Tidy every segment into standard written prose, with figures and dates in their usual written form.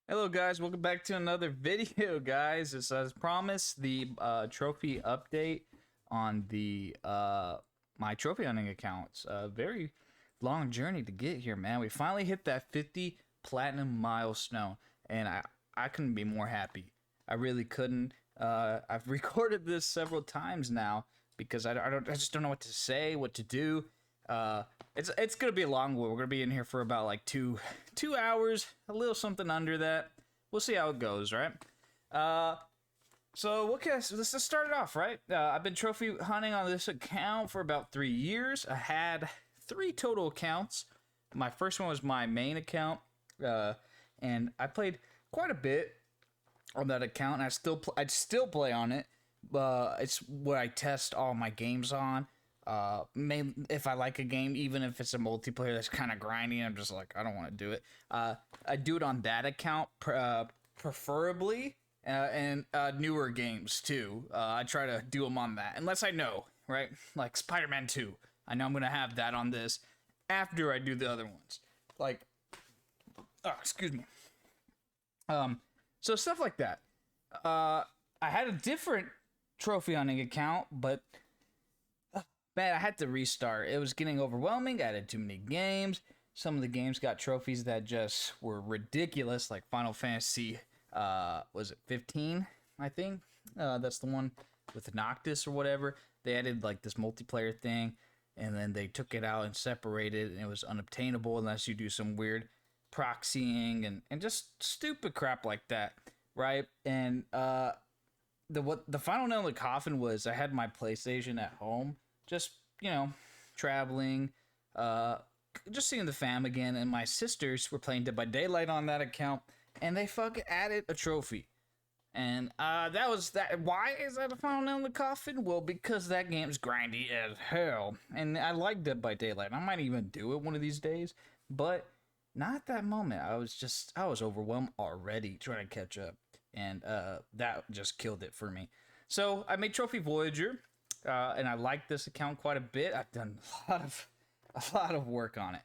Hello guys, welcome back to another video, guys. As promised, the trophy update on the my trophy hunting accounts. A very long journey to get here, man. We finally hit that 50 platinum milestone, and I couldn't be more happy. I really couldn't. I've recorded this several times now because I just don't know what to say, what to do. It's gonna be a long one. We're gonna be in here for about like two hours, a little something under that. We'll see how it goes, right? Uh, so okay, so let's just start it off, right? I've been trophy hunting on this account for about 3 years. I had three total accounts. My first one was my main account, and I played quite a bit on that account. And I'd still play on it. It's what I test all my games on. If I like a game, even if it's a multiplayer that's kind of grindy, I'm just like, I don't want to do it. I do it on that account, preferably, and newer games too. I try to do them on that, unless I know, right? Like Spider-Man 2. I know I'm gonna have that on this after I do the other ones. Like, oh, excuse me. So stuff like that. I had a different trophy hunting account, but man, I had to restart. It was getting overwhelming. I had too many games. Some of the games got trophies that just were ridiculous, like Final Fantasy. Was it 15? I think that's the one with Noctis or whatever. They added like this multiplayer thing, and then they took it out and separated, and it was unobtainable unless you do some weird proxying and just stupid crap like that, right? And the final nail in the coffin was I had my PlayStation at home, just traveling, uh, just seeing the fam again, and my sisters were playing Dead by Daylight on that account, and they fucking added a trophy. And that was that. Why is that a final nail in the coffin? Well, because that game's grindy as hell, and I like Dead by Daylight. I might even do it one of these days, but not at that moment. I was overwhelmed already trying to catch up, and that just killed it for me. So I made Trophy Voyager, and I like this account quite a bit. I've done a lot of work on it.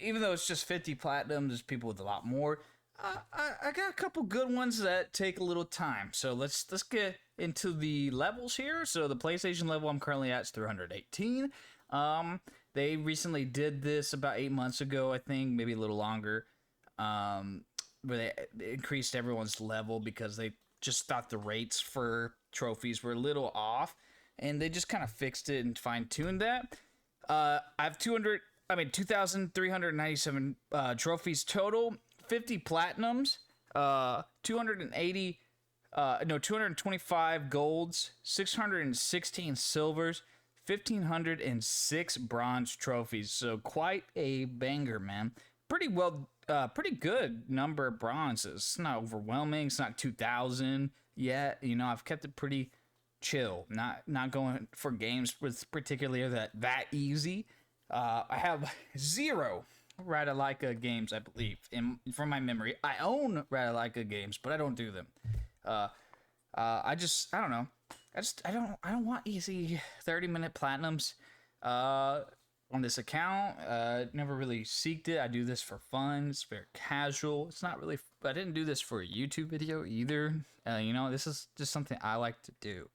Even though it's just 50 platinums, there's people with a lot more. I got a couple good ones that take a little time. So let's get into the levels here. So the PlayStation level I'm currently at is 318. They recently did this about 8 months ago, I think, maybe a little longer. Where they increased everyone's level because they just thought the rates for trophies were a little off, and they just kind of fixed it and fine tuned that. I have 2,397 trophies total, 50 platinums, 280, no, 225 golds, 616 silvers, 1,506 bronze trophies. So quite a banger, man. Pretty good number of bronzes. It's not overwhelming. It's not 2,000 yet. I've kept it pretty chill. Not going for games with particularly that easy. I have zero Ratalaika games, I believe, from my memory. I own Ratalaika games, but I don't do them. I don't know. I don't want easy 30-minute platinums on this account. Never really seeked it. I do this for fun. It's very casual. It's not really. I didn't do this for a YouTube video either. This is just something I like to do.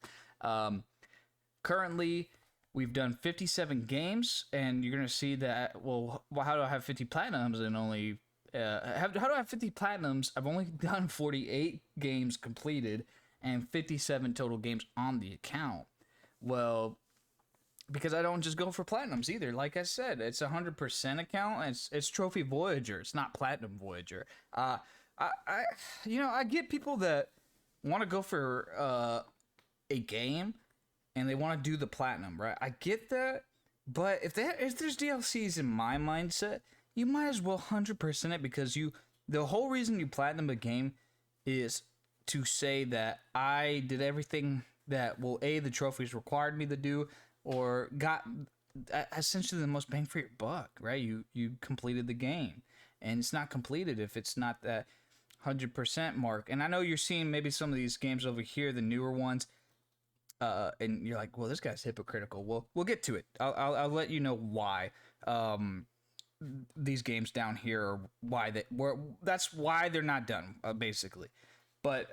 Currently, we've done 57 games, and you're gonna see that. Well, how do I have 50 platinums and only? How do I have 50 platinums? I've only done 48 games completed and 57 total games on the account. Well, because I don't just go for platinums either. Like I said, it's a 100% account. And it's Trophy Voyager. It's not Platinum Voyager. I get people that want to go for a game and they want to do the platinum, right? I get that, but if there's DLCs in my mindset, you might as well 100% it because the whole reason you platinum a game is to say that I did everything that the trophies required me to do, or got essentially the most bang for your buck, right? You completed the game, and it's not completed if it's not that 100% mark. And I know you're seeing maybe some of these games over here, the newer ones, and you're like, well, this guy's hypocritical. Well, we'll get to it. I'll let you know why. these games down here are why that's why they're not done, basically. But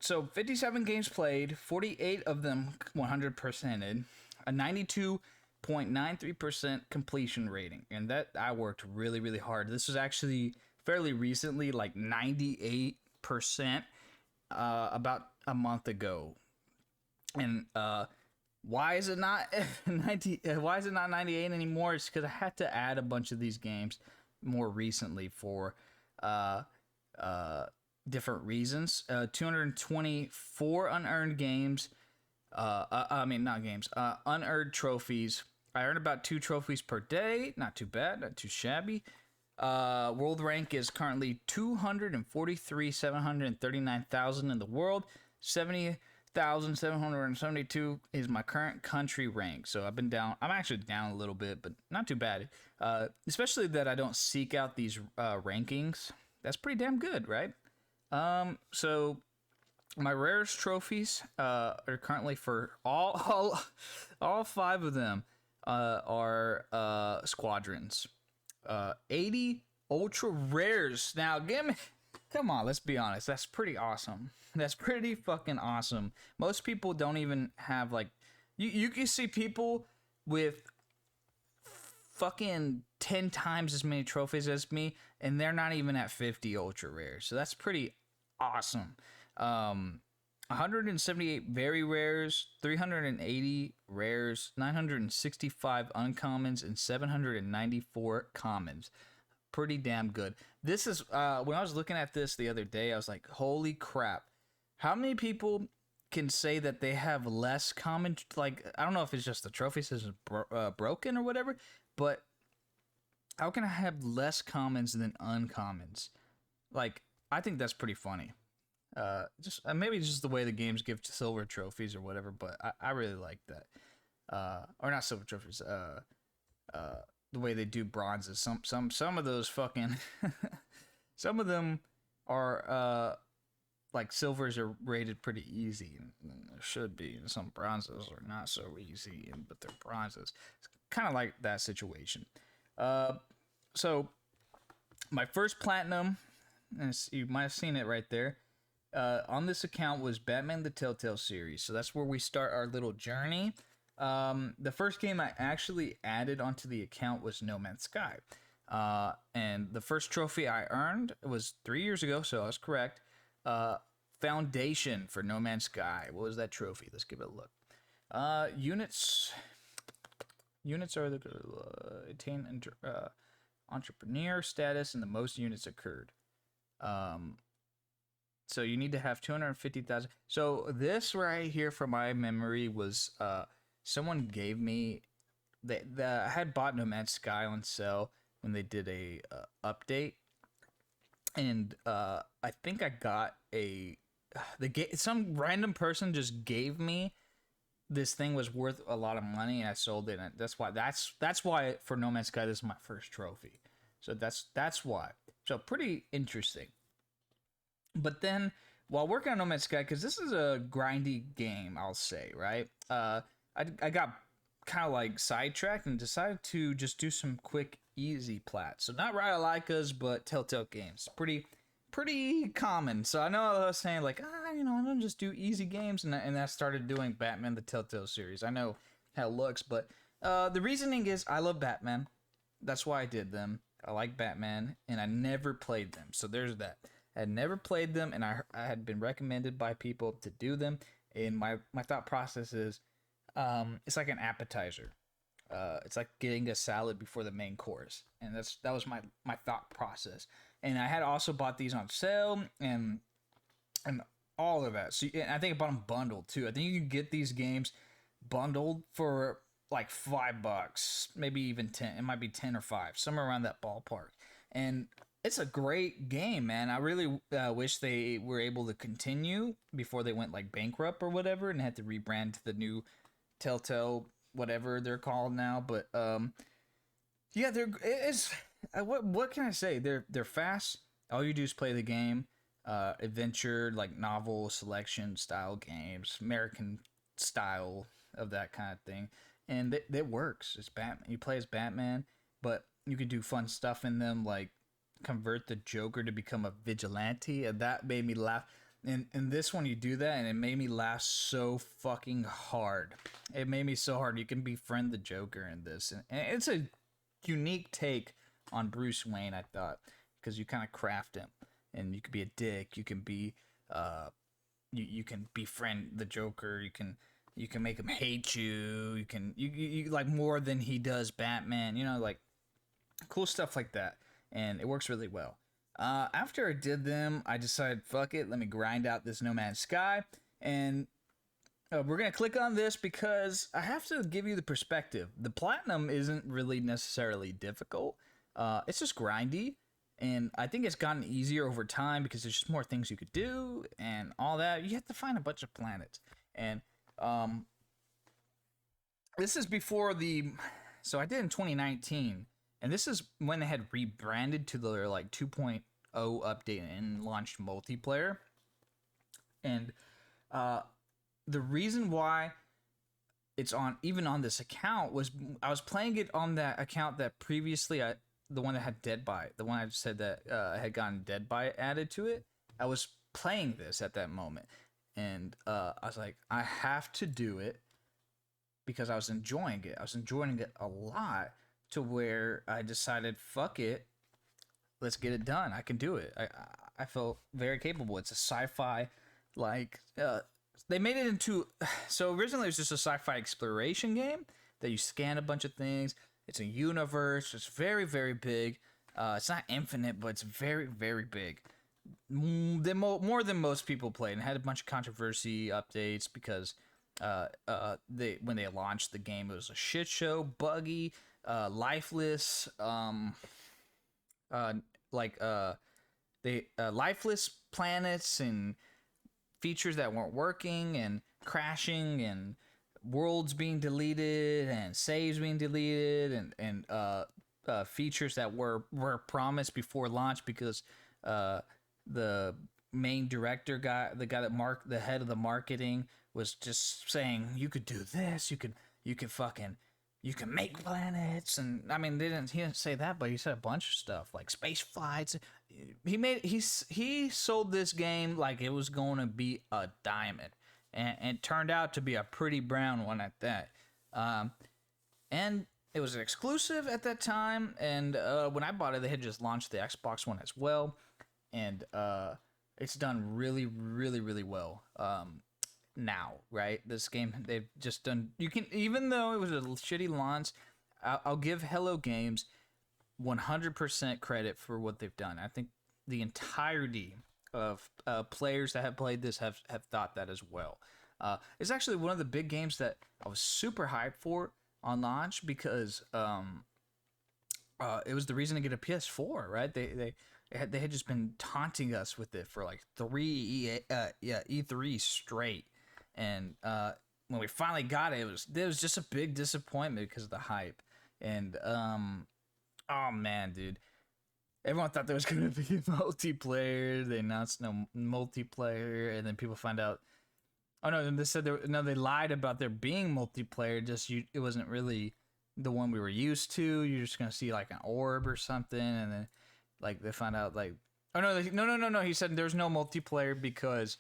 so 57 games played, 48 of them 100%ed, a 92.93% completion rating, and that I worked really really hard. This was actually fairly recently, like 98%, about a month ago. And why is it not 90? Why is it not 98 anymore? It's because I had to add a bunch of these games more recently for different reasons. 224 unearned games. I mean, not games. Unearned trophies. I earn about 2 trophies per day. Not too bad. Not too shabby. World rank is currently 243,739,000 in the world. 70,772 is my current country rank. So I've been down. I'm actually down a little bit, but not too bad. Especially that I don't seek out these rankings. That's pretty damn good, right? So my rarest trophies are currently for all 5 of them are squadrons. 80 ultra rares. Now, come on, let's be honest. That's pretty awesome. That's pretty fucking awesome. Most people don't even have, like, you can see people with fucking 10 times as many trophies as me, and they're not even at 50 ultra rares. So that's pretty awesome. 178 very rares, 380 rares, 965 uncommons, and 794 commons. Pretty damn good. This is when I was looking at this the other day, I was like, holy crap. How many people can say that they have less common? Like, I don't know if it's just the trophy system broken or whatever, but how can I have less commons than uncommons? Like, I think that's pretty funny. Just maybe it's just the way the games give silver trophies or whatever, but I really like that. Or not silver trophies. The way they do bronzes. Some of those fucking some of them are like silvers are rated pretty easy, and there should be. And some bronzes are not so easy, but they're bronzes. It's kind of like that situation. So my first platinum, and you might have seen it right there, on this account was Batman the Telltale series. So that's where we start our little journey. The first game I actually added onto the account was No Man's Sky. And the first trophy I earned was 3 years ago, so I was correct. Foundation for No Man's Sky. What was that trophy? Let's give it a look. Units are the attain entrepreneur status, and the most units occurred. So you need to have 250,000. So this right here from my memory was someone gave me I had bought No Man's Sky on sale when they did a update, and I think I got some random person just gave me this thing was worth a lot of money, and I sold it. And that's why for No Man's Sky this is my first trophy. So that's why. So pretty interesting. But then while working on No Man's Sky, because this is a grindy game, I'll say, right? I got kind of like sidetracked and decided to just do some quick, easy plats. So not Rhyolaikas, but Telltale games. Pretty common. So I know I was saying like, I'm gonna just do easy games, and I started doing Batman the Telltale series. I know how it looks, but the reasoning is I love Batman. That's why I did them. I like Batman, and I never played them. So there's that. I had never played them, and I had been recommended by people to do them. And my thought process is, it's like an appetizer. It's like getting a salad before the main course, and that was my thought process. And I had also bought these on sale and all of that. So and I think I bought them bundled too. I think you can get these games bundled for like $5, maybe even 10. It might be 10 or 5, somewhere around that ballpark. And it's a great game, man. I really wish they were able to continue before they went like bankrupt or whatever and had to rebrand to the new Telltale, whatever they're called now. But yeah, what can I say? They're fast. All you do is play the game. Adventure, like novel selection style games, American style of that kind of thing, and it works. It's Batman. You play as Batman, but You could do fun stuff in them, like convert the Joker to become a vigilante, and that made me laugh. In this one, you do that, and it made me laugh so fucking hard. It made me so hard. You can befriend the Joker in this, and it's a unique take on Bruce Wayne, I thought, because you kind of craft him, and you can be a dick. You can be, you can befriend the Joker. You can make him hate you. You like more than he does Batman. You know, like cool stuff like that, and it works really well. After I did them, I decided, fuck it, let me grind out this No Man's Sky, and we're gonna click on this because I have to give you the perspective. The platinum isn't really necessarily difficult. It's just grindy, and I think it's gotten easier over time because there's just more things you could do and all that. You have to find a bunch of planets, and this is before the. So I did in 2019. And this is when they had rebranded to their like 2.0 update and launched multiplayer. And the reason why it's on even on this account was I was playing it on that account that previously the one that had Dead by, the one I said that I had gotten Dead by added to it. I was playing this at that moment, and I was like, I have to do it because I was enjoying it. I was enjoying it a lot, to where I decided, fuck it, let's get it done. I can do it. I felt very capable. It's a sci-fi, like, they made it into, so originally it was just a sci-fi exploration game that you scan a bunch of things. It's a universe. It's very, very big. It's not infinite, but it's very, very big. More than most people played, and had a bunch of controversy updates because when they launched the game, it was a shit show, buggy, lifeless, lifeless planets and features that weren't working and crashing and worlds being deleted and saves being deleted and features that were promised before launch because the main director guy, the guy that the head of the marketing, was just saying you could do this, you can make planets, and I mean he didn't say that, but he said a bunch of stuff like space flights. He sold this game like it was going to be a diamond, and it turned out to be a pretty brown one at that. And it was an exclusive at that time, and when I bought it, they had just launched the Xbox One as well, and it's done really, really, really well. Now, right? This game, they've just done. You can, even though it was a shitty launch, I'll give Hello Games 100% credit for what they've done. I think the entirety of players that have played this have thought that as well. It's actually one of the big games that I was super hyped for on launch because it was the reason to get a PS4, right? They had just been taunting us with it for like E3 straight. And when we finally got it, it was just a big disappointment because of the hype. And oh man, dude, everyone thought there was gonna be multiplayer. They announced no multiplayer, and then people find out. Oh no, they said they lied about there being multiplayer. It wasn't really the one we were used to. You're just gonna see like an orb or something, and then like they found out like, oh no. He said there's no multiplayer because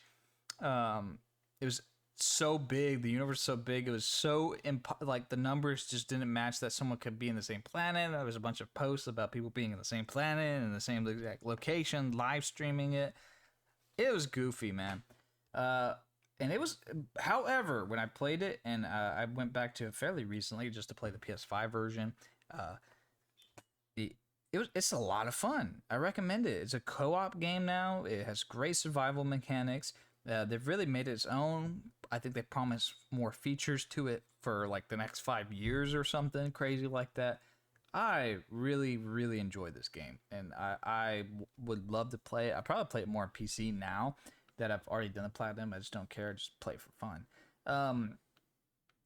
it was so big, the universe was so big, it was so like the numbers just didn't match that someone could be in the same planet. There was a bunch of posts about people being in the same planet and the same exact location, live streaming it. It was goofy, man. And it was, however, when I played it, and I went back to it fairly recently just to play the PS5 version, it's a lot of fun. I recommend it. It's a co-op game now. It has great survival mechanics. They've really made it its own. I think they promise more features to it for like the next 5 years or something crazy like that. I really, really enjoy this game, and I would love to play it. I probably play it more on PC now that I've already done the platinum. I just don't care. I just play it for fun.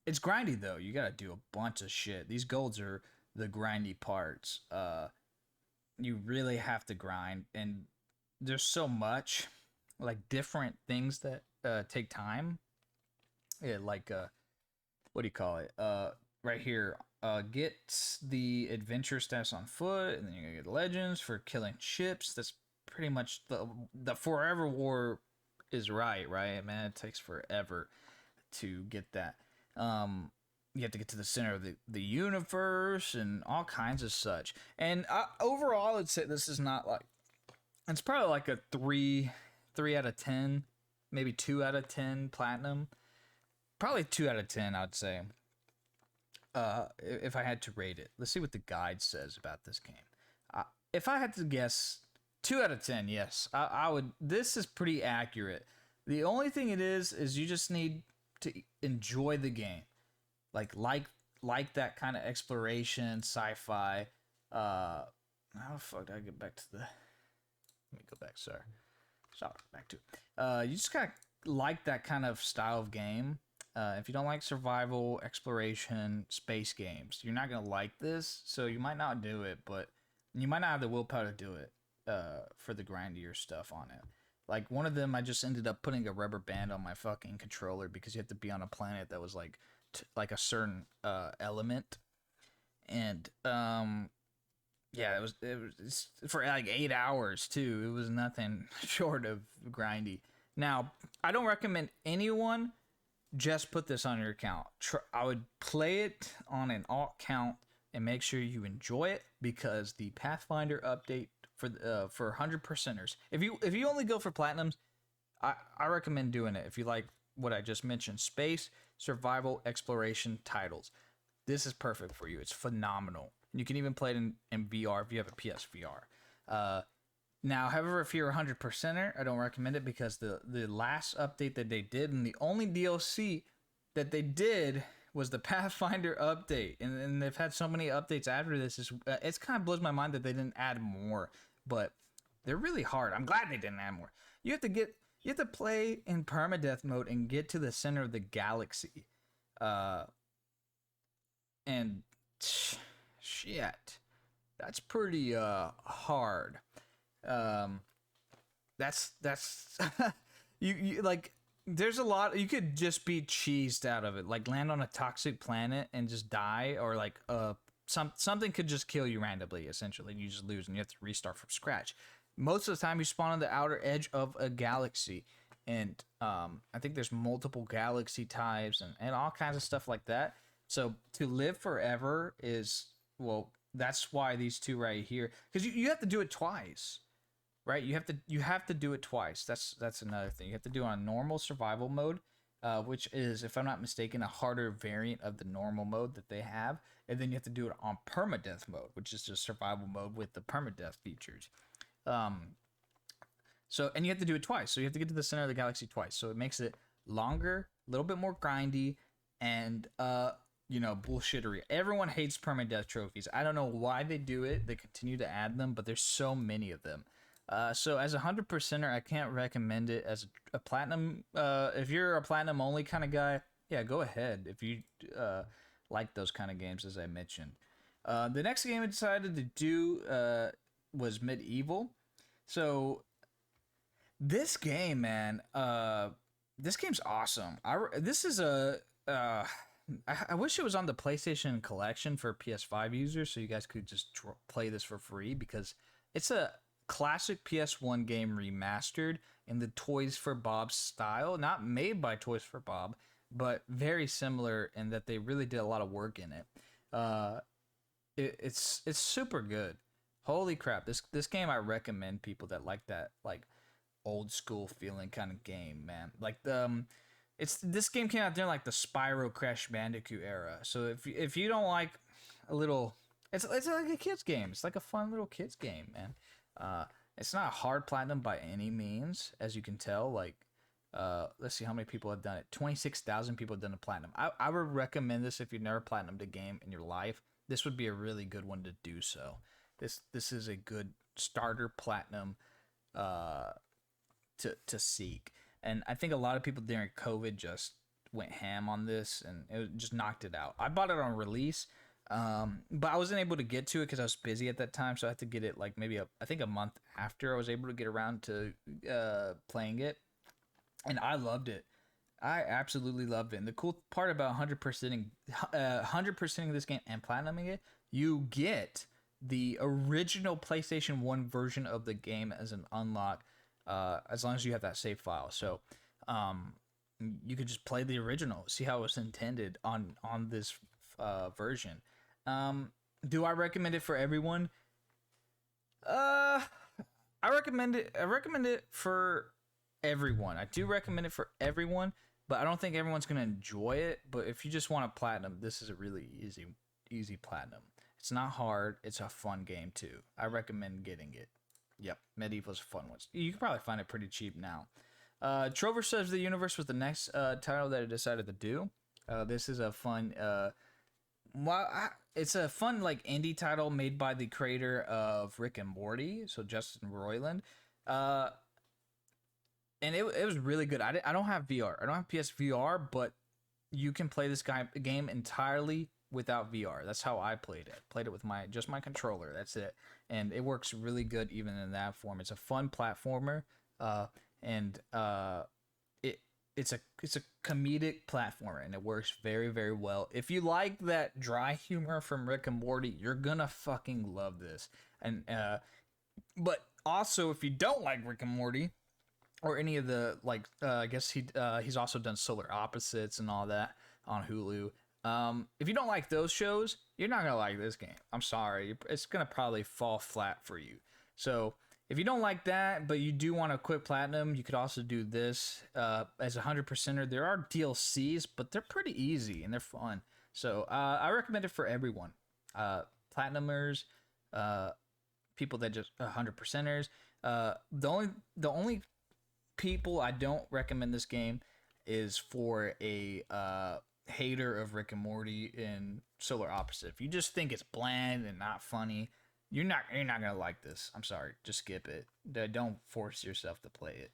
It's grindy though. You gotta do a bunch of shit. These golds are the grindy parts. You really have to grind, and there's so much like different things that take time. Yeah, like what do you call it? Right here get the adventure stats on foot, and then you're gonna get legends for killing ships. That's pretty much the forever war is right, man. It takes forever to get that. You have to get to the center of the universe and all kinds of such. And overall, I'd say this is not like, it's probably like a 3 out of 10, maybe 2 out of 10 platinum. Probably 2 out of 10, I'd say. If I had to rate it, let's see what the guide says about this game. If I had to guess, 2 out of 10, yes, I would. This is pretty accurate. The only thing it is you just need to enjoy the game, like that kind of exploration, sci-fi. How the fuck did I get back to the? Let me go back. Sorry, back to it. You just kind of like that kind of style of game. If you don't like survival, exploration, space games, you're not gonna like this. So you might not do it, but you might not have the willpower to do it for the grindier stuff on it. Like one of them, I just ended up putting a rubber band on my fucking controller because you have to be on a planet that was like a certain element, and yeah, it was for like 8 hours too. It was nothing short of grindy. Now, I don't recommend anyone just put this on your account. I would play it on an alt count and make sure you enjoy it, because the Pathfinder update for 100%ers. If you only go for platinums, I recommend doing it. If you like what I just mentioned, space, survival, exploration titles, this is perfect for you. It's phenomenal. You can even play it in VR if you have a PSVR. Now, however, if you're a 100%er, I don't recommend it, because the last update that they did, and the only DLC that they did, was the Pathfinder update. And they've had so many updates after this. It's kind of blows my mind that they didn't add more. But they're really hard. I'm glad they didn't add more. You have to play in permadeath mode and get to the center of the galaxy. And shit, that's pretty hard. That's you like, there's a lot. You could just be cheesed out of it, like land on a toxic planet and just die, or like something could just kill you randomly, essentially. You just lose and you have to restart from scratch. Most of the time you spawn on the outer edge of a galaxy, and I think there's multiple galaxy types and all kinds of stuff like that. So to live forever is, well, that's why these two right here, because you have to do it twice. Right, you have to do it twice. That's another thing. You have to do it on normal survival mode, which is, if I'm not mistaken, a harder variant of the normal mode that they have, and then you have to do it on permadeath mode, which is just survival mode with the permadeath features. So, and you have to do it twice. So you have to get to the center of the galaxy twice. So it makes it longer, a little bit more grindy, and bullshittery. Everyone hates permadeath trophies. I don't know why they do it. They continue to add them, but there's so many of them. So as a 100%er, I can't recommend it. As a platinum, if you're a platinum only kind of guy, yeah, go ahead. If you like those kind of games, as I mentioned. The next game I decided to do was Medieval. So this game, man, this game's awesome. I wish it was on the PlayStation Collection for PS5 users, so you guys could just play this for free, because it's a classic PS1 game remastered in the Toys for Bob style. Not made by Toys for Bob, but very similar in that they really did a lot of work in it. It's super good. Holy crap! This game, I recommend people that like that, like, old school feeling kind of game, man. Like this game came out during like the Spyro Crash Bandicoot era. So if you don't like a little, it's like a kids game. It's like a fun little kids game, man. It's not a hard platinum by any means, as you can tell. Like, let's see how many people have done it. 26,000 people have done a platinum. I would recommend this if you've never platinumed a game in your life. This would be a really good one to do so. This is a good starter platinum to seek. And I think a lot of people during COVID just went ham on this, and it just knocked it out. I bought it on release. But I wasn't able to get to it because I was busy at that time, so I had to get it like maybe I think a month after I was able to get around to playing it, and I loved it. I absolutely loved it. And the cool part about 100%ing this game and platinuming it, you get the original PlayStation 1 version of the game as an unlock, as long as you have that save file. So, um, you could just play the original, see how it was intended on this version. Um, do I recommend it for everyone? Uh, I recommend it. I recommend it for everyone. I do recommend it for everyone, but I don't think everyone's gonna enjoy it. But if you just want a platinum, this is a really easy platinum. It's not hard. It's a fun game too. I recommend getting it. Yep, Medieval's a fun one. You can probably find it pretty cheap now. Trover Saves the Universe was the next title that I decided to do. This is a fun it's a fun like indie title made by the creator of Rick and Morty, so Justin Roiland. Uh, and it was really good. I don't have VR. I don't have PSVR, but you can play this game entirely without VR. That's how I played it. Played it with my controller. That's it, and it works really good even in that form. It's a fun platformer, and it's a comedic platformer, and it works very very well. If you like that dry humor from Rick and Morty, you're gonna fucking love this. And but also if you don't like Rick and Morty or any of the like, I guess he's also done Solar Opposites and all that on Hulu. If you don't like those shows, you're not gonna like this game. I'm sorry, it's gonna probably fall flat for you. So if you don't like that, but you do want to quit platinum, you could also do this as a 100%er. There are DLCs, but they're pretty easy and they're fun. So I recommend it for everyone. Platinumers, people that just 100%ers. The only people I don't recommend this game is for a hater of Rick and Morty and Solar Opposite. If you just think it's bland and not funny, you're not gonna like this. I'm sorry, just skip it. Don't force yourself to play it.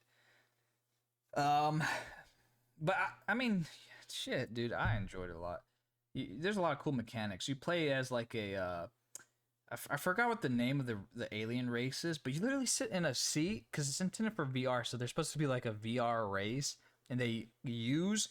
But I mean, shit, dude, I enjoyed it a lot. There's a lot of cool mechanics. You play as like I forgot what the name of the alien race is, but you literally sit in a seat because it's intended for VR. So they're supposed to be like a VR race, and they use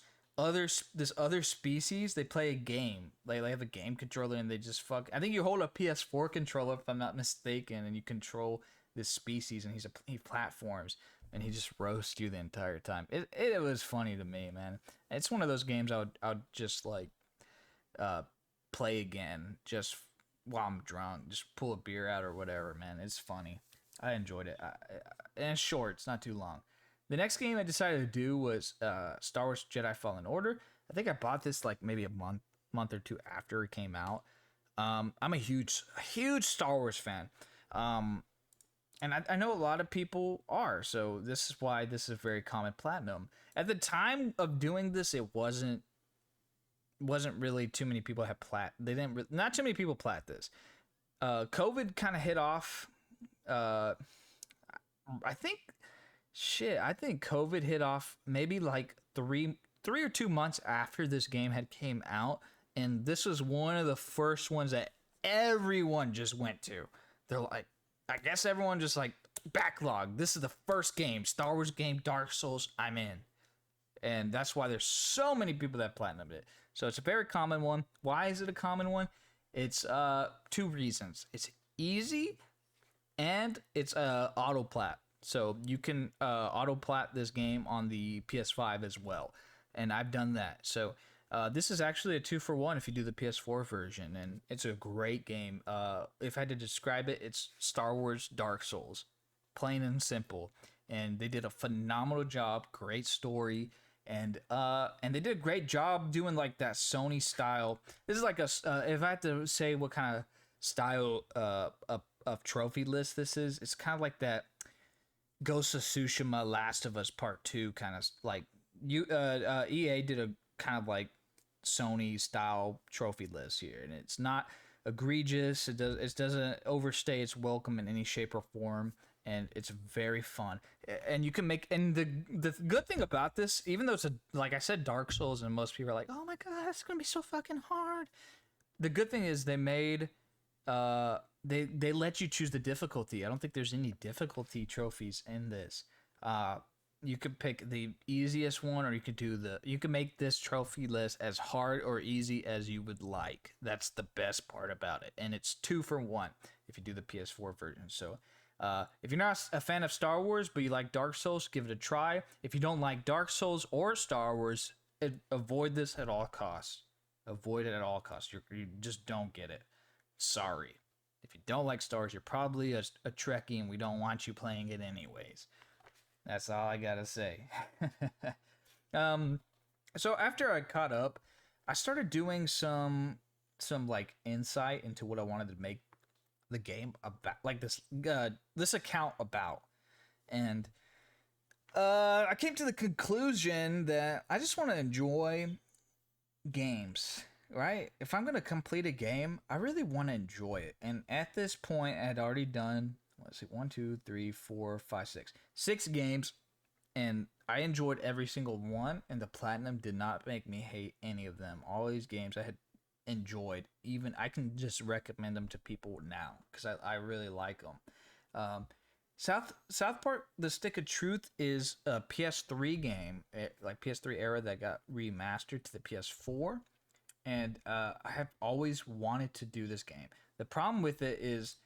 this other species. They play a game. They have a game controller, and they just fuck. I think you hold a PS4 controller, if I'm not mistaken, and you control this species, and he platforms, and he just roasts you the entire time. It was funny to me, man. It's one of those games I would just like play again just while I'm drunk. Just pull a beer out or whatever, man. It's funny. I enjoyed it. And it's short. It's not too long. The next game I decided to do was Star Wars Jedi Fallen Order. I think I bought this like maybe a month or two after it came out. I'm a huge Star Wars fan. And I know a lot of people are, so this is why this is a very common platinum. At the time of doing this, it wasn't really too many people had not too many people plat this. COVID kind of hit off. I think COVID hit off maybe like three or 2 months after this game had came out, and this was one of the first ones that everyone just went to. They're like, I guess everyone just like backlog. This is the first game, Star Wars game, Dark Souls. I'm in, and that's why there's so many people that platinumed it. So it's a very common one. Why is it a common one? It's two reasons. It's easy, and it's auto plat. So you can auto plat this game on the PS5 as well, and I've done that. So this is actually a 2-for-1 if you do the PS4 version, and it's a great game. If I had to describe it, it's Star Wars Dark Souls, plain and simple. And they did a phenomenal job. Great story. And they did a great job doing like that Sony style. This is like if I had to say what kind of style of trophy list this is, it's kind of like that Ghost of Tsushima, Last of Us Part 2 kind of like EA did a kind of like Sony style trophy list here, and it's not egregious. It doesn't overstay its welcome in any shape or form. And it's very fun, and you can make. And the good thing about this, even though it's like I said, Dark Souls, and most people are like, "Oh my god, it's gonna be so fucking hard." The good thing is they made, they let you choose the difficulty. I don't think there's any difficulty trophies in this. You could pick the easiest one, or you could make this trophy list as hard or easy as you would like. That's the best part about it, and it's 2 for 1 if you do the PS4 version. So, if you're not a fan of Star Wars but you like Dark Souls, give it a try. If you don't like Dark Souls or Star Wars, avoid this at all costs. Avoid it at all costs. You just don't get it. Sorry. If you don't like Star Wars, you're probably a Trekkie, and we don't want you playing it anyways. That's all I gotta say. So after I caught up, I started doing some like insight into what I wanted to make the game about, like this account about, and I came to the conclusion that I just want to enjoy games. Right? If I'm gonna complete a game, I really want to enjoy it. And at this point, I had already done, let's see, 6 games, and I enjoyed every single one. And the platinum did not make me hate any of them. All these games I had enjoyed. Even I can just recommend them to people now because I really like them. South Park: The Stick of Truth is a PS3 game, like PS3 era, that got remastered to the PS4. And I have always wanted to do this game. The problem with it is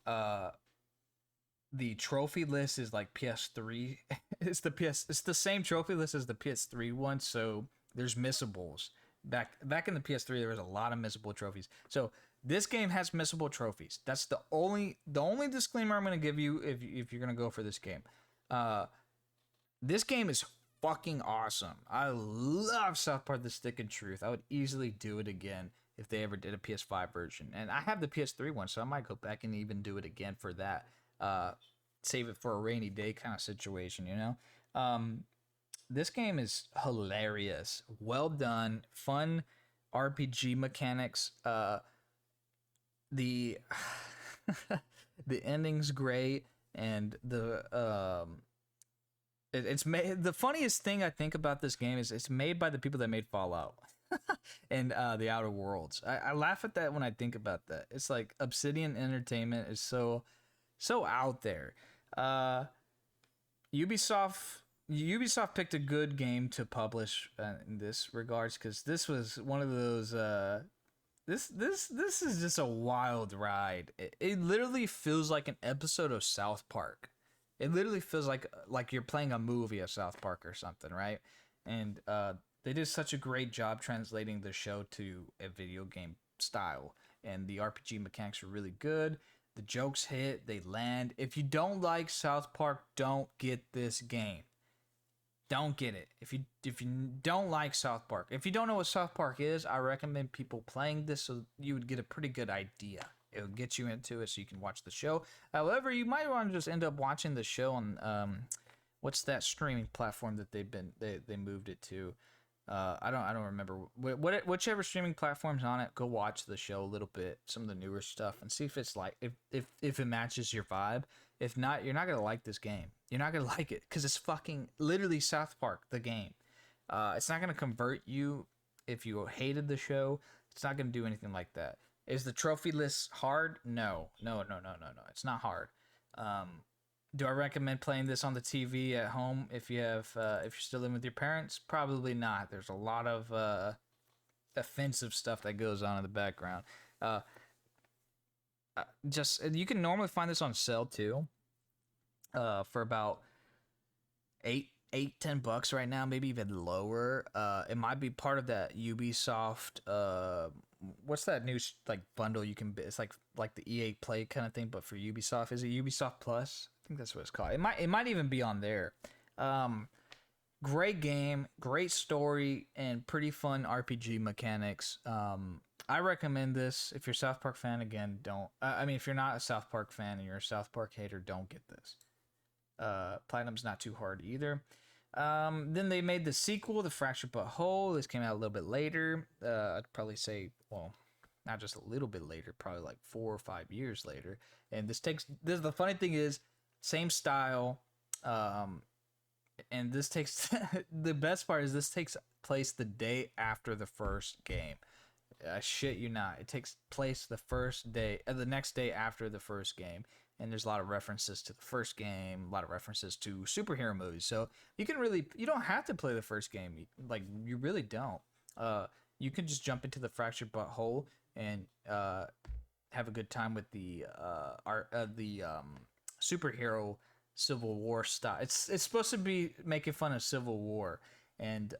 the trophy list is like PS3. It's the same trophy list as the PS3 one, so there's missables. Back in the PS3 there was a lot of missable trophies. So this game has missable trophies. That's the only disclaimer I'm going to give you if you're going to go for this game. This game is fucking awesome. I love South Park: The Stick of Truth. I would easily do it again if they ever did a PS5 version. And I have the PS3 one, so I might go back and even do it again for that. Save it for a rainy day kind of situation, you know? This game is hilarious. Well done. Fun RPG mechanics. The the ending's great, and it's made. The funniest thing I think about this game is it's made by the people that made Fallout and The Outer Worlds. I laugh at that when I think about that. It's like Obsidian Entertainment is so out there. Ubisoft picked a good game to publish in this regards, because this was one of those. This is just a wild ride. It literally feels like an episode of South Park. It literally feels like you're playing a movie of South Park or something, right? And they did such a great job translating the show to a video game style, and the RPG mechanics are really good. The jokes hit, they land. If you don't like South Park, don't get this game. Don't get it. If you don't like South Park, if you don't know what South Park is, I recommend people playing this so you would get a pretty good idea. It'll get you into it so you can watch the show. However, you might want to just end up watching the show on what's that streaming platform that they moved it to? I don't remember. Whichever streaming platform's on it, go watch the show a little bit, some of the newer stuff, and see if it's like if it matches your vibe. If not, you're not gonna like this game. You're not gonna like it because it's fucking literally South Park, the game. It's not gonna convert you if you hated the show. It's not gonna do anything like that. Is the trophy list hard? No. It's not hard. Do I recommend playing this on the TV at home if you're still living with your parents? Probably not. There's a lot of offensive stuff that goes on in the background. Just you can normally find this on sale too, for about $10 right now, maybe even lower. It might be part of that Ubisoft. What's that new like bundle you can? It's like the EA Play kind of thing, but for Ubisoft. Is it Ubisoft Plus? I think that's what it's called. It might even be on there. Great game, great story, and pretty fun RPG mechanics. I recommend this if you're a South Park fan. Again, don't. I mean, if you're not a South Park fan and you're a South Park hater, don't get this. Platinum's not too hard either. Then they made the sequel, The Fractured But Whole. This came out a little bit later. I'd probably say, well, not just a little bit later, probably like 4 or 5 years later. And the funny thing is, same style. And this takes, the best part is this takes place the day after the first game. I shit you not. It takes place the next day after the first game. and there's a lot of references to the first game, a lot of references to superhero movies. So you don't have to play the first game. Like, you really don't. You can just jump into the Fractured But Whole and have a good time with the superhero Civil War style. It's supposed to be making fun of Civil War, and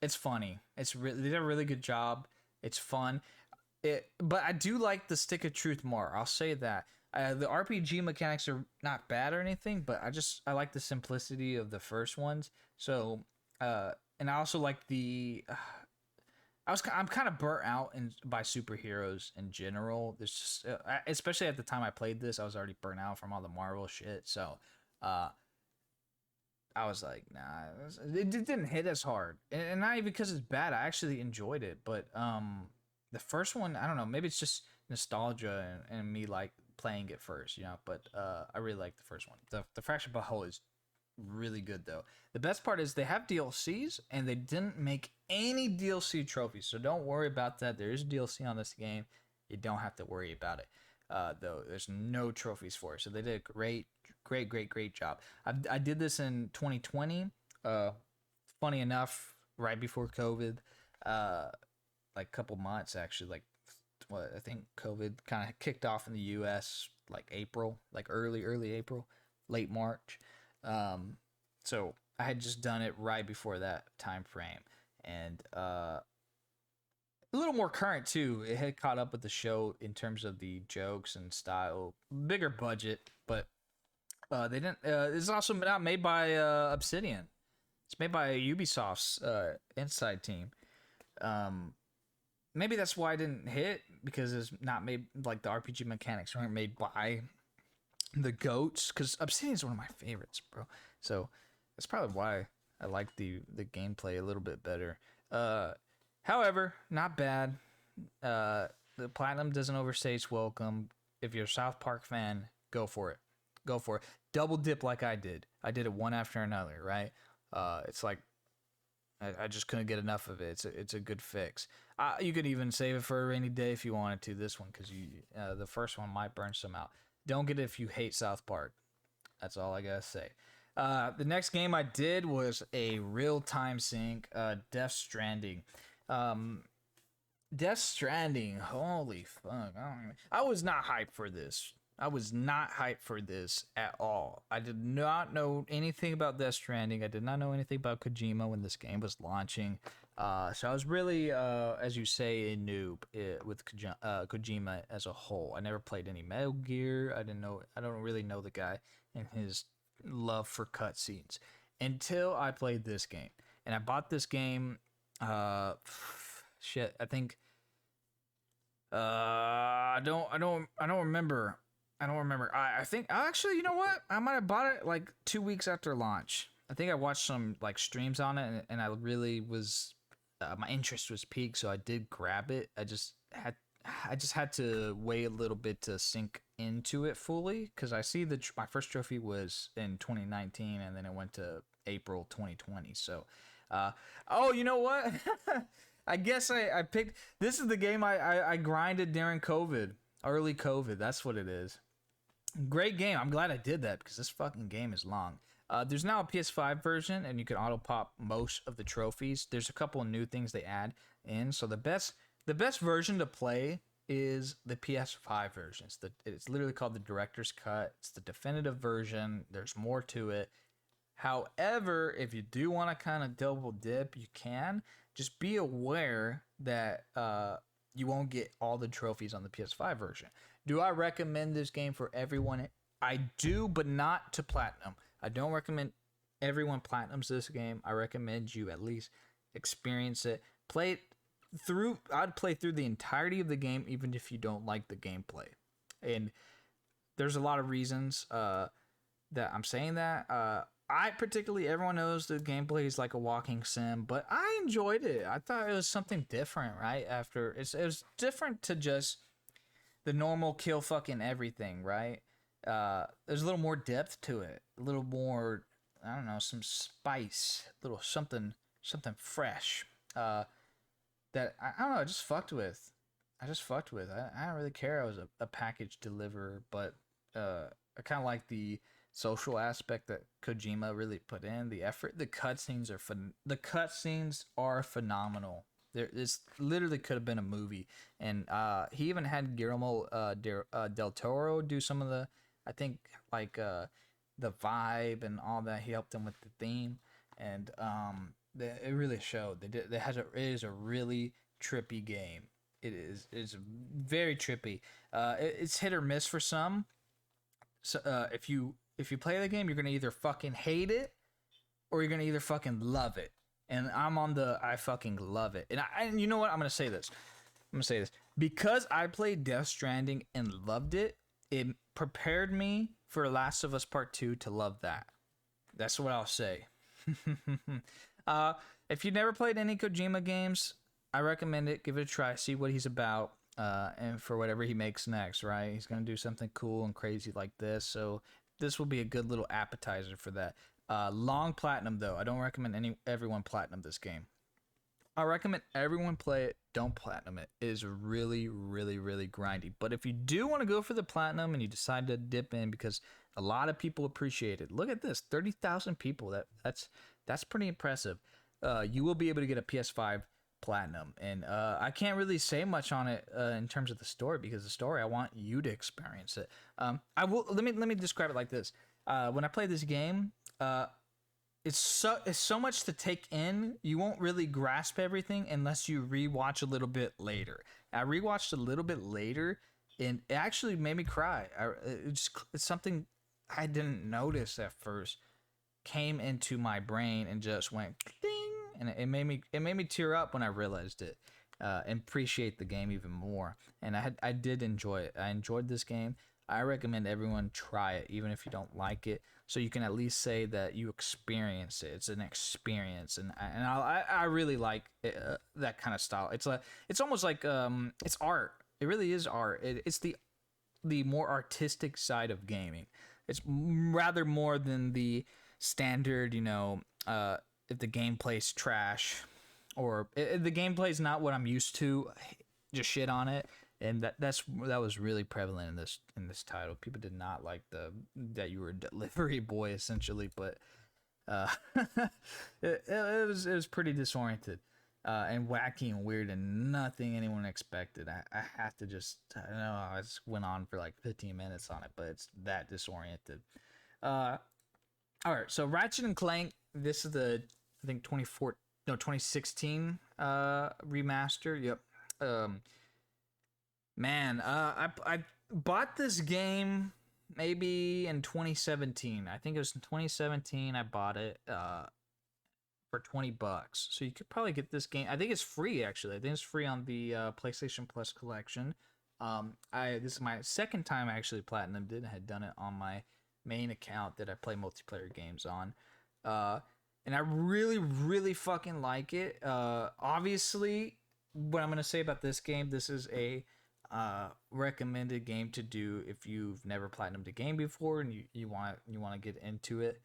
it's funny. They did a really good job. It's fun. But I do like the Stick of Truth more. I'll say that. The RPG mechanics are not bad or anything, but I like the simplicity of the first ones. So, and I also like I'm kind of burnt out by superheroes in general. There's just, especially at the time I played this, I was already burnt out from all the Marvel shit. So, I was like, nah, it didn't hit as hard, and not even because it's bad. I actually enjoyed it, but the first one, I don't know, maybe it's just nostalgia and me like playing it first, But I really like the first one. The Fractured But Whole is really good though. The best part is they have DLCs and they didn't make any DLC trophies, so don't worry about that. There is DLC on this game. You don't have to worry about it. Though there's no trophies for it, so they did a great job. I did this in 2020. Funny enough, right before COVID, like a couple months actually, like what I think COVID kind of kicked off in the U.S. like April, like early April, late March. So I had just done it right before that time frame, and a little more current too. It had caught up with the show in terms of the jokes and style, bigger budget, but they didn't. It's also not made by Obsidian. It's made by Ubisoft's Inside team. Maybe that's why I didn't hit, because it's not made, like the RPG mechanics weren't made by the goats, because Obsidian's one of my favorites, bro. So that's probably why I like the gameplay a little bit better. However, not bad. The platinum doesn't overstay its welcome. If you're a South Park fan, go for it. Go for it. Double dip like I did. I did it one after another, right? It's like I just couldn't get enough of it. It's a good fix. You could even save it for a rainy day if you wanted to. This one, because the first one might burn some out. Don't get it if you hate South Park. That's all I gotta say. The next game I did was a real-time sync, Death Stranding. Death Stranding, holy fuck. I was not hyped for this. I was not hyped for this at all. I did not know anything about Death Stranding. I did not know anything about Kojima when this game was launching. So I was really, as you say, a noob with Kojima as a whole. I never played any Metal Gear. I don't really know the guy and his love for cutscenes until I played this game. And I bought this game, I think, I don't remember. I think actually, you know what? I might have bought it like 2 weeks after launch. I think I watched some like streams on it, and I really was my interest was peaked, so I did grab it. I just had to wait a little bit to sink into it fully, because I see my first trophy was in 2019, and then it went to April 2020. So, oh, you know what? I guess I picked. This is the game I grinded during COVID, early COVID. That's what it is. Great game. I'm glad I did that, because this fucking game is long. There's now a PS5 version, and you can auto pop most of the trophies. There's a couple of new things they add in. So the best version to play is the PS5 version. It's literally called the Director's Cut. It's the definitive version. There's more to it. However, if you do want to kind of double dip, you can. Just be aware that you won't get all the trophies on the PS5 version. Do I recommend this game for everyone? I do, but not to platinum. I don't recommend everyone platinums this game. I recommend you at least experience it. Play it through. I'd play through the entirety of the game, even if you don't like the gameplay. And there's a lot of reasons that I'm saying that. I particularly, everyone knows the gameplay is like a walking sim, but I enjoyed it. I thought it was something different, right? It was different to just the normal kill fucking everything, right? There's a little more depth to it, a little more, I don't know, some spice, a little something fresh. That I don't know, I just fucked with. I don't really care. I was a package deliverer, but I kind of like the social aspect that Kojima really put in, the effort. The cutscenes are phenomenal. This literally could have been a movie, and he even had Guillermo del Toro do some of the, I think, like the vibe and all that. He helped them with the theme, and it really showed. It is a really trippy game. It's very trippy. It's hit or miss for some. So if you play the game, you're gonna either fucking hate it or you're gonna either fucking love it. And I'm on the I fucking love it. And you know what? I'm gonna say this. Because I played Death Stranding and loved it. It prepared me for Last of Us Part 2 to love that. That's what I'll say. If you've never played any Kojima games, I recommend it. Give it a try. See what he's about. And for whatever he makes next, right? He's gonna do something cool and crazy like this. So this will be a good little appetizer for that. Long platinum though. I don't recommend everyone platinum this game. I recommend everyone play it. Don't platinum it. It is really, really, really grindy. But if you do want to go for the platinum and you decide to dip in because a lot of people appreciate it, look at this: 30,000 people. That's pretty impressive. You will be able to get a PS5 platinum, and I can't really say much on it in terms of the story because the story I want you to experience it. I will let me describe it like this. When I play this game, it's so much to take in. You won't really grasp everything unless you rewatch a little bit later. I rewatched a little bit later, and it actually made me cry. It's something I didn't notice at first came into my brain and just went ding, and it made me tear up when I realized it, and appreciate the game even more. And I did enjoy it. I enjoyed this game. I recommend everyone try it, even if you don't like it, so you can at least say that you experience it. It's an experience, and I really like it, that kind of style. It's almost like it's art. It really is art. It's the more artistic side of gaming. It's rather more than the standard, if the gameplay's trash or if the gameplay's not what I'm used to, just shit on it. And that was really prevalent in this title. People did not like that you were a delivery boy essentially, but it was pretty disoriented and wacky and weird and nothing anyone expected. I have to I don't know, I just went on for like 15 minutes on it, but it's that disoriented. All right, so Ratchet and Clank. This is the I think 2016 remaster. Yep. Man, I bought this game maybe in 2017. I think it was in 2017 I bought it for $20. So you could probably get this game. I think it's free actually. I think it's free on the PlayStation Plus collection. This is my second time I actually platinumed it. I had done it on my main account that I play multiplayer games on. And I really, really fucking like it. Obviously, what I'm gonna say about this game, this is a recommended game to do if you've never platinumed a game before and you want to get into it.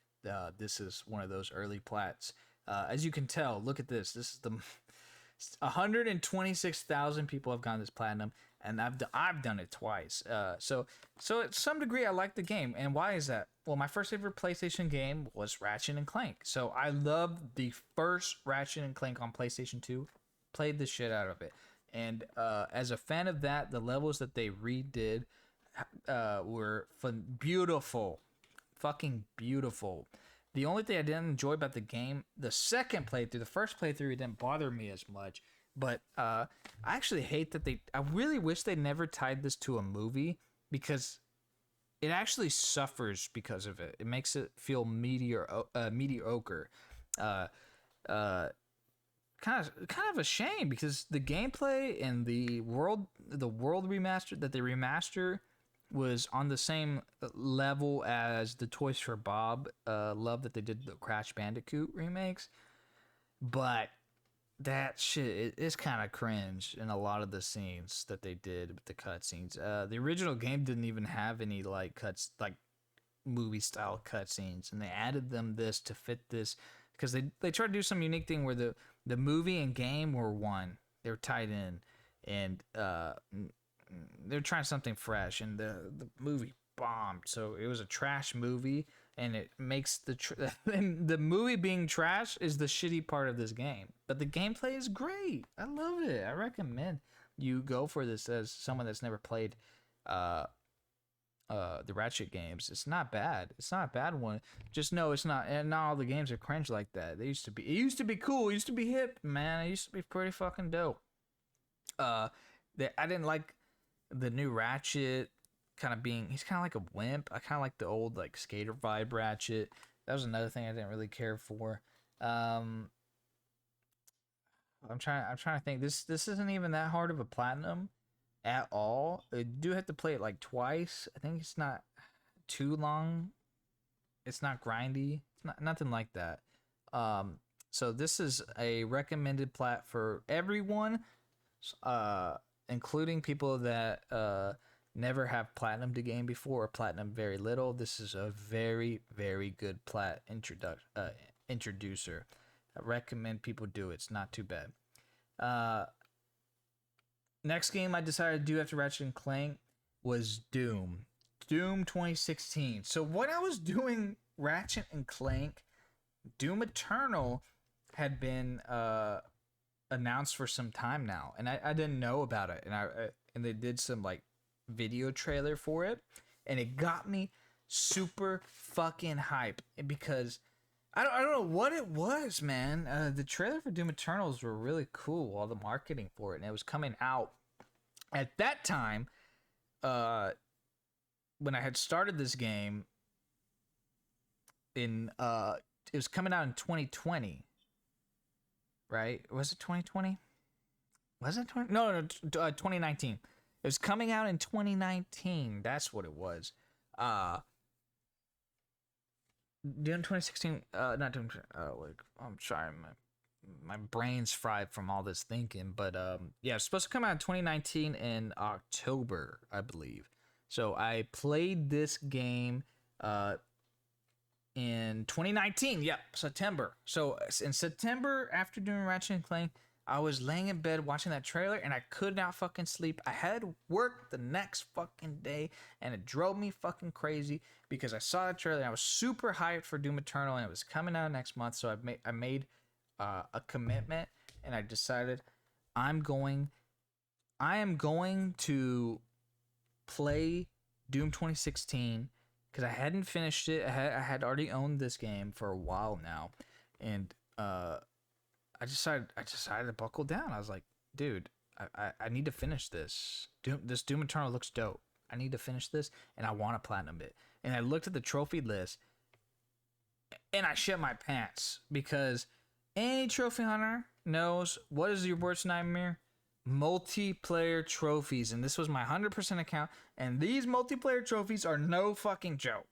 This is one of those early plats. As you can tell, look at this. This is the 126,000 people have gotten this platinum, and I've done it twice. So at some degree, I like the game. And why is that? Well, my first ever PlayStation game was Ratchet and Clank. So I loved the first Ratchet and Clank on PlayStation 2. Played the shit out of it. And as a fan of that, the levels that they redid were beautiful. Fucking beautiful. The only thing I didn't enjoy about the game, the second playthrough, the first playthrough, it didn't bother me as much. But I actually hate that I really wish they never tied this to a movie because it actually suffers because of it. It makes it feel mediocre. Kind of a shame because the gameplay and the world remaster that they remaster was on the same level as the Toys for Bob love that they did the Crash Bandicoot remakes, but that shit is kind of cringe in a lot of the scenes that they did with the cutscenes. The original game didn't even have any like movie style cutscenes, and they added this to fit this because they tried to do some unique thing where the movie and game were one. They were tied in, and they're trying something fresh. And the movie bombed. So it was a trash movie, and it makes and the movie being trash is the shitty part of this game. But the gameplay is great. I love it. I recommend you go for this as someone that's never played the Ratchet games. It's not bad. It's not a bad one. Just know it's not, and not all the games are cringe like that. They used to be. It used to be cool. It used to be hip, man. It used to be pretty fucking dope. I didn't like the new Ratchet kind of being. He's kind of like a wimp. I kind of like the old like skater vibe Ratchet. That was another thing I didn't really care for. I'm trying to think. This isn't even that hard of a platinum at all. I do have to play it like twice. I think it's not too long. It's not grindy. It's not nothing like that. So this is a recommended plat for everyone, including people that never have platinum the game before or platinum very little. This is a very, very good plat introducer. I recommend people do it. It's not too bad. Next game I decided to do after Ratchet and Clank was Doom 2016. So when I was doing Ratchet and Clank, Doom Eternal had been announced for some time now, and I didn't know about it, and they did some like video trailer for it, and it got me super fucking hype because I don't know what it was, man. The trailer for Doom Eternals were really cool, all the marketing for it, and it was coming out at that time. When I had started this game it was coming out in 2020, right? Was it 2020? Was it 20? No, 2019. It was coming out in 2019. That's what it was. Doing 2016, not doing. I'm sorry, my brain's fried from all this thinking. But yeah, it's supposed to come out in 2019 in October, I believe. So I played this game in 2019. Yep, September. So in September, after doing Ratchet and Clank, I was laying in bed watching that trailer and I could not fucking sleep. I had work the next fucking day and it drove me fucking crazy because I saw the trailer and I was super hyped for Doom Eternal and it was coming out next month. So I made a commitment and I decided I am going to play Doom 2016 because I hadn't finished it. I had already owned this game for a while now, and I decided to buckle down. I was like, dude, I need to finish this. This Doom Eternal looks dope. I need to finish this, and I want to platinum it. And I looked at the trophy list, and I shit my pants because any trophy hunter knows what is your worst nightmare? Multiplayer trophies. And this was my 100% account, and these multiplayer trophies are no fucking joke.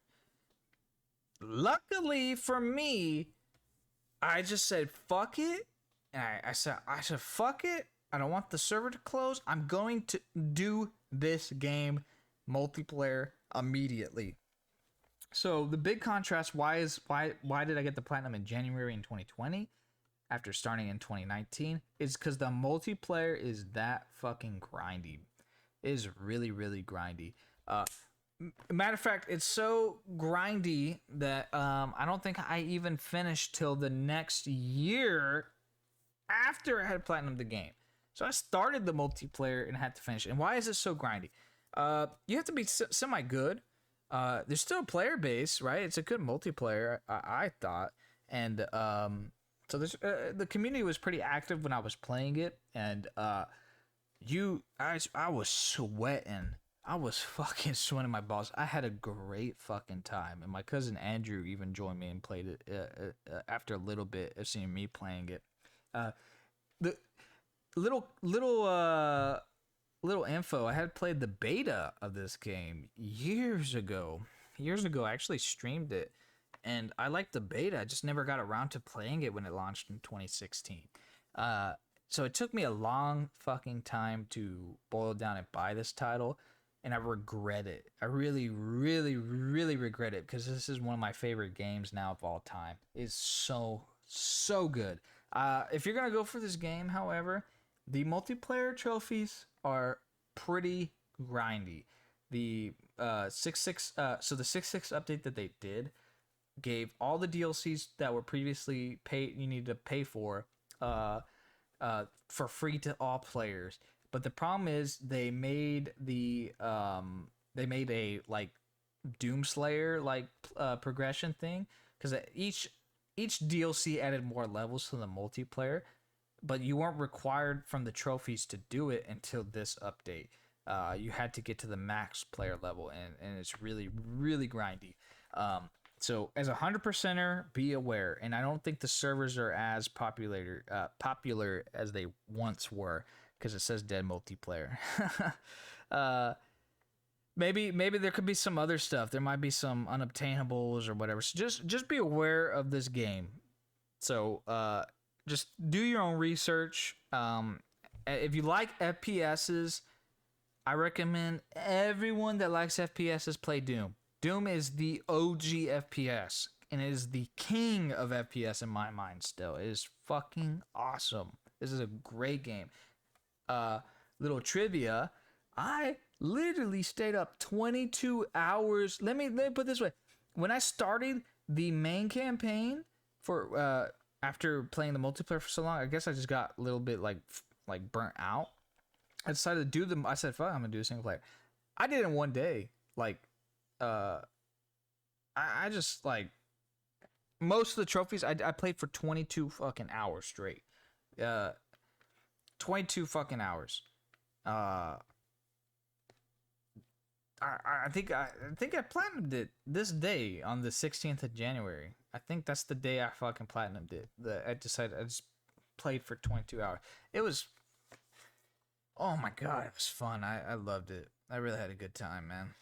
Luckily for me, I just said fuck it. And I said fuck it. I don't want the server to close. I'm going to do this game multiplayer immediately. So the big contrast, why did I get the platinum in January in 2020 after starting in 2019 is because the multiplayer is that fucking grindy. It is really, really grindy. Matter of fact, it's so grindy that I don't think I even finished till the next year after I had platinum the game. So I started the multiplayer and had to finish it. And why is it so grindy? You have to be semi good. There's still a player base, right? It's a good multiplayer, I thought. And so there's the community was pretty active when I was playing it, and I was sweating. I was fucking sweating my balls. I had a great fucking time, and my cousin Andrew even joined me and played it after a little bit of seeing me playing it. The little info. I had played the beta of this game years ago. I actually streamed it, and I liked the beta. I just never got around to playing it when it launched in 2016. So it took me a long fucking time to boil down and buy this title, and I regret it. I really, really, really regret it because this is one of my favorite games now of all time. It's so good. If you're gonna go for this game, however, the multiplayer trophies are pretty grindy. the 6.6 so the 6.6 update that they did gave all the DLCs that were previously paid you needed to pay for free to all players. But the problem is they made a like Doomslayer like progression thing, because each DLC added more levels to the multiplayer, but you weren't required from the trophies to do it until this update. You had to get to the max player level, and it's really really grindy. So as a 100%er, be aware, and I don't think the servers are as popular as they once were, because it says dead multiplayer. uh, maybe there could be some other stuff. There might be some unobtainables or whatever. So just be aware of this game. So just do your own research. If you like FPSs, I recommend everyone that likes FPSs play Doom. Doom is the OG FPS, and it is the king of FPS in my mind still. It is fucking awesome. This is a great game. Little trivia, I literally stayed up 22 hours. Let me put it this way. When I started the main campaign for after playing the multiplayer for so long, I guess I just got a little bit like burnt out. I decided to do them. I said, fuck, I'm gonna do a single player. I did it in one day. Like, I just like most of the trophies I played for 22 fucking hours straight. 22 fucking hours. I think I platinumed it this day on the 16th of January. I think that's the day I fucking platinumed it. I just played for 22 hours. It was, oh my god, it was fun. I loved it. I really had a good time, man.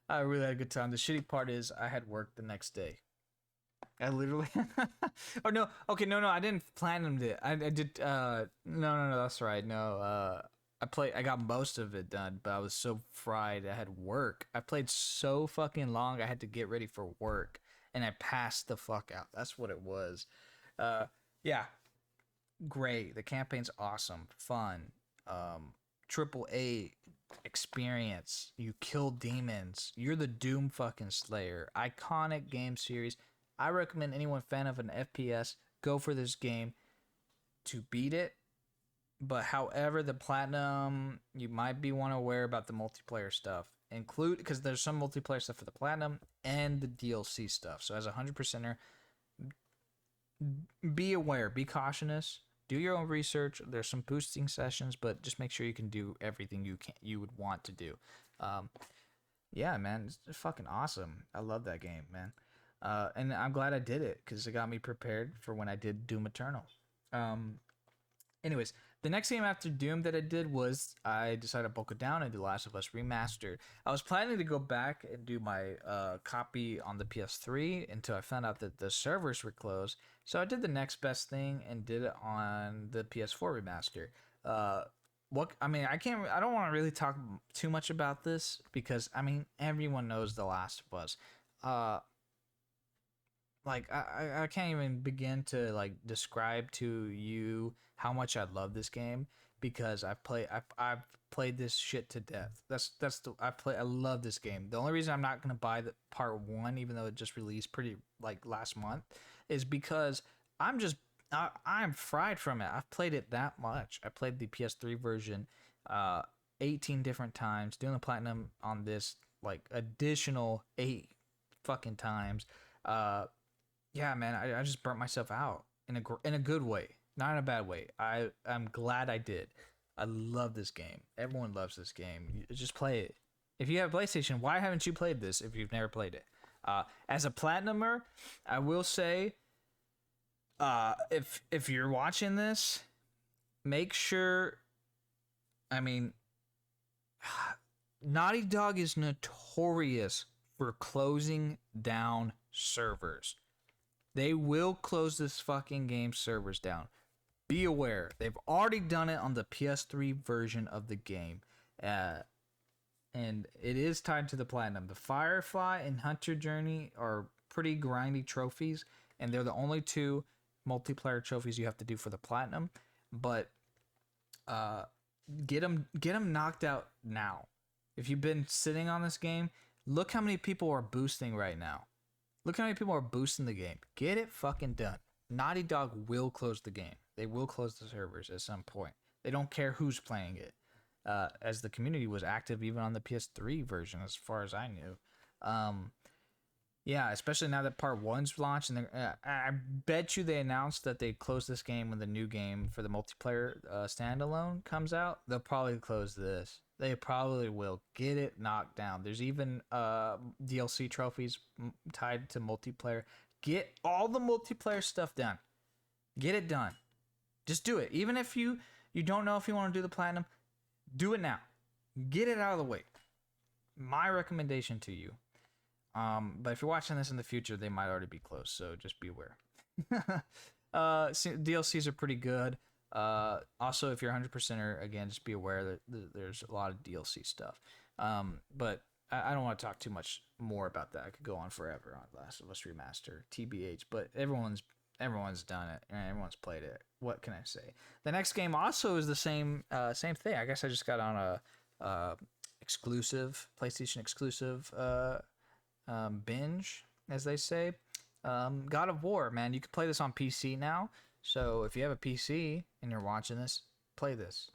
I really had a good time. The shitty part is I had work the next day. I literally oh no, okay, no, I didn't platinum it. I did no, that's right. No, I got most of it done, but I was so fried. I had work. I played so fucking long. I had to get ready for work, and I passed the fuck out. That's what it was. Yeah, great. The campaign's awesome, fun. Triple A experience. You kill demons. You're the Doom fucking Slayer. Iconic game series. I recommend anyone fan of an FPS go for this game to beat it. But however, the platinum, you might be want to aware about the multiplayer stuff. Include, because there's some multiplayer stuff for the platinum and the DLC stuff. So as a 100%er, be aware, be cautious, do your own research. There's some boosting sessions, but just make sure you can do everything you would want to do. Yeah, man, it's fucking awesome. I love that game, man. And I'm glad I did it, because it got me prepared for when I did Doom Eternal. Anyways, the next game after Doom that I did was I decided to buckle down and do Last of Us Remastered. I was planning to go back and do my copy on the PS3 until I found out that the servers were closed. So I did the next best thing and did it on the PS4 remaster. I don't want to really talk too much about this, because I mean everyone knows The Last of Us. I can't even begin to like describe to you how much I love this game, because I've played this shit to death. I love this game. The only reason I'm not gonna buy the part 1, even though it just released pretty like last month, is because I'm fried from it. I've played it that much. I played the PS3 version 18 different times, doing the platinum on this like additional 8 fucking times. Yeah, man, I just burnt myself out in a good way, not in a bad way. I'm glad I did. I love this game. Everyone loves this game. You just play it. If you have PlayStation, why haven't you played this if you've never played it? As a platinumer, I will say, if you're watching this, make sure. I mean, Naughty Dog is notorious for closing down servers. They will close this fucking game servers down. Be aware. They've already done it on the PS3 version of the game. And it is tied to the platinum. The Firefly and Hunter Journey are pretty grindy trophies, and they're the only 2 multiplayer trophies you have to do for the platinum. But get them knocked out now. If you've been sitting on this game, look how many people are boosting right now. Look how many people are boosting the game. Get it fucking done. Naughty Dog will close the game. They will close the servers at some point. They don't care who's playing it. As the community was active even on the PS3 version, as far as I knew. Yeah, especially now that Part 1's launched. And I bet you they announced that they close this game when the new game for the multiplayer standalone comes out. They'll probably close this. They probably will. Get it knocked down. There's even DLC trophies tied to multiplayer. Get all the multiplayer stuff done. Get it done. Just do it. Even if you don't know if you want to do the platinum, do it now. Get it out of the way. My recommendation to you. But if you're watching this in the future, they might already be closed, so just be aware. DLCs are pretty good. Also, if you're 100%er, again, just be aware that there's a lot of DLC stuff. But I don't want to talk too much more about that. I could go on forever on Last of Us Remaster, TBH. But everyone's done it and everyone's played it. What can I say? The next game also is the same thing. I guess I just got on a exclusive PlayStation exclusive binge, as they say. God of War, man. You can play this on PC now. So if you have a PC and you're watching this, play this.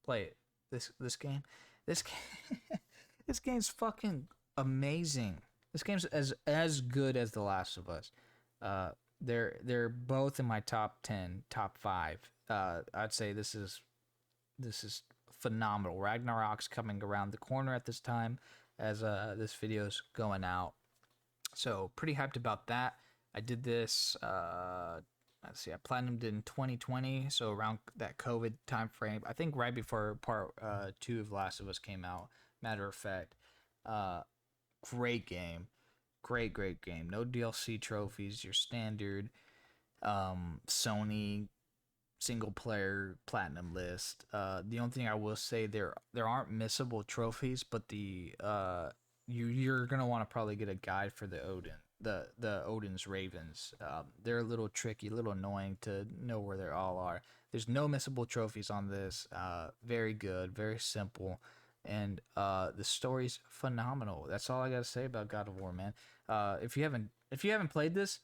Play it. This game. This game's fucking amazing. This game's as good as The Last of Us. They're both in my top 10, top 5. I'd say this is phenomenal. Ragnarok's coming around the corner at this time as this video's going out. So pretty hyped about that. I did this let's see, I platinumed in 2020, so around that COVID time frame. I think right before part 2 of Last of Us came out. Matter of fact, great game. Great game. No DLC trophies, your standard Sony single player platinum list. The only thing I will say, there aren't missable trophies, but you're gonna want to probably get a guide for the Odin's Ravens. They're a little tricky, a little annoying to know where they all are. There's no missable trophies on this. Very good, very simple, and the story's phenomenal. That's all I gotta say about God of War, man. If you haven't played this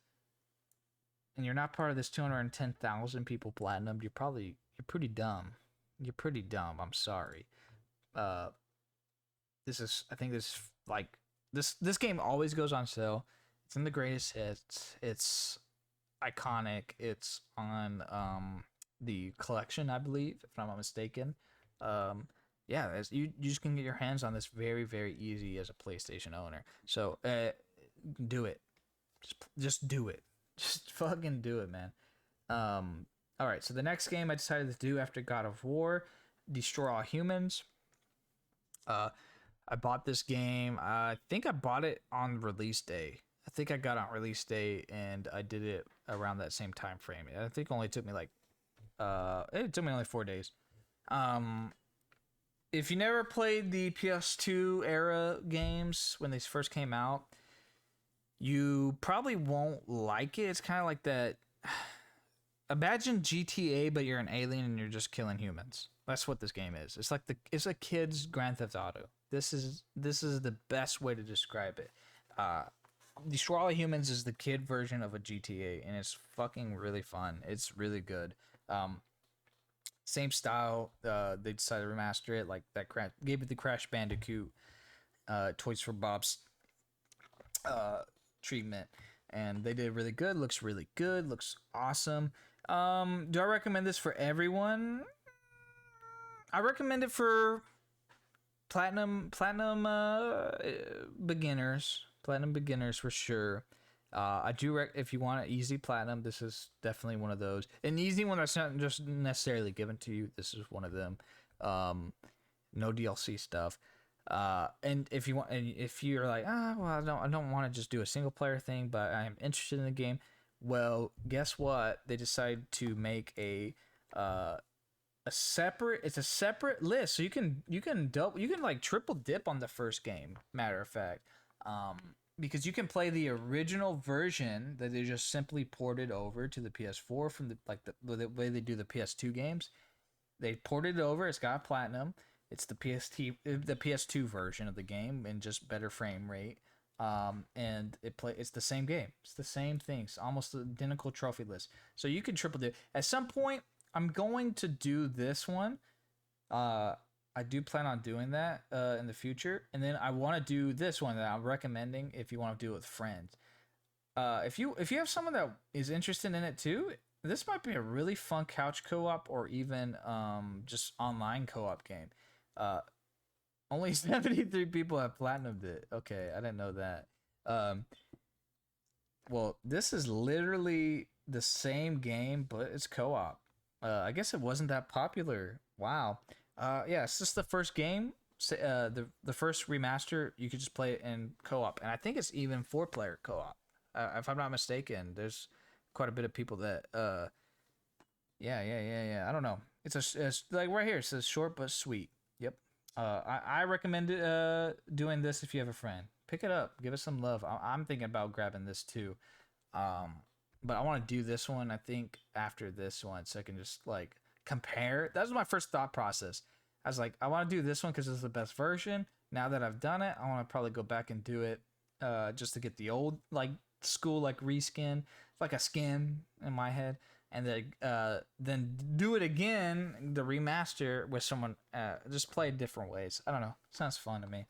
and you're not part of this 210,000 people platinum, you're pretty dumb. You're pretty dumb. I'm sorry. I think this game always goes on sale. It's in the greatest hits. It's iconic. It's on the collection, I believe, if I'm not mistaken. Yeah, you just can get your hands on this very, very easy as a PlayStation owner. So do it. Just do it. Just fucking do it, man. All right, so the next game I decided to do after God of War, Destroy All Humans. I bought this game. I think I bought it on release day. I think I got it on release day, and I did it around that same time frame. I think it only took me it took me only 4 days. If you never played the PS2 era games when they first came out, you probably won't like it. It's kind of like that. Imagine GTA, but you're an alien and you're just killing humans. That's what this game is. It's a kid's Grand Theft Auto. This is the best way to describe it. Destroy All Humans is the kid version of a GTA, and it's fucking really fun. It's really good. Same style. They decided to remaster it, like that. Gave it the Crash Bandicoot, Toys for Bob's treatment, and they did really good. Looks really good. Looks awesome. Do I recommend this for everyone? I recommend it for platinum beginners. Platinum beginners for sure. I do if you want an easy platinum, this is definitely one of those. An easy one that's not just necessarily given to you. This is one of them. No DLC stuff. And if you're like, well, I don't want to just do a single player thing, but I'm interested in the game. Well, guess what? They decided to make a separate list, so you can like triple dip on the first game. Matter of fact, because you can play the original version that they just simply ported over to the PS4 from the way they do the PS2 games. They ported it over. It's got platinum. It's the PS2 version of the game and just better frame rate. And it's the same game. It's the same things, almost identical trophy list. So you can triple do. At some point, I'm going to do this one. I do plan on doing that in the future, and then I want to do this one that I'm recommending if you want to do it with friends. If you have someone that is interested in it too, this might be a really fun couch co-op or even just online co-op game. Uh, Only 73 people have platinumed it. Okay, I didn't know that. Um, well, this is literally the same game, but it's co-op. I guess it wasn't that popular. Wow. Yeah, it's just the first game. The first remaster. You could just play it in co-op, and I think it's even 4-player co-op. If I'm not mistaken, there's quite a bit of people that. Yeah. I don't know. It's like right here. It says short but sweet. Yep. I recommend doing this if you have a friend. Pick it up. Give it some love. I'm thinking about grabbing this too. But I want to do this one. I think after this one, so I can just like compare. That was my first thought process. I was like, I want to do this one because it's the best version. Now that I've done it, I want to probably go back and do it just to get the old like school like reskin. It's like a skin in my head, and then do it again, the remaster with someone. Just play different ways. I don't know. Sounds fun to me.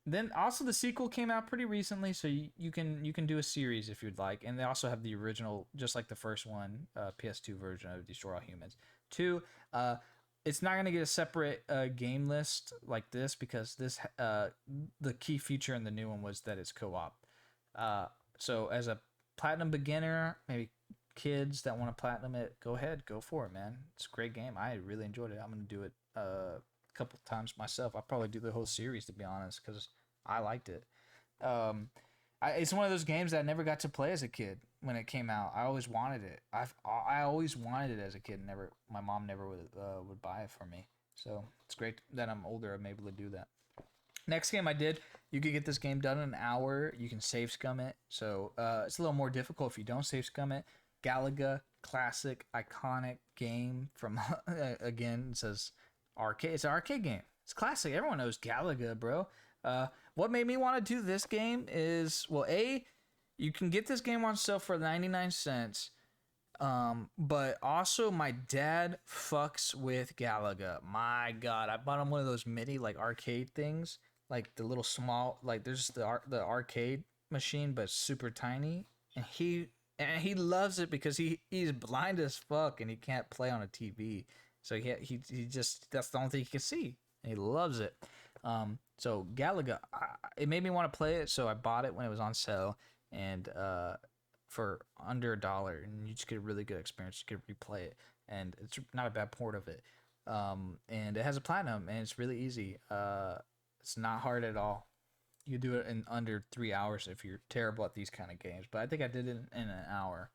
Then also the sequel came out pretty recently, so you can do a series if you'd like, and they also have the original, just like the first one, PS2 version of Destroy All Humans. 2, it's not gonna get a separate game list like this because the key feature in the new one was that it's co-op. So as a platinum beginner, maybe kids that want to platinum it, go ahead, go for it, man. It's a great game. I really enjoyed it. I'm gonna do it a couple times myself. I'll probably do the whole series to be honest, because I liked it. It's one of those games that I never got to play as a kid when it came out. I always wanted it. I always wanted it as a kid. Never, my mom never would buy it for me. So it's great that I'm older. I'm able to do that. Next game I did, you could get this game done in an hour. You can save scum it. So it's a little more difficult if you don't save scum it. Galaga, classic, iconic game from again. It says arcade. It's an arcade game. It's classic. Everyone knows Galaga, bro. What made me want to do this game is, well, you can get this game on sale for 99 cents. But also my dad fucks with Galaga. My God, I bought him one of those mini like arcade things, like the little small, like there's the arcade machine, but super tiny, and he loves it because he's blind as fuck and he can't play on a TV. So he just, that's the only thing he can see, and he loves it. So Galaga, it made me want to play it, so I bought it when it was on sale, and for under $1, and you just get a really good experience. You can replay it, and it's not a bad port of it. And it has a platinum, and it's really easy. It's not hard at all. You do it in under 3 hours if you're terrible at these kind of games. But I think I did it in an hour.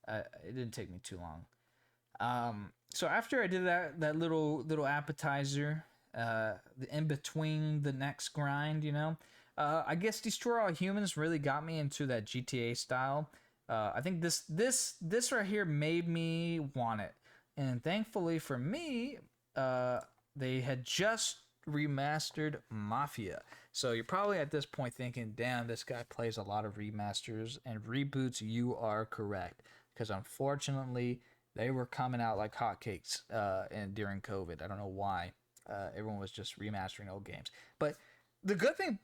It didn't take me too long. So after I did that little appetizer, the in between the next grind, I guess Destroy All Humans really got me into that GTA style. I think this right here made me want it, and thankfully for me, they had just remastered Mafia. So you're probably at this point thinking, "Damn, this guy plays a lot of remasters and reboots." You are correct, because unfortunately they were coming out like hotcakes, and during COVID, I don't know why. Everyone was just remastering old games, but the good thing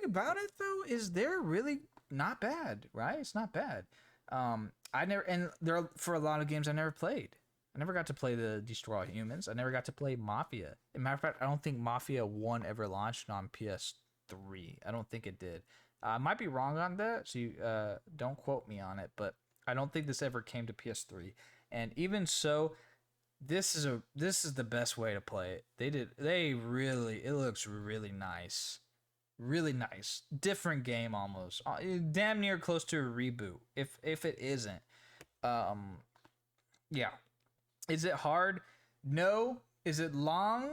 about it though is they're really not bad, right? It's not bad. I never, and there for a lot of games I never played. I never got to play the Destroy All Humans. I never got to play Mafia. As a matter of fact, I don't think Mafia 1 ever launched on PS3. I don't think it did. I might be wrong on that, so you don't quote me on it, but I don't think this ever came to PS3. And even so, this is the best way to play it. It looks really nice. Really nice. Different game almost. Damn near close to a reboot. If it isn't. Yeah. Is it hard? No. Is it long?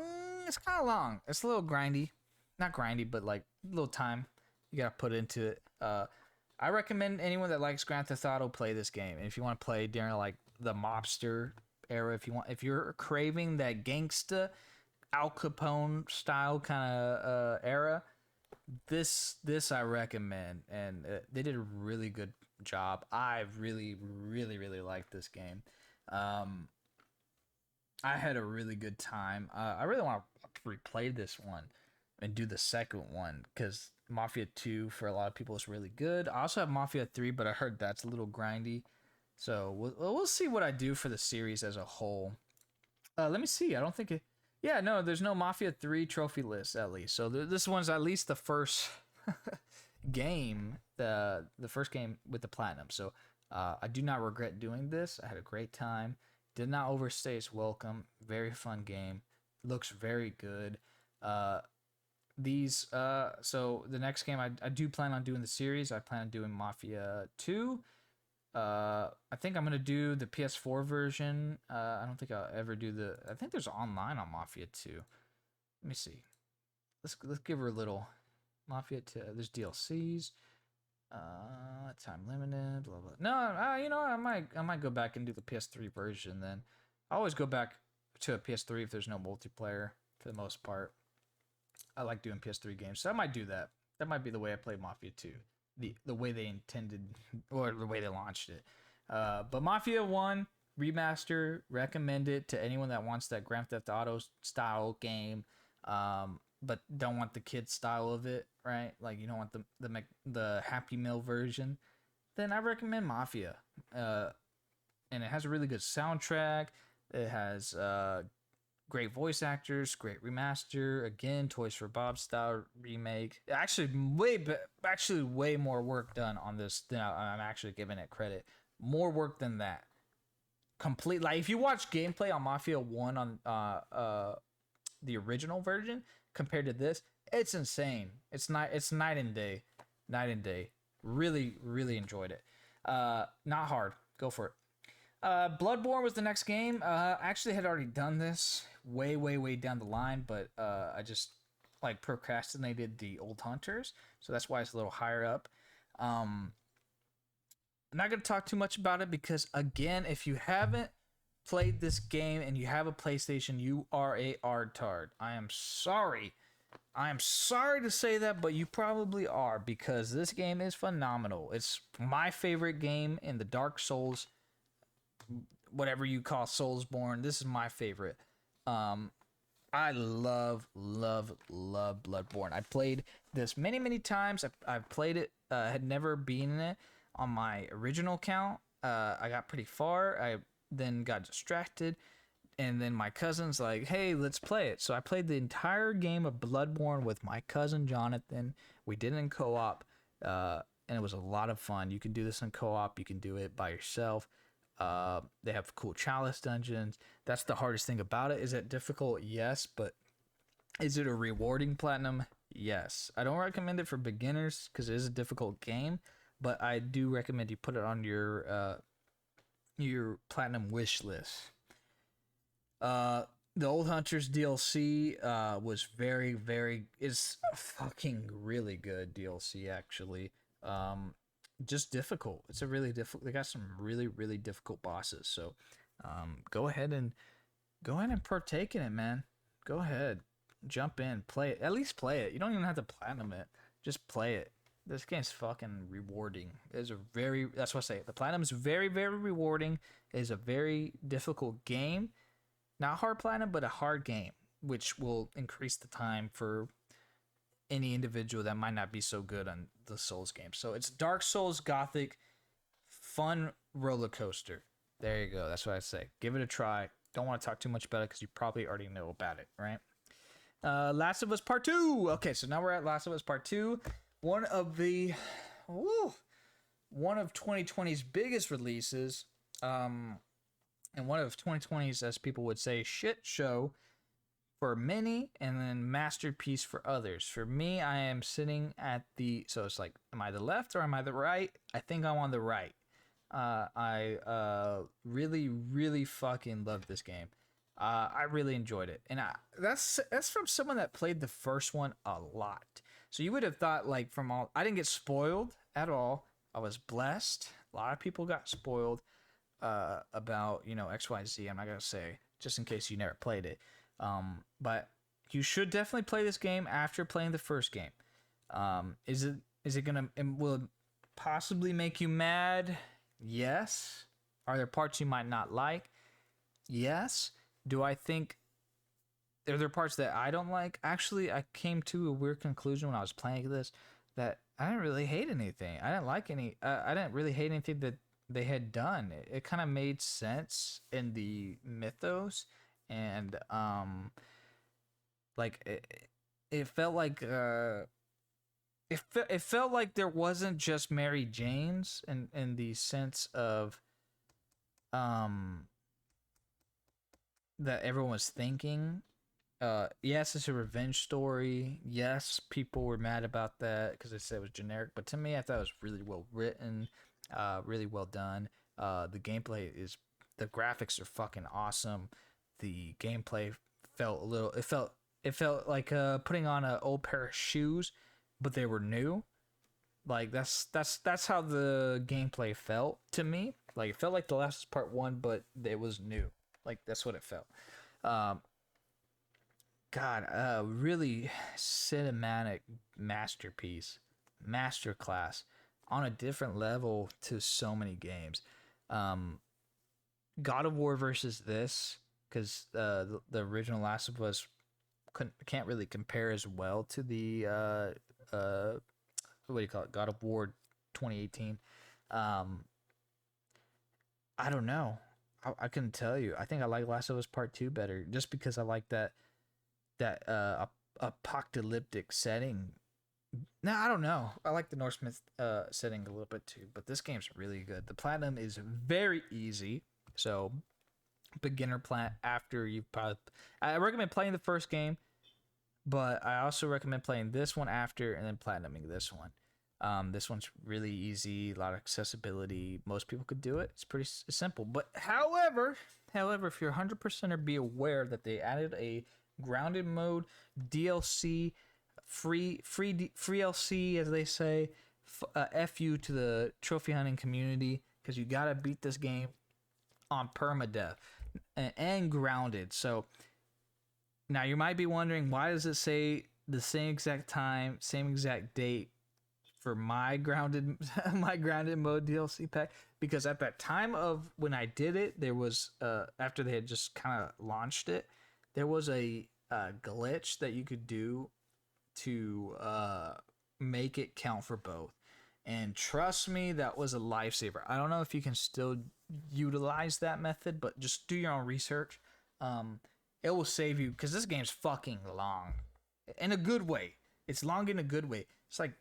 It's kind of long. It's a little grindy. Not grindy, but like a little time you gotta put into it. I recommend anyone that likes Grand Theft Auto play this game. And if you want to play during like the mobster era, if you're craving that gangsta Al Capone style kind of era, this I recommend, and they did a really good job. I really liked this game. Um, I had a really good time. I really want to replay this one and do the second one because Mafia 2 for a lot of people is really good. I also have Mafia 3, but I heard that's a little grindy. So we'll see what I do for the series as a whole. Let me see. I don't think it. Yeah, no, there's no Mafia 3 trophy list at least. So this one's at least the first game, the first game with the platinum. So I do not regret doing this. I had a great time. Did not overstay its welcome. Very fun game. Looks very good. So the next game I do plan on doing the series. I plan on doing Mafia 2. I think I'm gonna do the PS4 version. I don't think I'll ever do the. I think there's online on Mafia 2. Let me see. Let's give her a little Mafia 2. There's DLCs. Time limited. Blah blah. No, you know what? I might go back and do the PS3 version then. I always go back to a PS3 if there's no multiplayer for the most part. I like doing PS3 games, so I might do that. That might be the way I play Mafia 2. The way they intended or the way they launched it. But Mafia 1 remaster, recommend it to anyone that wants that Grand Theft Auto style game, but don't want the kid style of it, right? Like you don't want the Happy Meal version. Then I recommend Mafia. And it has a really good soundtrack. It has great voice actors, great remaster. Again, Toys for Bob style remake. Actually, way more work done on this than I'm actually giving it credit. More work than that. Complete. Like if you watch gameplay on Mafia 1 on the original version compared to this, it's insane. It's night and day. Night and day. Really enjoyed it. Not hard. Go for it. Bloodborne was the next game. I actually had already done this way down the line, but I just like procrastinated the Old Hunters, so that's why it's a little higher up. I'm not gonna talk too much about it because again, if you haven't played this game and you have a PlayStation, you are a artard. I am sorry to say that, but you probably are because this game is phenomenal. It's my favorite game in the Dark Souls, whatever you call Soulsborne. This is my favorite. I love Bloodborne. I played this many times. I've played it. Had never been in it on my original account. I got pretty far. I then got distracted, and then my cousin's like, "Hey, let's play it." So I played the entire game of Bloodborne with my cousin Jonathan. We did it in co-op, and it was a lot of fun. You can do this in co-op. You can do it by yourself. They have cool chalice dungeons. That's the hardest thing about it. Is it difficult? Yes, but is it a rewarding platinum? Yes. I don't recommend it for beginners because it is a difficult game, but I do recommend you put it on your platinum wish list. The Old Hunters DLC was is fucking really good DLC actually. Just difficult. It's a really difficult. They got some really difficult bosses. So, go ahead and partake in it, man. Go ahead, jump in, play it. At least play it. You don't even have to platinum it. Just play it. This game's fucking rewarding. That's what I say. The platinum is very rewarding. It is a very difficult game. Not hard platinum, but a hard game, which will increase the time for any individual that might not be so good on the Souls game. So it's Dark Souls Gothic, fun roller coaster. There you go. That's what I say. Give it a try. Don't want to talk too much about it because you probably already know about it, right? Last of Us Part 2. Okay, so now we're at Last of Us Part 2. One of 2020's biggest releases, and one of 2020's, as people would say, shit show for many, and then masterpiece for others. For me, I am sitting at so it's like, am I the left or am I the right? I think I'm on the right. I really fucking love this game. I really enjoyed it, and that's from someone that played the first one a lot. So you would have thought like I didn't get spoiled at all. I was blessed. A lot of people got spoiled about XYZ. I'm not gonna say just in case you never played it. But you should definitely play this game after playing the first game. Is it gonna, will it possibly make you mad? Yes. Are there parts you might not like? Yes. Do I think are there parts that I don't like? Actually, I came to a weird conclusion when I was playing this that I didn't really hate anything. I didn't like any. I didn't really hate anything that they had done. It kind of made sense in the mythos, and like it felt like it felt like there wasn't just Mary Jane's in the sense of that everyone was thinking. Yes, it's a revenge story. Yes, people were mad about that because they said it was generic, but to me I thought it was really well written, really well done. The gameplay is, the graphics are fucking awesome. The gameplay felt a little, it felt like putting on an old pair of shoes, but they were new. Like that's how the gameplay felt to me. Like it felt like The Last of Us Part 1, but it was new. Like that's what it felt. Um, God, really cinematic masterpiece, masterclass on a different level to so many games. Um, God of War versus this, because the original Last of Us can't really compare as well to the what do you call it, God of War 2018. Um, I don't know. I couldn't tell you. I think I like Last of Us Part 2 better, just because I like that apocalyptic setting. No, I don't know. I like the Norse myth setting a little bit too, but this game's really good. The platinum is very easy, so beginner plat after you've probably. I recommend playing the first game, but I also recommend playing this one after and then platinuming this one. This one's really easy, a lot of accessibility. Most people could do it. It's pretty simple. But however, if you're 100%er, be aware that they added a grounded mode, DLC, free LC, as they say. FU to the trophy hunting community, because you gotta beat this game on permadeath and grounded. So now you might be wondering, why does it say the same exact time, same exact date for my grounded mode DLC pack? Because at that time of when I did it, there was after they had just kind of launched it, there was a glitch that you could do to make it count for both. And trust me, that was a lifesaver. I don't know if you can still utilize that method, but just do your own research. It will save you, because this game's fucking long in a good way. It's long in a good way. It's like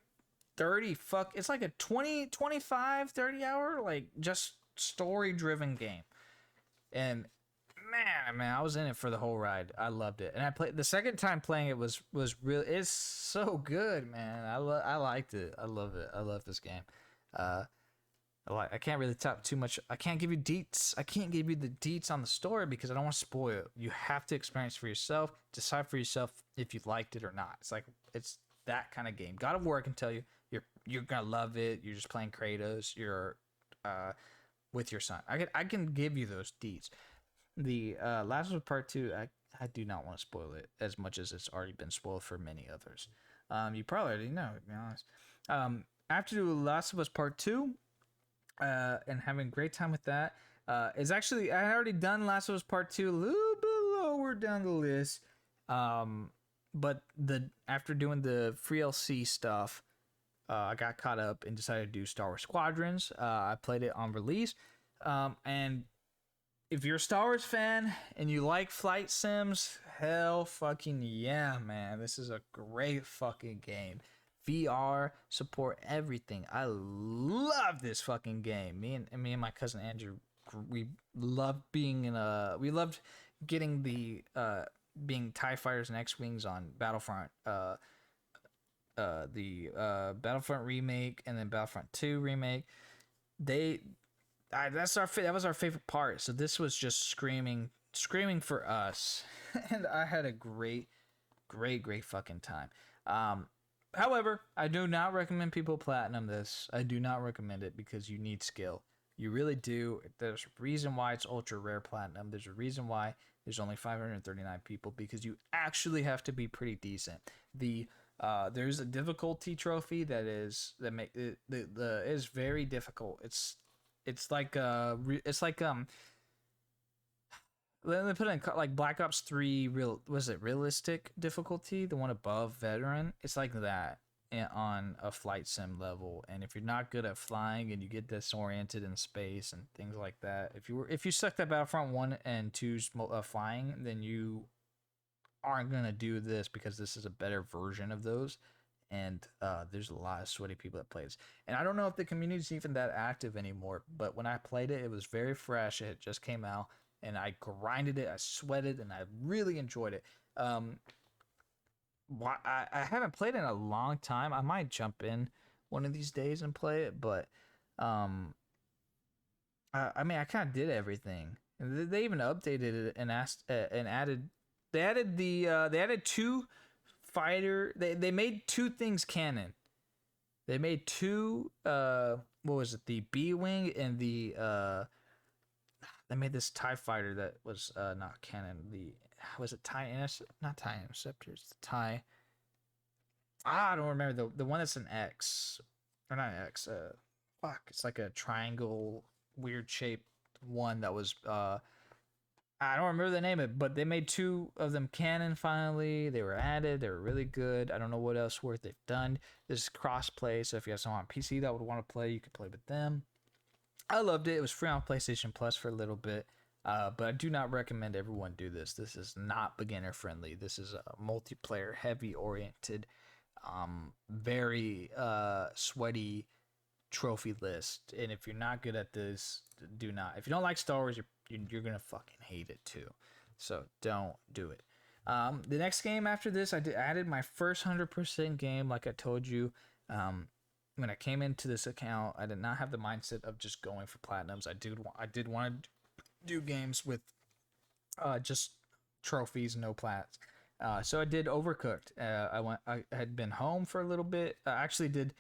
it's like a 20, 25, 30 hour, like, just story driven game. And man, I was in it for the whole ride. I loved it. And I played the second time playing it was really, it's so good, man. I liked it. I love it. I love this game. I can't really talk too much. I can't give you deets. I can't give you the deets on the story because I don't want to spoil it. You have to experience for yourself, decide for yourself if you liked it or not. It's that kind of game. God of War, I can tell you, you're gonna love it. You're just playing Kratos. You're with your son. I can give you those deets. The Last of Us Part 2, I do not want to spoil it as much as it's already been spoiled for many others. You probably already know, to be honest. After Last of Us Part 2, and having a great time with that, is actually, I had already done Last of Us Part 2 a little bit lower down the list. But after doing the free LC stuff, I got caught up and decided to do Star Wars Squadrons. I played it on release. And if you're a Star Wars fan and you like flight sims, hell fucking yeah, man. This is a great fucking game. VR support, everything. I love this fucking game. Me and my cousin Andrew, we loved getting the being TIE fighters and X-Wings on Battlefront. The Battlefront remake and then Battlefront 2 remake. That was our favorite part. So this was just screaming for us, and I had a great fucking time. However, I do not recommend people platinum this. I do not recommend it because you need skill. You really do. There's a reason why it's ultra rare platinum. There's a reason why There's only 539 people because you actually have to be pretty decent. There's a difficulty trophy that make the is very difficult. It's like let me put it in like Black Ops 3 realistic difficulty, the one above veteran. It's like that on a flight sim level. And if you're not good at flying and you get disoriented in space and things like that, if you sucked at Battlefront 1 and 2's flying, then you aren't gonna do this because this is a better version of those. And there's a lot of sweaty people that play this. And I don't know if the community is even that active anymore, but when I played it, it was very fresh. It just came out, and I grinded it, I sweated, and I really enjoyed it. I haven't played it in a long time. I might jump in one of these days and play it, but I mean, I kind of did everything. And they even updated it and added they added two fighter. They made two things canon. They made two what was it? The B wing and the they made this TIE fighter that was not canon. Was it TIE not TIE Interceptors, the TIE. I don't remember the one that's an X or not an X. Fuck, it's like a triangle, weird shaped one that was I don't remember the name of it, but they made two of them canon finally. They were added. They were really good. I don't know what else worth they've done. This is cross-play, so if you have someone on PC that would want to play, you could play with them. I loved it. It was free on PlayStation Plus for a little bit, but I do not recommend everyone do this. This is not beginner-friendly. This is a multiplayer, heavy-oriented, very sweaty trophy list. And if you're not good at this, do not. If you don't like Star Wars, you're gonna fucking hate it too, so don't do it. The next game after this, I added my first 100% game. Like I told you, when I came into this account, I did not have the mindset of just going for platinums. I did want to do games with just trophies, no plats. So I did Overcooked. I had been home for a little bit. I actually did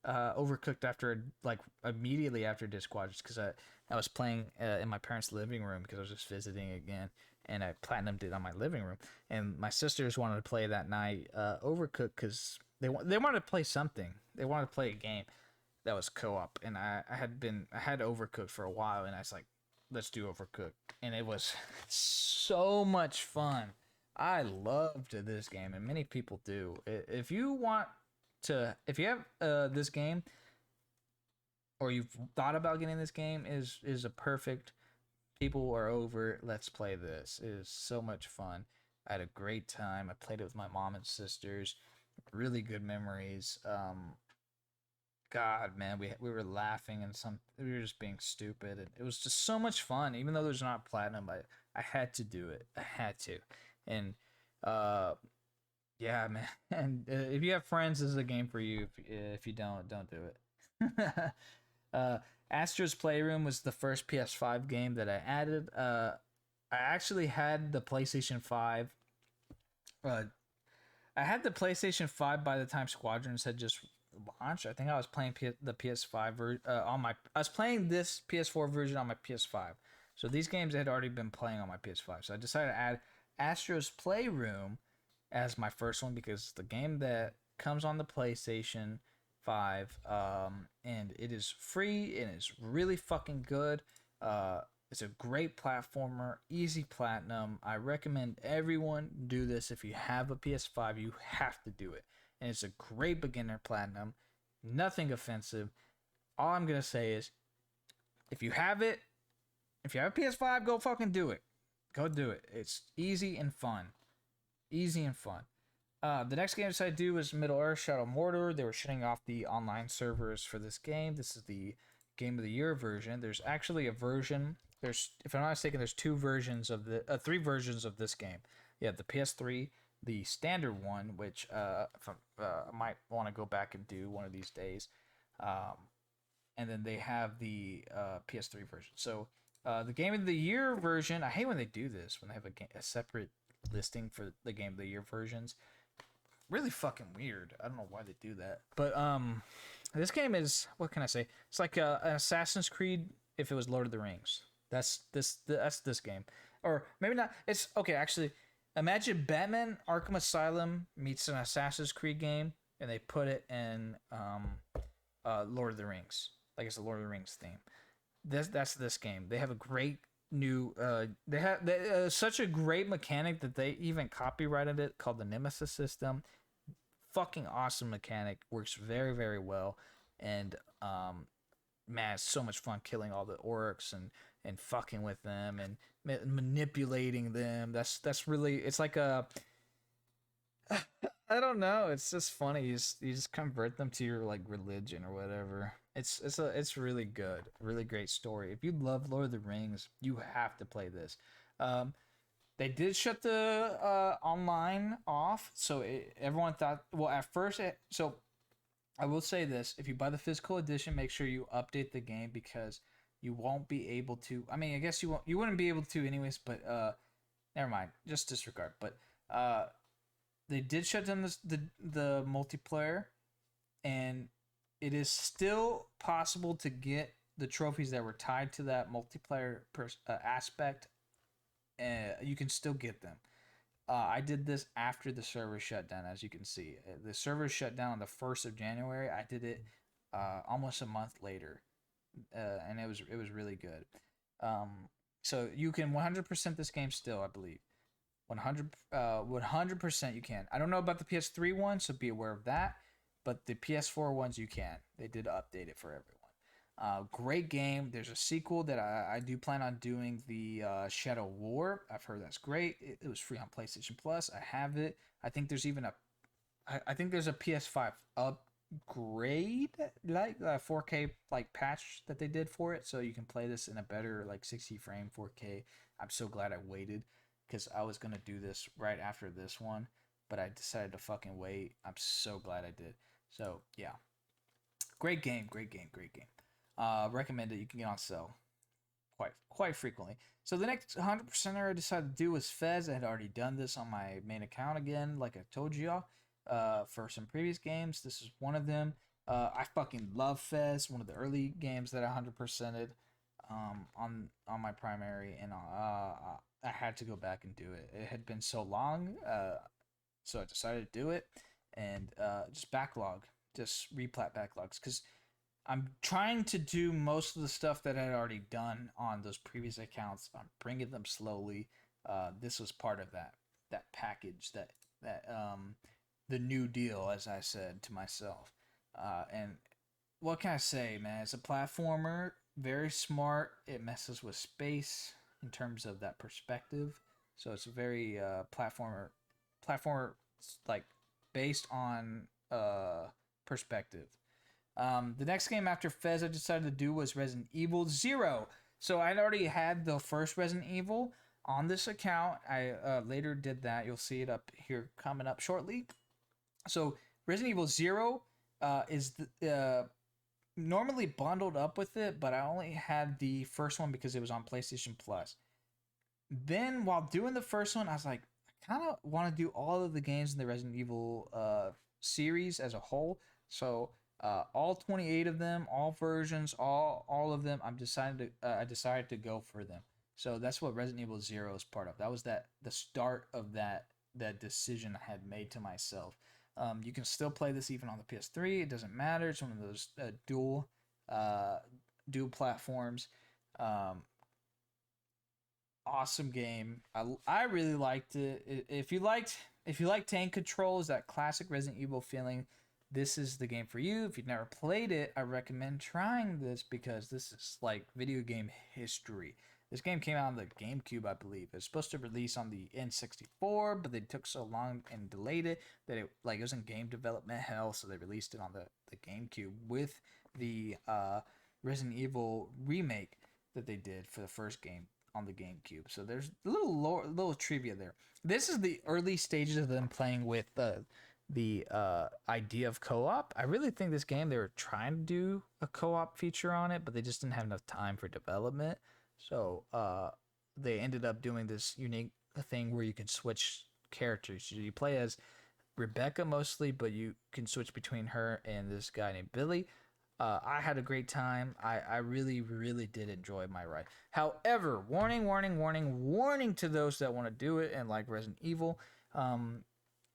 Overcooked after, like, immediately after Discord, just because I was playing in my parents' living room because I was just visiting again, and I platinumed it on my living room. And my sisters wanted to play that night Overcooked because they wanted to play something. They wanted to play a game that was co-op, and I had Overcooked for a while, and I was like, let's do Overcooked, and it was so much fun. I loved this game, and many people do. If you have this game, or you've thought about getting this game, is a perfect. People are over. Let's play this. It is so much fun. I had a great time. I played it with my mom and sisters. Really good memories. God, man, we were laughing and we were just being stupid. And it was just so much fun. Even though there's not platinum, I had to do it. I had to. And yeah, man. And if you have friends, this is a game for you. If you don't do it. Astro's Playroom was the first PS5 game that I added. I actually had the PlayStation 5. I had the PlayStation 5 by the time Squadrons had just launched. I think I was playing the PS5 I was playing this PS4 version on my PS5. So these games I had already been playing on my PS5. So I decided to add Astro's Playroom as my first one because it's the game that comes on the PlayStation 5, and it is free and it's really fucking good. It's a great platformer, easy platinum. I recommend everyone do this. If you have a PS5, you have to do it. And it's a great beginner platinum. Nothing offensive. All I'm gonna say is, if you have a PS5, go fucking do it. Go do it. It's easy and fun. Easy and fun. The next game I decided to do was Middle-earth: Shadow of Mordor. They were shutting off the online servers for this game. This is the Game of the Year version. There's actually a version. If I'm not mistaken, there's three versions of this game. Yeah, the PS3, the standard one, which I might want to go back and do one of these days. And then they have the PS3 version. So the Game of the Year version, I hate when they do this, when they have a separate listing for the Game of the Year versions. Really fucking weird. I don't know why they do that. But this game is, what can I say? It's like an Assassin's Creed if it was Lord of the Rings. That's this game. or maybe not. It's okay. Actually, imagine Batman Arkham Asylum meets an Assassin's Creed game, and they put it in Lord of the Rings. Like it's a Lord of the Rings theme. That's this game. They have a great new. Such a great mechanic that they even copyrighted it, called the Nemesis system. Fucking awesome mechanic, works very very well, and man, it's so much fun killing all the orcs and fucking with them and manipulating them. That's really, it's like a, I don't know. It's just funny. You just convert them to your like religion or whatever. It's really good, really great story. If you love Lord of the Rings, you have to play this. Um, they did shut the online off, so everyone thought. Well, at first, so I will say this: if you buy the physical edition, make sure you update the game because you won't be able to. I mean, I guess you won't. You wouldn't be able to anyways, but never mind. Just disregard. But uh, they did shut down the multiplayer, and it is still possible to get the trophies that were tied to that multiplayer aspect. You can still get them. I did this after the server shut down, as you can see. The server shut down on the 1st of January. I did it almost a month later, and it was really good. So you can 100% this game still, I believe. 100% you can. I don't know about the PS3 one, so be aware of that. But the PS4 ones you can. They did update it for everyone. Great game. There's a sequel that I do plan on doing, the Shadow War. I've heard that's great. It was free on PlayStation Plus. I have it. I think there's even I think there's a PS5 upgrade, like a 4K like patch that they did for it, so you can play this in a better like 60 frame 4K. I'm so glad I waited because I was gonna do this right after this one, but I decided to fucking wait. I'm so glad I did. So yeah, great game, great game, great game. Recommend it. You can get on sale quite frequently. So the next 100%er I decided to do was Fez. I had already done this on my main account again, like I told y'all. For some previous games, this is one of them. I fucking love Fez. One of the early games that I 100%ed on my primary, and I had to go back and do it. It had been so long, so I decided to do it, and just backlog, just replat backlogs, because I'm trying to do most of the stuff that I had already done on those previous accounts. I'm bringing them slowly. This was part of that package, that the new deal, as I said to myself. And what can I say, man? It's a platformer, very smart. It messes with space in terms of that perspective. So it's a very platformer like based on perspective. The next game after Fez I decided to do was Resident Evil Zero. So I'd already had the first Resident Evil on this account. I later did that. You'll see it up here coming up shortly. So Resident Evil Zero is normally bundled up with it, but I only had the first one because it was on PlayStation Plus. Then while doing the first one, I was like, I kind of want to do all of the games in the Resident Evil series as a whole. So all 28 of them, all versions, all of them. I decided to go for them. So that's what Resident Evil Zero is part of. That was the start of that decision I had made to myself. You can still play this even on the PS3. It doesn't matter. It's one of those dual platforms. Awesome game. I really liked it. If you like tank controls, that classic Resident Evil feeling, this is the game for you. If you've never played it, I recommend trying this because this is like video game history. This game came out on the GameCube, I believe. It was supposed to release on the N64, but they took so long and delayed it that it was in game development hell, so they released it on the GameCube with the Resident Evil remake that they did for the first game on the GameCube. So there's a little trivia there. This is the early stages of them playing with the idea of co-op. I really think this game, they were trying to do a co-op feature on it, but they just didn't have enough time for development. So they ended up doing this unique thing where you can switch characters. You play as Rebecca mostly, but you can switch between her and this guy named Billy. I had a great time. I really, really did enjoy my ride. However, warning, warning, warning, warning to those that want to do it and like Resident Evil. Um,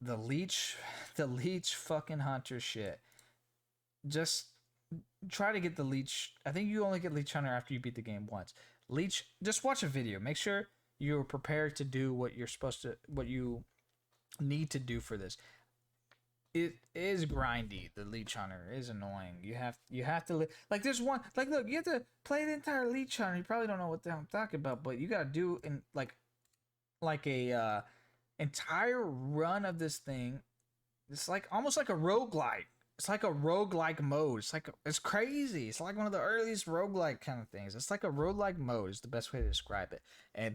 the leech, the leech fucking hunter shit. Just try to get the leech. I think you only get leech hunter after you beat the game once. Leech, just watch a video. Make sure you're prepared to do what you're supposed to, what you need to do for this. It is grindy. The leech hunter is annoying. You have to like there's one like look, you have to play the entire leech hunter. You probably don't know what the hell I'm talking about, but you gotta do in like a entire run of this thing. It's like almost like a roguelike. It's like a roguelike mode. It's crazy. It's like one of the earliest roguelike kind of things. It's like a roguelike mode is the best way to describe it. And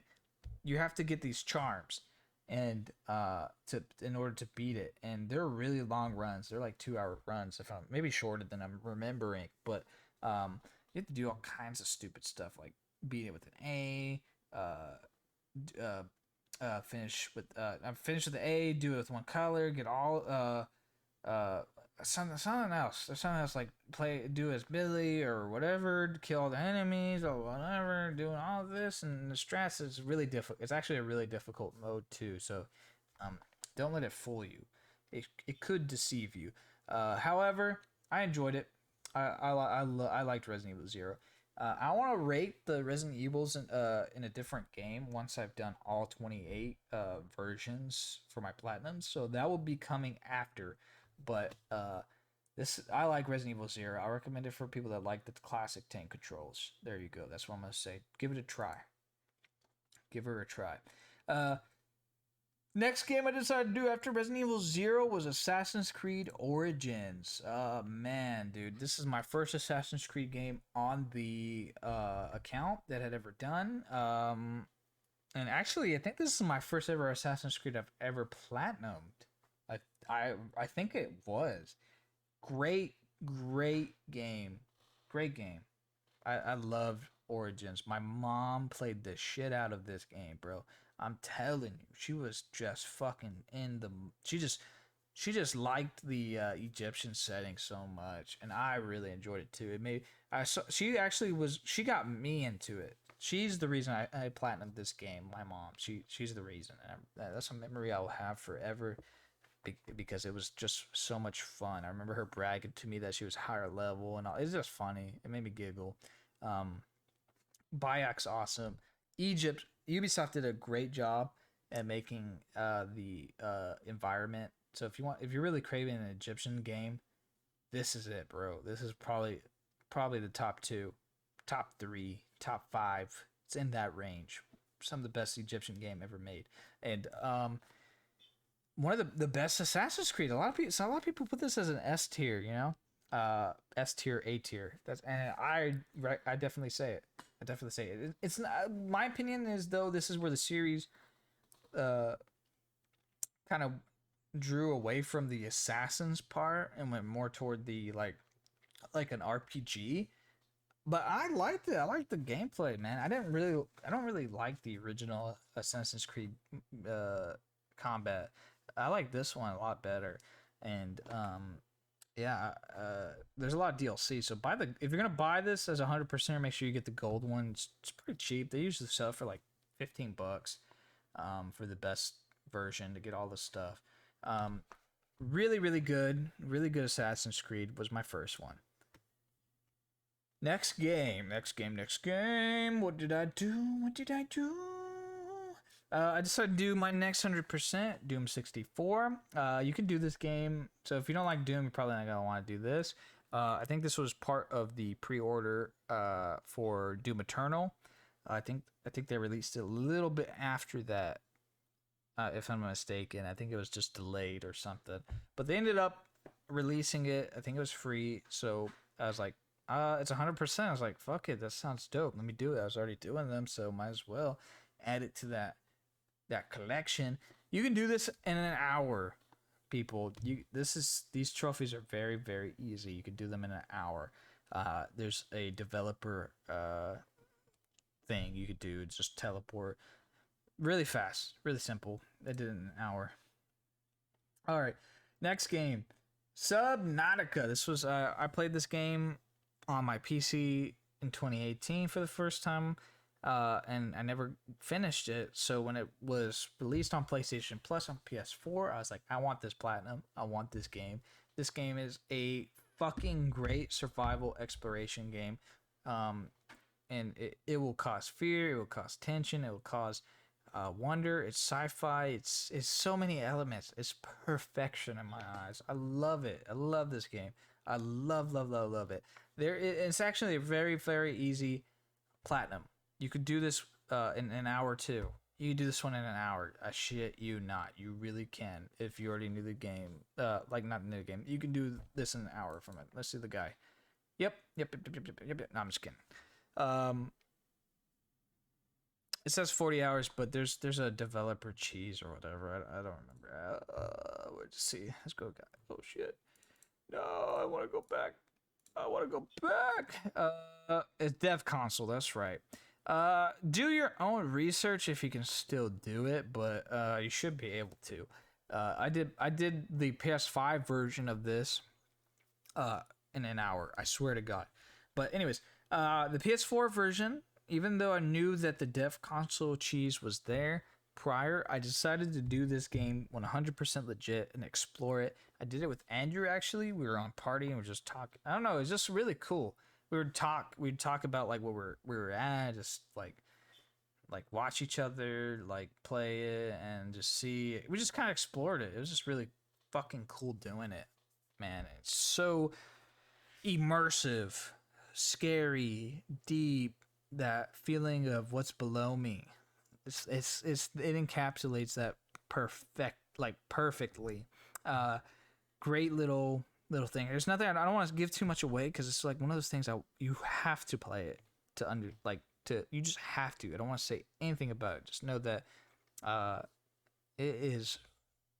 you have to get these charms and to in order to beat it. And they're really long runs. They're like 2 hour runs if I'm maybe shorter than I'm remembering. But you have to do all kinds of stupid stuff like beat it with an A, uh finish with I'm finished with the A, do it with one color, get all something else. There's something else like do as Billy or whatever, kill all the enemies or whatever, doing all this and the strats is really difficult. It's actually a really difficult mode too. So don't let it fool you. It could deceive you. However, I enjoyed it. I liked Resident Evil Zero. I want to rate the Resident Evils in a different game once I've done all 28 versions for my platinum. So that will be coming after. But this I like Resident Evil Zero. I recommend it for people that like the classic tank controls. There you go. That's what I'm gonna say. Give it a try. Give her a try. Next game I decided to do after Resident Evil Zero was Assassin's Creed Origins. Man, dude, this is my first Assassin's Creed game on the account that I had ever done. And actually, I think this is my first ever Assassin's Creed I've ever platinumed. I think it was. Great game. Great game. I loved Origins. My mom played the shit out of this game, bro. I'm telling you, she was just fucking in the. She just liked the Egyptian setting so much, and I really enjoyed it too. It made I saw she got me into it. She's the reason I platinumed this game. My mom, she's the reason. And that's a memory I will have forever, because it was just so much fun. I remember her bragging to me that she was higher level, and all. It's just funny. It made me giggle. Bayek's awesome. Egypt, Ubisoft did a great job at making the environment. So if you're really craving an Egyptian game, this is it, bro. This is probably the top two, top three, top five. It's in that range. Some of the best Egyptian game ever made, and one of the best Assassin's Creed. A lot of people put this as an S tier. You know, S tier, A tier. And I definitely say it. I definitely say it. It's not, my opinion is though this is where the series kind of drew away from the assassins part and went more toward the like an RPG. But I liked it. I liked the gameplay, man. I don't really like the original Assassin's Creed combat. I like this one a lot better. And yeah, there's a lot of DLC. So if you're gonna buy this as 100%, make sure you get the gold one. It's pretty cheap. They usually sell for like $15 for the best version to get all the stuff. Really, really good. Really good Assassin's Creed was my first one. Next game. What did I do? I decided to do my next 100%, Doom 64. You can do this game. So if you don't like Doom, you're probably not going to want to do this. I think this was part of the pre-order for Doom Eternal. I think they released it a little bit after that, if I'm not mistaken. I think it was just delayed or something. But they ended up releasing it. I think it was free. So I was like, it's 100%. I was like, fuck it. That sounds dope. Let me do it. I was already doing them, so might as well add it to that collection. You can do this in an hour, people. These trophies are very, very easy. You can do them in an hour. There's a developer thing you could do. Just teleport really fast, really simple. I did it in an hour. All right, next game, Subnautica. This was I played this game on my PC in 2018 for the first time, and I never finished it. So when it was released on PlayStation Plus on PS4, I was like, I want this platinum. I want this game. This game is a fucking great survival exploration game. And it will cause fear, it will cause tension, it will cause wonder. It's sci-fi. It's so many elements. It's perfection in my eyes. I love it. I love this game. I love it. It's actually a very, very easy platinum. You could do this in an hour too. You could do this one in an hour. I shit you not. You really can if you already knew the game. Like not the new game. You can do this in an hour from it. Let's see the guy. Yep. No, I'm just kidding. It says 40 hours, but there's a developer cheese or whatever. I don't remember. Let's see. Let's go. Oh shit. No, I want to go back. It's dev console. That's right. Do your own research if you can still do it, but you should be able to. I did the PS5 version of this in an hour. I swear to God. But anyways, the PS4 version, even though I knew that the dev console cheese was there prior, I decided to do this game 100% legit and explore it. I did it with Andrew, actually. We were on party and we were just talking. I don't know, it was just really cool. We'd talk about like what we were at, just like watch each other, like play it and just see. We just kind of explored it. It was just really fucking cool doing it, man. It's so immersive, scary, deep, that feeling of what's below me. It encapsulates that perfectly. Great little thing. There's nothing. I don't want to give too much away because it's like one of those things you have to play it you just have to. I don't want to say anything about it. Just know that it is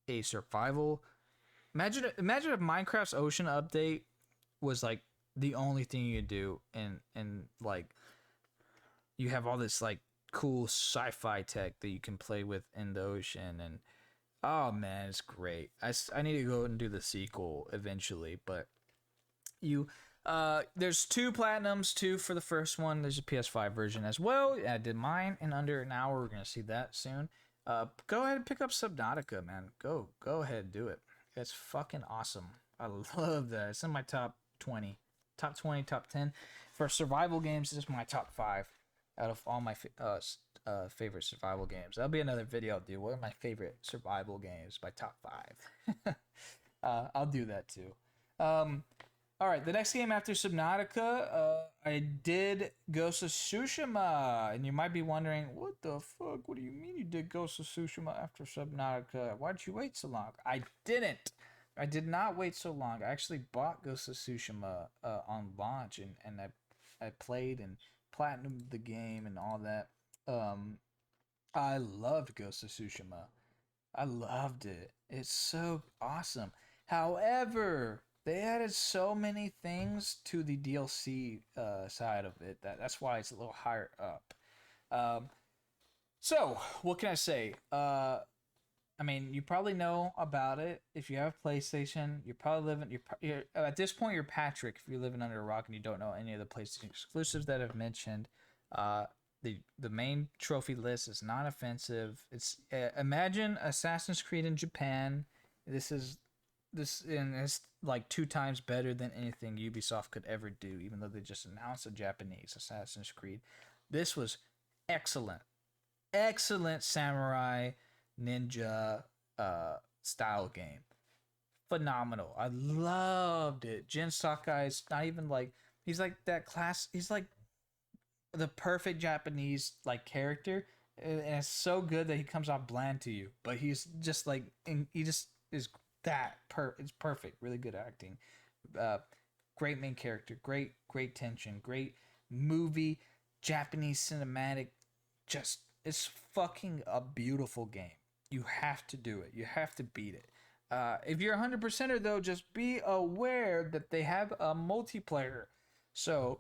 a survival. Imagine if Minecraft's ocean update was like the only thing you could do, and like you have all this like cool sci-fi tech that you can play with in the ocean, and oh man, it's great. I need to go and do the sequel eventually, but there's 2 platinums, 2 for the first one. There's a PS5 version as well. I did mine in under an hour. We're gonna see that soon. Go ahead and pick up Subnautica, man. Go ahead and do it. It's fucking awesome. I love that. It's in my top 20, top 10 for survival games. This is my top 5 out of all my favorite survival games. That'll be another video I'll do. What are my favorite survival games? My top 5. I'll do that too. All right, the next game after Subnautica, I did Ghost of Tsushima, and you might be wondering, what the fuck? What do you mean you did Ghost of Tsushima after Subnautica? Why'd you wait so long? I didn't. I did not wait so long. I actually bought Ghost of Tsushima on launch, and I played and platinumed the game and all that. I loved Ghost of Tsushima. I loved it. It's so awesome. However, they added so many things to the DLC side of it that's why it's a little higher up. So what can I say? I mean, you probably know about it. If you have PlayStation, you're probably you're at this point, you're Patrick. If you're living under a rock and you don't know any of the PlayStation exclusives that I've mentioned, the main trophy list is not offensive. It's imagine Assassin's Creed in Japan. And it's like 2 times better than anything Ubisoft could ever do, even though they just announced a Japanese Assassin's Creed. This was excellent samurai ninja style game. Phenomenal. I loved it. Jin Sakai's not even like, he's like that class. He's like the perfect Japanese like character, and it's so good that he comes off bland to you, but he's just like, he just is it's perfect. Really good acting. Great main character. Great tension. Great movie. Japanese cinematic. Just, it's fucking a beautiful game. You have to do it. You have to beat it. If you're a 100%er though, just be aware that they have a multiplayer. So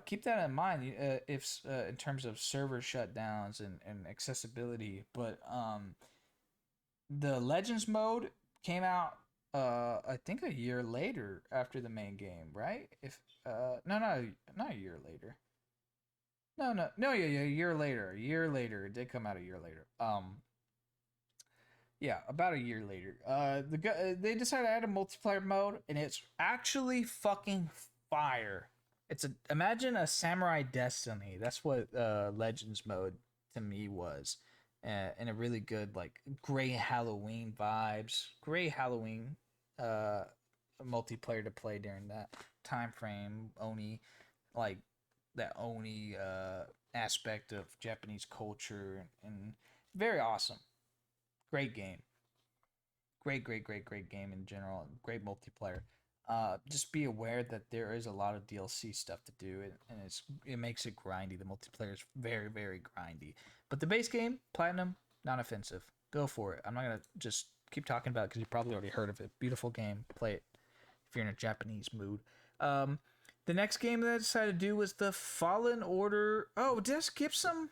keep that in mind if in terms of server shutdowns and accessibility. But the Legends mode came out I think a year later after the main game, right? If no, not a year later. No, yeah, a year later. A year later, it did come out a year later. Yeah, about a year later. They decided to add a multiplayer mode, and it's actually fucking fire. It's a imagine a Samurai Destiny. That's what Legends mode to me was, and a really good like gray Halloween vibes, gray Halloween, uh, multiplayer to play during that time frame. Oni, like that Oni aspect of Japanese culture, and very awesome. Great game. Great game in general. Great multiplayer. Just be aware that there is a lot of DLC stuff to do, and it makes it grindy. The multiplayer is very grindy, but the base game, platinum, not offensive. Go for it. I'm not gonna just keep talking about it because you probably already heard of it. Beautiful game. Play it if you're in a Japanese mood. Um, the next game that I decided to do was the Fallen Order. Oh, did I skip some?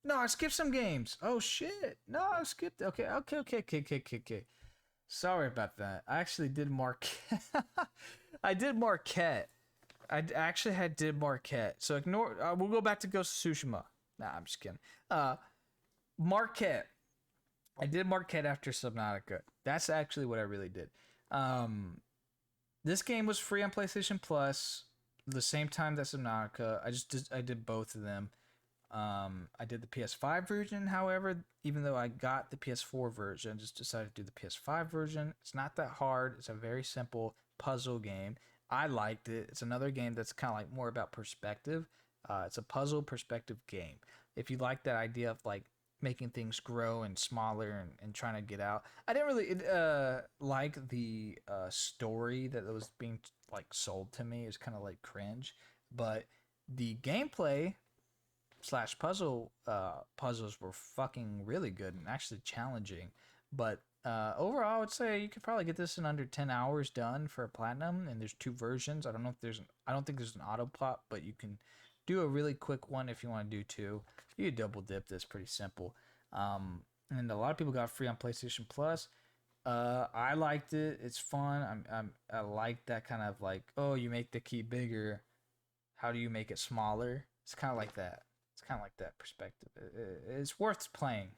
No, I skipped some games. Oh shit. No, I skipped. Okay. Sorry about that. I actually did Marquette. I did Marquette. Actually had did Marquette. So ignore. We'll go back to Ghost of Tsushima. Nah, I'm just kidding. Marquette. I did Marquette after Subnautica. That's actually what I really did. Um, this game was free on PlayStation Plus the same time that Subnautica. I did both of them. I did the PS5 version, however, even though I got the PS4 version, just decided to do the PS5 version. It's not that hard. It's a very simple puzzle game. I liked it. It's another game that's kind of like more about perspective. It's a puzzle perspective game. If you like that idea of like making things grow and smaller and trying to get out, I didn't really like the story that was being like sold to me. It's kind of like cringe, but the gameplay slash puzzles were fucking really good and actually challenging. But overall, I would say you could probably get this in under 10 hours done for a platinum. And there's two versions. I don't think there's an auto plot, but you can do a really quick one if you want to do two. You double dip this, pretty simple. And a lot of people got free on PlayStation Plus. I liked it. It's fun. I like that kind of like, oh, you make the key bigger. How do you make it smaller? It's kind of like that. It's kind of like that perspective. It's worth playing.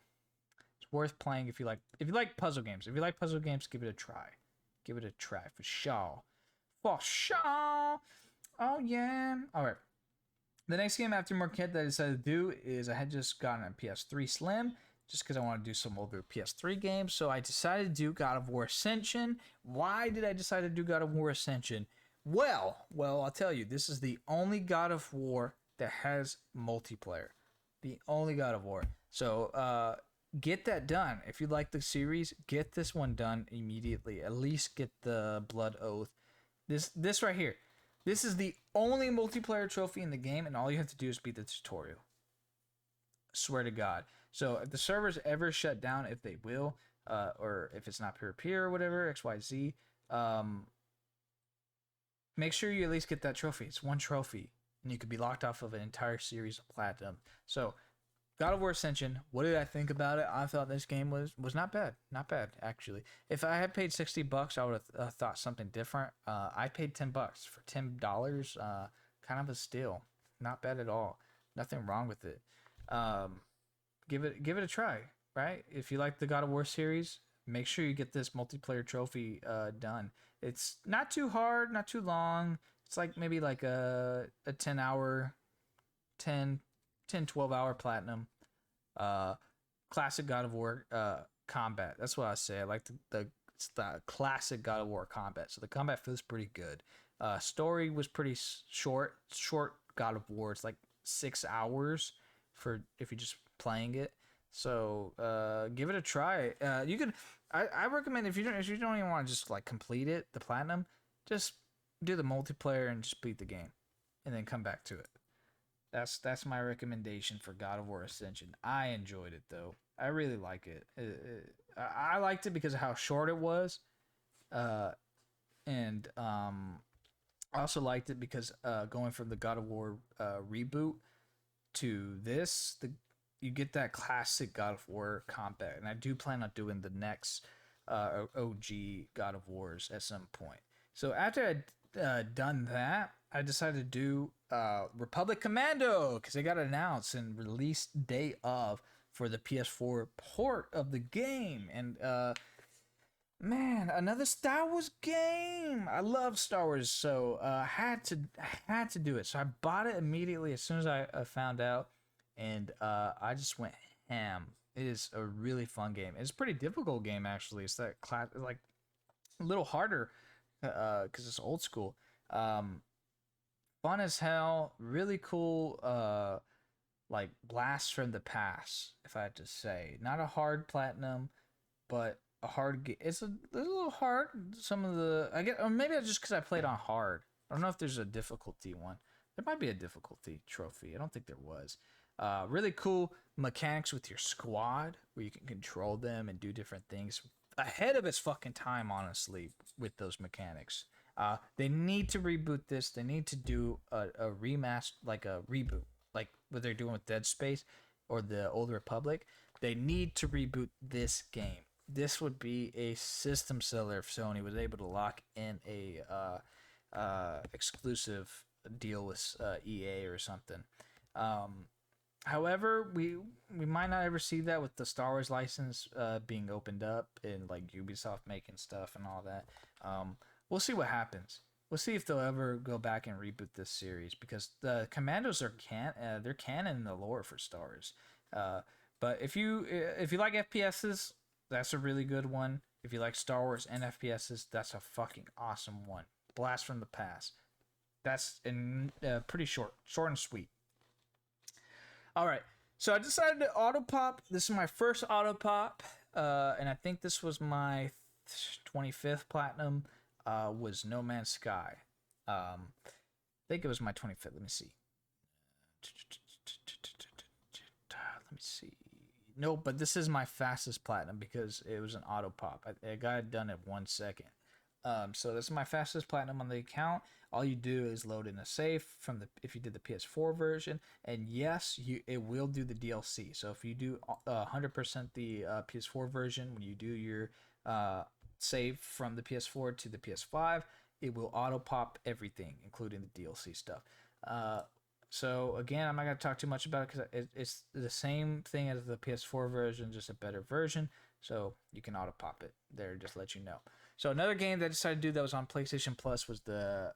It's worth playing if you like puzzle games. If you like puzzle games, give it a try. Give it a try for sure. For sure. Oh yeah. All right. The next game after Marquette that I decided to do is I had just gotten a PS3 Slim just because I want to do some older PS3 games. So I decided to do God of War Ascension. Why did I decide to do God of War Ascension? Well, I'll tell you, this is the only God of War that has multiplayer. The only God of War. So get that done. If you like the series, get this one done immediately. At least get the Blood Oath. This right here. This is the only multiplayer trophy in the game, and all you have to do is beat the tutorial. Swear to God. So if the servers ever shut down, if they will, or if it's not peer-to-peer or whatever, XYZ, make sure you at least get that trophy. It's one trophy, and you could be locked off of an entire series of platinum. So, God of War Ascension. What did I think about it? I thought this game was not bad, not bad actually. If I had paid $60, I would have thought something different. I paid $10 for $10. Kind of a steal. Not bad at all. Nothing wrong with it. Um, give it a try. Right? If you like the God of War series, make sure you get this multiplayer trophy done. It's not too hard, not too long. It's like maybe like a 10 hour 12 hour platinum. Uh Classic God of War combat. That's what I say. I like the classic God of War combat. So the combat feels pretty good. Story was pretty short God of War. It's like 6 hours for if you're just playing it. So give it a try. You can. I recommend if you don't even want to just like complete it the platinum, just do the multiplayer and just beat the game, and then come back to it. That's my recommendation for God of War Ascension. I enjoyed it though. I really like it. I liked it because of how short it was, uh, and I also liked it because going from the God of War reboot to this, you get that classic God of War combat, and I do plan on doing the next OG God of Wars at some point. So after I'd done that, I decided to do Republic Commando because it got announced and released day of for the PS4 port of the game. And man, another Star Wars game. I love Star Wars, so I had to do it. So I bought it immediately as soon as I found out, and I just went ham. It is a really fun game. It's a pretty difficult game actually. It's that class like a little harder because it's old school. Um, Fun as hell. Really cool. Like blast from the past, if I had to say. Not a hard platinum, but a hard game. It's a little hard. Some of the I get, or maybe it's just because I played on hard. I don't know if there's a difficulty one. There might be a difficulty trophy. I don't think there was. Really cool mechanics with your squad where you can control them and do different things ahead of its fucking time, honestly, with those mechanics. They need to reboot this. They need to do a remaster, like a reboot, like what they're doing with Dead Space or the Old Republic. They need to reboot this game. This would be a system seller if Sony was able to lock in a exclusive deal with EA or something. However, we might not ever see that with the Star Wars license being opened up and like Ubisoft making stuff and all that. We'll see what happens. We'll see if they'll ever go back and reboot this series because the Commandos are they're canon in the lore for Star Wars. But if you like FPSs, that's a really good one. If you like Star Wars and FPSs, that's a fucking awesome one. Blast from the past. That's in pretty short and sweet. All right, so I decided to auto pop. This is my first auto pop, and I think this was my 25th platinum. Was No Man's Sky. I think it was my 25th. Let me see. Let me see. No, but this is my fastest platinum because it was an auto pop. I got it done in 1 second. So this is my fastest platinum on the account. All you do is load in a save from the if you did the PS4 version, and yes, it will do the DLC. So if you do 100% the PS4 version, when you do your save from the PS4 to the PS5, it will auto pop everything, including the DLC stuff. So again, I'm not gonna talk too much about it because it's the same thing as the PS4 version, just a better version. So you can auto pop it there, just let you know. So another game that I decided to do that was on PlayStation Plus was the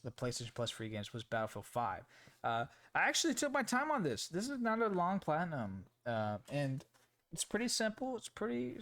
PlayStation Plus free games was Battlefield 5. I actually took my time on this. This is not a long platinum, and it's pretty simple. It's pretty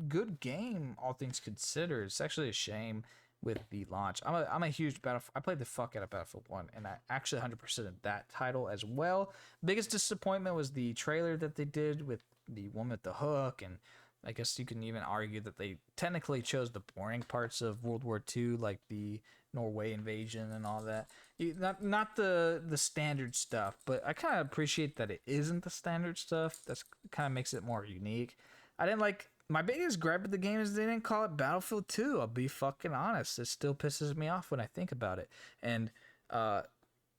good game, all things considered. It's actually a shame with the launch. I'm a huge Battlefield. I played the fuck out of Battlefield 1, and I actually 100% of that title as well. Biggest disappointment was the trailer that they did with the woman with the hook, and I guess you can even argue that they technically chose the boring parts of World War II, like the Norway invasion and all that. Not the standard stuff, but I kind of appreciate that it isn't the standard stuff. That's kind of makes it more unique. I didn't like. My biggest gripe with the game is they didn't call it Battlefield 2. I'll be fucking honest. It still pisses me off when I think about it. And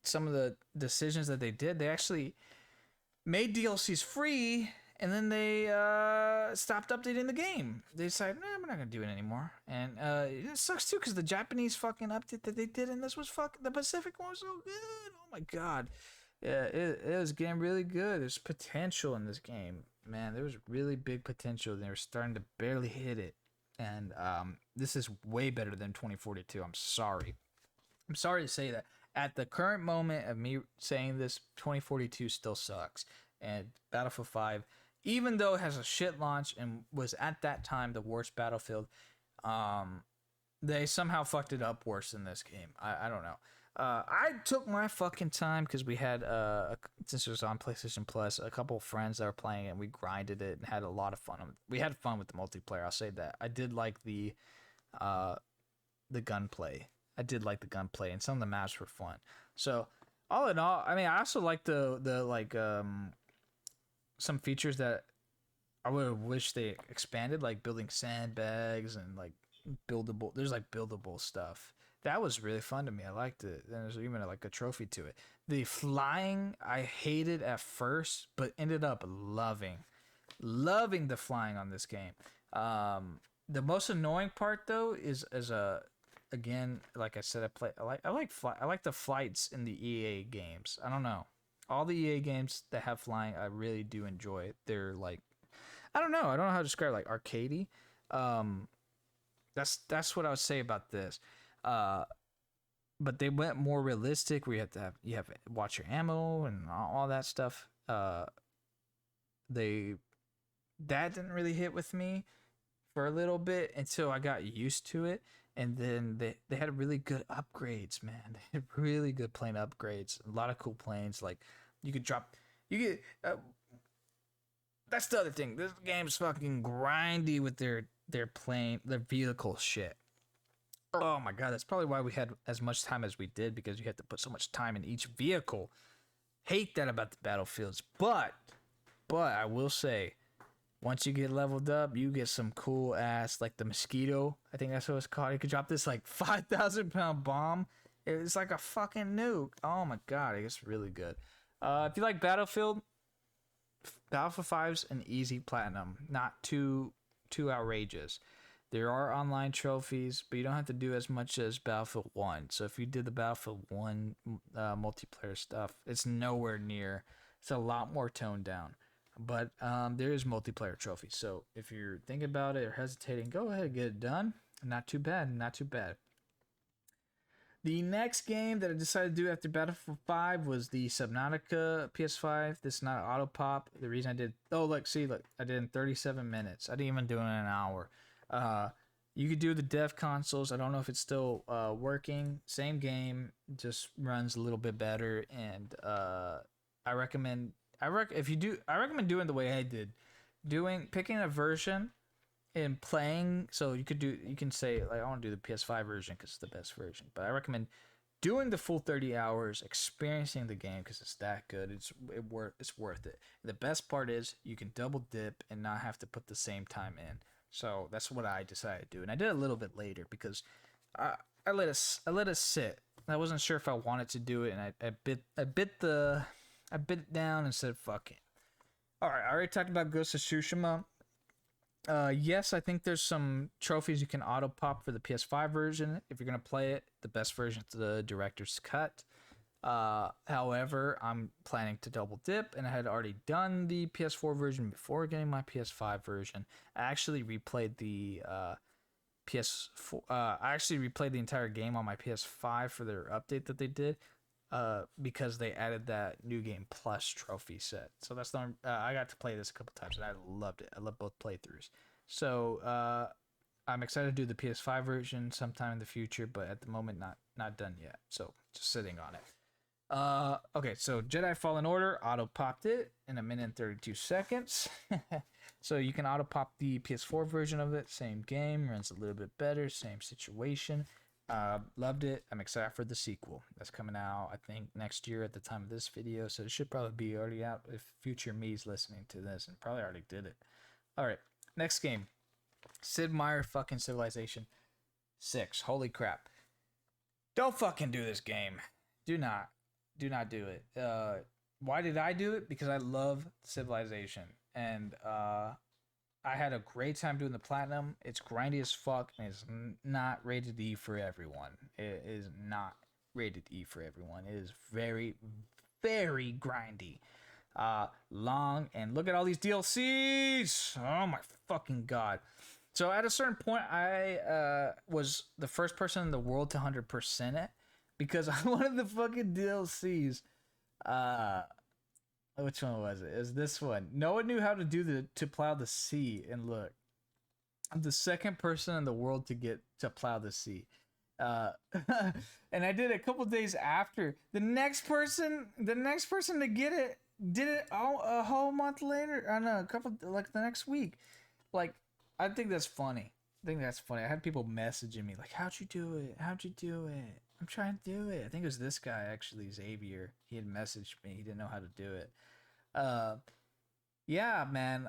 some of the decisions that they did, they actually made DLCs free, and then they stopped updating the game. They decided, we're not going to do it anymore. And it sucks too, because the Japanese fucking update that they did in this was the Pacific one was so good. Oh my God. Yeah, it was getting really good. There's potential in this game. Man, there was really big potential. They were starting to barely hit it. And this is way better than 2042. I'm sorry to say that. At the current moment of me saying this, 2042 still sucks. And Battlefield 5, even though it has a shit launch and was at that time the worst Battlefield, they somehow fucked it up worse than this game. I don't know. I took my fucking time because we had since it was on PlayStation Plus, a couple of friends that were playing it, and we grinded it and had a lot of fun. We had fun with the multiplayer. I'll say that. I did like the gunplay. I did like the gunplay, and some of the maps were fun. So all in all, I mean, I also like the like some features that I would have wished they expanded, like building sandbags and like buildable. There's like buildable stuff. That was really fun to me. I liked it. There's even like a trophy to it. The flying I hated at first, but ended up loving. Loving the flying on this game. The most annoying part though is again, like I said, I like the flights in the EA games. I don't know. All the EA games that have flying, I really do enjoy. They're like, I don't know. I don't know how to describe it, like arcadey. Um, that's what I would say about this. Uh, but they went more realistic. Where you have to watch your ammo and all that stuff. They that didn't really hit with me for a little bit until I got used to it. And then they had really good upgrades, man. They had really good plane upgrades. A lot of cool planes. Like you could drop, you get. That's the other thing. This game's fucking grindy with their vehicle shit. Oh my god, that's probably why we had as much time as we did, because you had to put so much time in each vehicle. Hate that about the Battlefields, but I will say, once you get leveled up, you get some cool ass, like the Mosquito. I think that's what it's called. You could drop this like 5,000-pound bomb. It's like a fucking nuke. Oh my god, it's really good. If you like Battlefield 5's an easy platinum, not too outrageous. There are online trophies, but you don't have to do as much as Battlefield 1. So if you did the Battlefield 1 multiplayer stuff, it's nowhere near. It's a lot more toned down. But there is multiplayer trophies. So if you're thinking about it or hesitating, go ahead and get it done. Not too bad, not too bad. The next game that I decided to do after Battlefield 5 was the Subnautica PS5. This is not auto pop. The reason I did, look, I did in 37 minutes. I didn't even do it in an hour. You could do the dev consoles. I don't know if it's still working. Same game, just runs a little bit better. And I recommend doing the way I did, picking a version and playing. So you can say like, I want to do the PS5 version because it's the best version. But I recommend doing the full 30 hours, experiencing the game because it's that good. It's worth it. The best part is you can double dip and not have to put the same time in. So that's what I decided to do, and I did it a little bit later because I let it sit. I wasn't sure if I wanted to do it, and I bit it down and said fuck it. All right, I already talked about Ghost of Tsushima. Yes, I think there's some trophies you can auto pop for the PS5 version if you're gonna play it. The best version is the director's cut. However, I'm planning to double dip, and I had already done the PS4 version before getting my PS5 version. I actually replayed the PS4. I actually replayed the entire game on my PS5 for their update that they did, because they added that New Game Plus trophy set. So that's the I got to play this a couple times, and I loved it. I love both playthroughs. So I'm excited to do the PS5 version sometime in the future, but at the moment not done yet. So just sitting on it. Okay, so Jedi Fallen Order auto popped it in 1 minute and 32 seconds. So you can auto pop the PS4 version of it. Same game, runs a little bit better, same situation. Loved it. I'm excited for the sequel. That's coming out, I think, next year at the time of this video. So it should probably be already out if future me's listening to this, and probably already did it. All right, next game, Sid Meier fucking Civilization 6. Holy crap! Don't fucking do this game. Do not do it. Why did I do it? Because I love Civilization, and I had a great time doing the platinum. It's grindy as fuck, and it's not rated E for everyone. It is not rated E for everyone. It is very, very grindy. Long, and look at all these DLCs. Oh my fucking god. So at a certain point, I was the first person in the world to 100% it, because I wanted the fucking DLCs. Which one was it? It was this one. No one knew how to do to plow the sea, and look, I'm the second person in the world to plow the sea. And I did it a couple days after. The next person to get it did it a whole month later. I don't know, the next week. Like, I think that's funny. I had people messaging me like, "How'd you do it? How'd you do it? I'm trying to do it." I think it was this guy, actually, Xavier. He had messaged me. He didn't know how to do it. Yeah, man.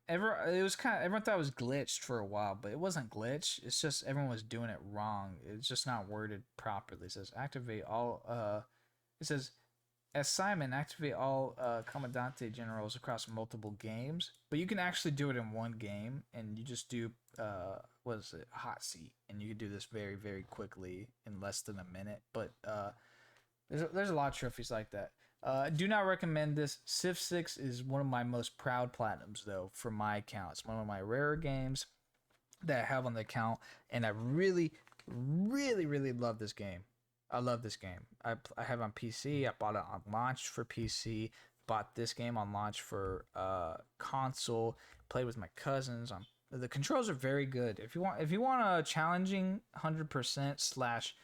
Everyone thought it was glitched for a while, but it wasn't glitched. It's just everyone was doing it wrong. It's just not worded properly. It says activate all. It says as Simon, activate all Commandante generals across multiple games, but you can actually do it in one game, and you just do what is it, hot seat, and you can do this very very quickly in less than a minute. But there's a lot of trophies like that. Do not recommend this. Civ 6 is one of my most proud platinums though for my account. It's one of my rarer games that I have on the account, and I really, really, really love this game. I love this game. I have it on PC. I bought it on launch for PC. Bought this game on launch for console. Played with my cousins. The controls are very good. If you want a challenging 100% slash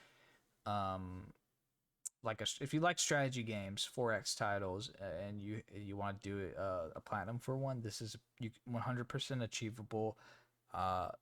if you like strategy games, 4X titles, and you want to do a platinum for one, this is 100% achievable.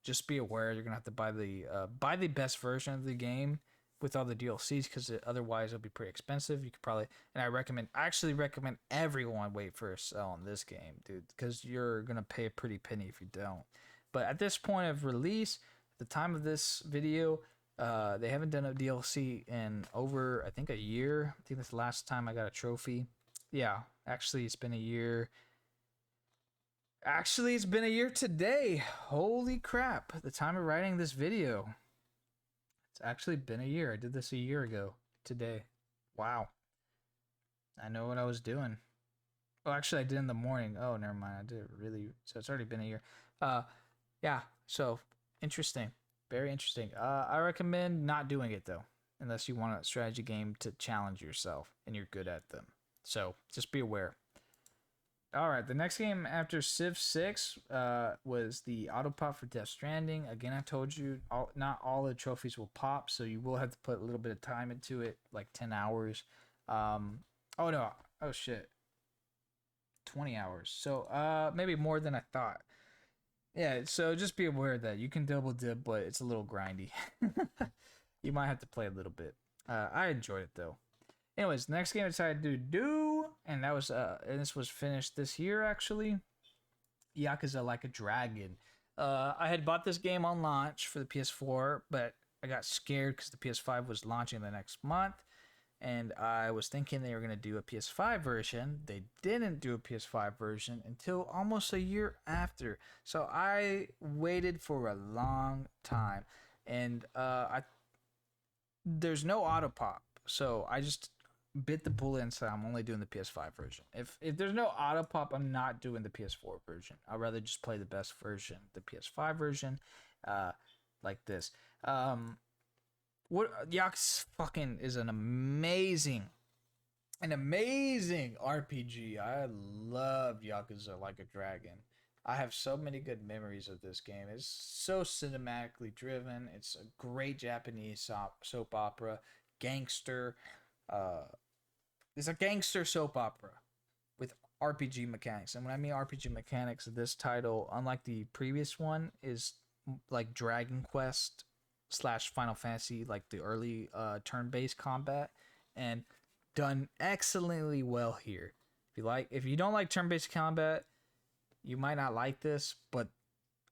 Just be aware you're gonna have to buy the best version of the game with all the DLCs, because otherwise it'll be pretty expensive. You could probably, and I actually recommend everyone wait for a sale on this game, dude, because you're gonna pay a pretty penny if you don't. But at this point of release, at the time of this video, they haven't done a DLC in over, I think, a year. I think that's the last time I got a trophy. Yeah, actually it's been a year. Actually, it's been a year today. Holy crap. The time of writing this video. It's actually been a year. I did this a year ago today. Wow. I know what I was doing. Oh, actually, I did in the morning. Oh, never mind. I did it really. So it's already been a year. Yeah. So interesting. Very interesting. I recommend not doing it though, unless you want a strategy game to challenge yourself and you're good at them. So just be aware. All right, the next game after Civ 6 was the auto pop for Death Stranding. Again, I told you not all the trophies will pop, so you will have to put a little bit of time into it, like 10 hours. Oh no, oh shit, 20 hours. So maybe more than I thought. Yeah, so just be aware that you can double dip, but it's a little grindy. You might have to play a little bit. I enjoyed it though. Anyways, next game I decided to do, and that was and this was finished this year actually. Yakuza Like a Dragon. I had bought this game on launch for the PS4, but I got scared because the PS5 was launching the next month, and I was thinking they were gonna do a PS5 version. They didn't do a PS5 version until almost a year after. So I waited for a long time, and there's no auto pop, so I just bit the bullet and said I'm only doing the PS5 version. If there's no auto pop, I'm not doing the PS4 version. I'd rather just play the best version, the PS5 version, like this. What Yakuza fucking is an amazing RPG. I love Yakuza Like a Dragon. I have so many good memories of this game. It's so cinematically driven. It's a great Japanese soap opera, gangster. It's a gangster soap opera with RPG mechanics. And when I mean RPG mechanics, this title, unlike the previous one, is like Dragon Quest slash Final Fantasy, like the early turn-based combat, and done excellently well here. If you don't like turn-based combat, you might not like this, but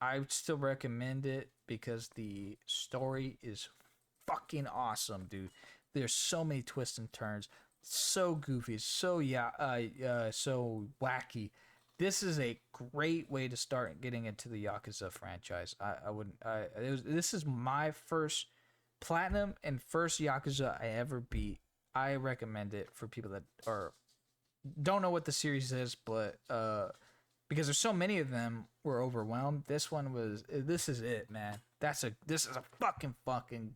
I would still recommend it because the story is fucking awesome, dude. There's so many twists and turns, so goofy, so so wacky. This is a great way to start getting into the Yakuza franchise. This is my first platinum and first Yakuza I ever beat. I recommend it for people that don't know what the series is, but because there's so many of them, we're overwhelmed. This is it, man. This is a fucking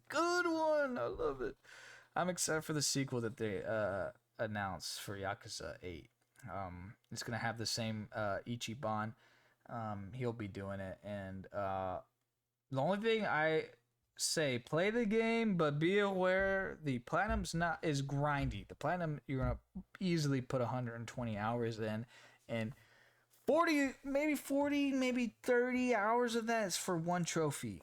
good one. I love it. I'm excited for the sequel that they announced for Yakuza 8. It's gonna have the same Ichiban. He'll be doing it, and the only thing I say, play the game, but be aware the platinum's not is grindy. The platinum, you're gonna easily put 120 hours in, and 40, maybe 30 hours of that is for one trophy.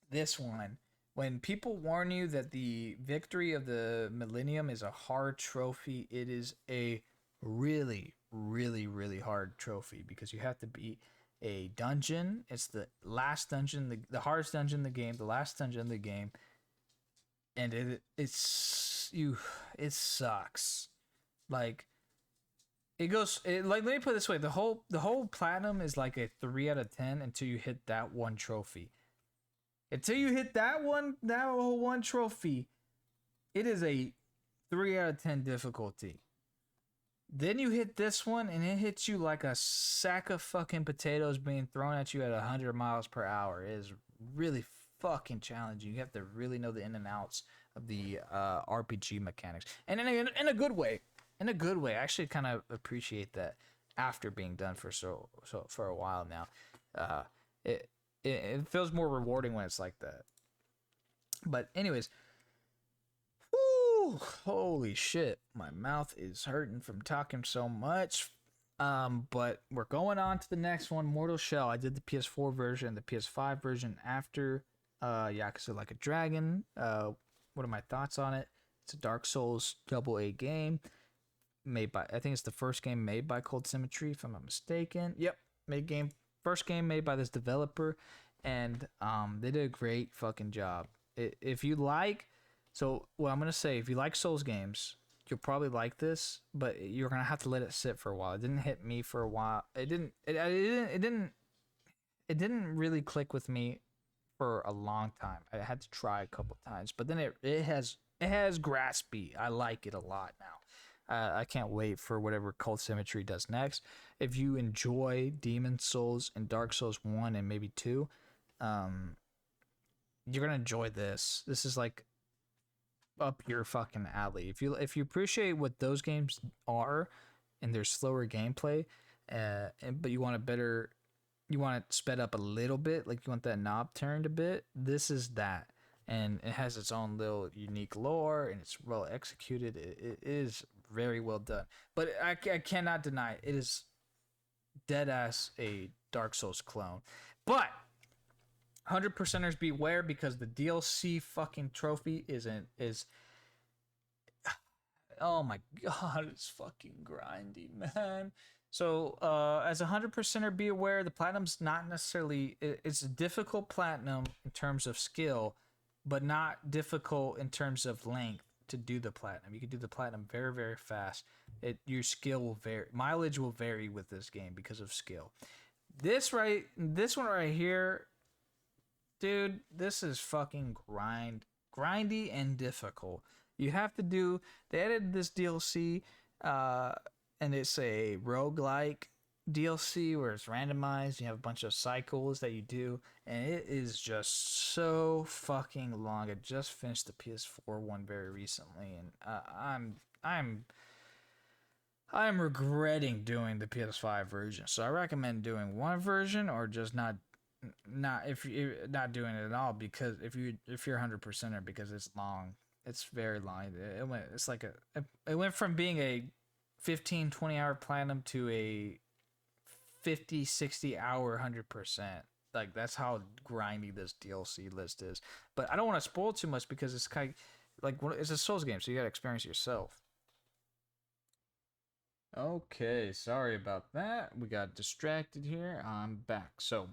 This one, when people warn you that the victory of the Millennium is a hard trophy, it is a really, really, really hard trophy because you have to beat a dungeon. It's the last dungeon, the hardest dungeon in the game, the last dungeon in the game, and it sucks. Like like let me put it this way: the whole platinum is like a 3 out of 10 until you hit that one trophy. Until you hit that whole one trophy, it is a 3 out of 10 difficulty. Then you hit this one, and it hits you like a sack of fucking potatoes being thrown at you at 100 miles per hour. It is really fucking challenging. You have to really know the in and outs of the RPG mechanics, and in a good way. In a good way, I actually kind of appreciate that after being done for so for a while now. Uh, it, it feels more rewarding when it's like that. But anyways, whew, holy shit, my mouth is hurting from talking so much. But we're going on to the next one, Mortal Shell. I did the PS4 version, the PS5 version after Yakuza Like a Dragon. What are my thoughts on it? It's a Dark Souls AA game made by, I think it's the first game made by Cold Symmetry, if I'm not mistaken. Yep, first game made by this developer, and they did a great fucking job. If you like, so what I'm gonna say, if you like Souls games, you'll probably like this, but you're gonna have to let it sit for a while. It didn't hit me for a while. It didn't really click with me for a long time. I had to try a couple times, but then it has grasped me. I like it a lot now. I can't wait for whatever Cold Symmetry does next. If you enjoy Demon Souls and Dark Souls 1 and maybe 2, you're gonna enjoy this. This is like up your fucking alley. If you appreciate what those games are and their slower gameplay, but you want it sped up a little bit, like you want that knob turned a bit, this is that. And it has its own little unique lore, and it's well executed. It is very well done. But I cannot deny it is dead ass a Dark Souls clone. But 100%ers beware, because the DLC fucking trophy is oh my god, it's fucking grindy, man. So as a 100%er, be aware the platinum's not necessarily, it's a difficult platinum in terms of skill, but not difficult in terms of length to do the platinum. You can do the platinum very, very fast. Your skill will vary, mileage will vary with this game because of skill. This one right here, dude, this is fucking grindy and difficult. You have to do, they added this DLC, and it's a roguelike DLC where it's randomized. You have a bunch of cycles that you do, and it is just so fucking long. I just finished the PS4 one very recently, and I'm regretting doing the PS5 version. So I recommend doing one version, or just not if you're not doing it at all, because if you're 100%er, because it's long. It's very long. It went from being a 15-20 hour platinum to a 50-60 hour 100%. Like, that's how grindy this DLC list is. But I don't want to spoil too much, because it's kind of like, it's a Souls game, so you gotta experience it yourself. Okay, sorry about that. We got distracted here. I'm back. So,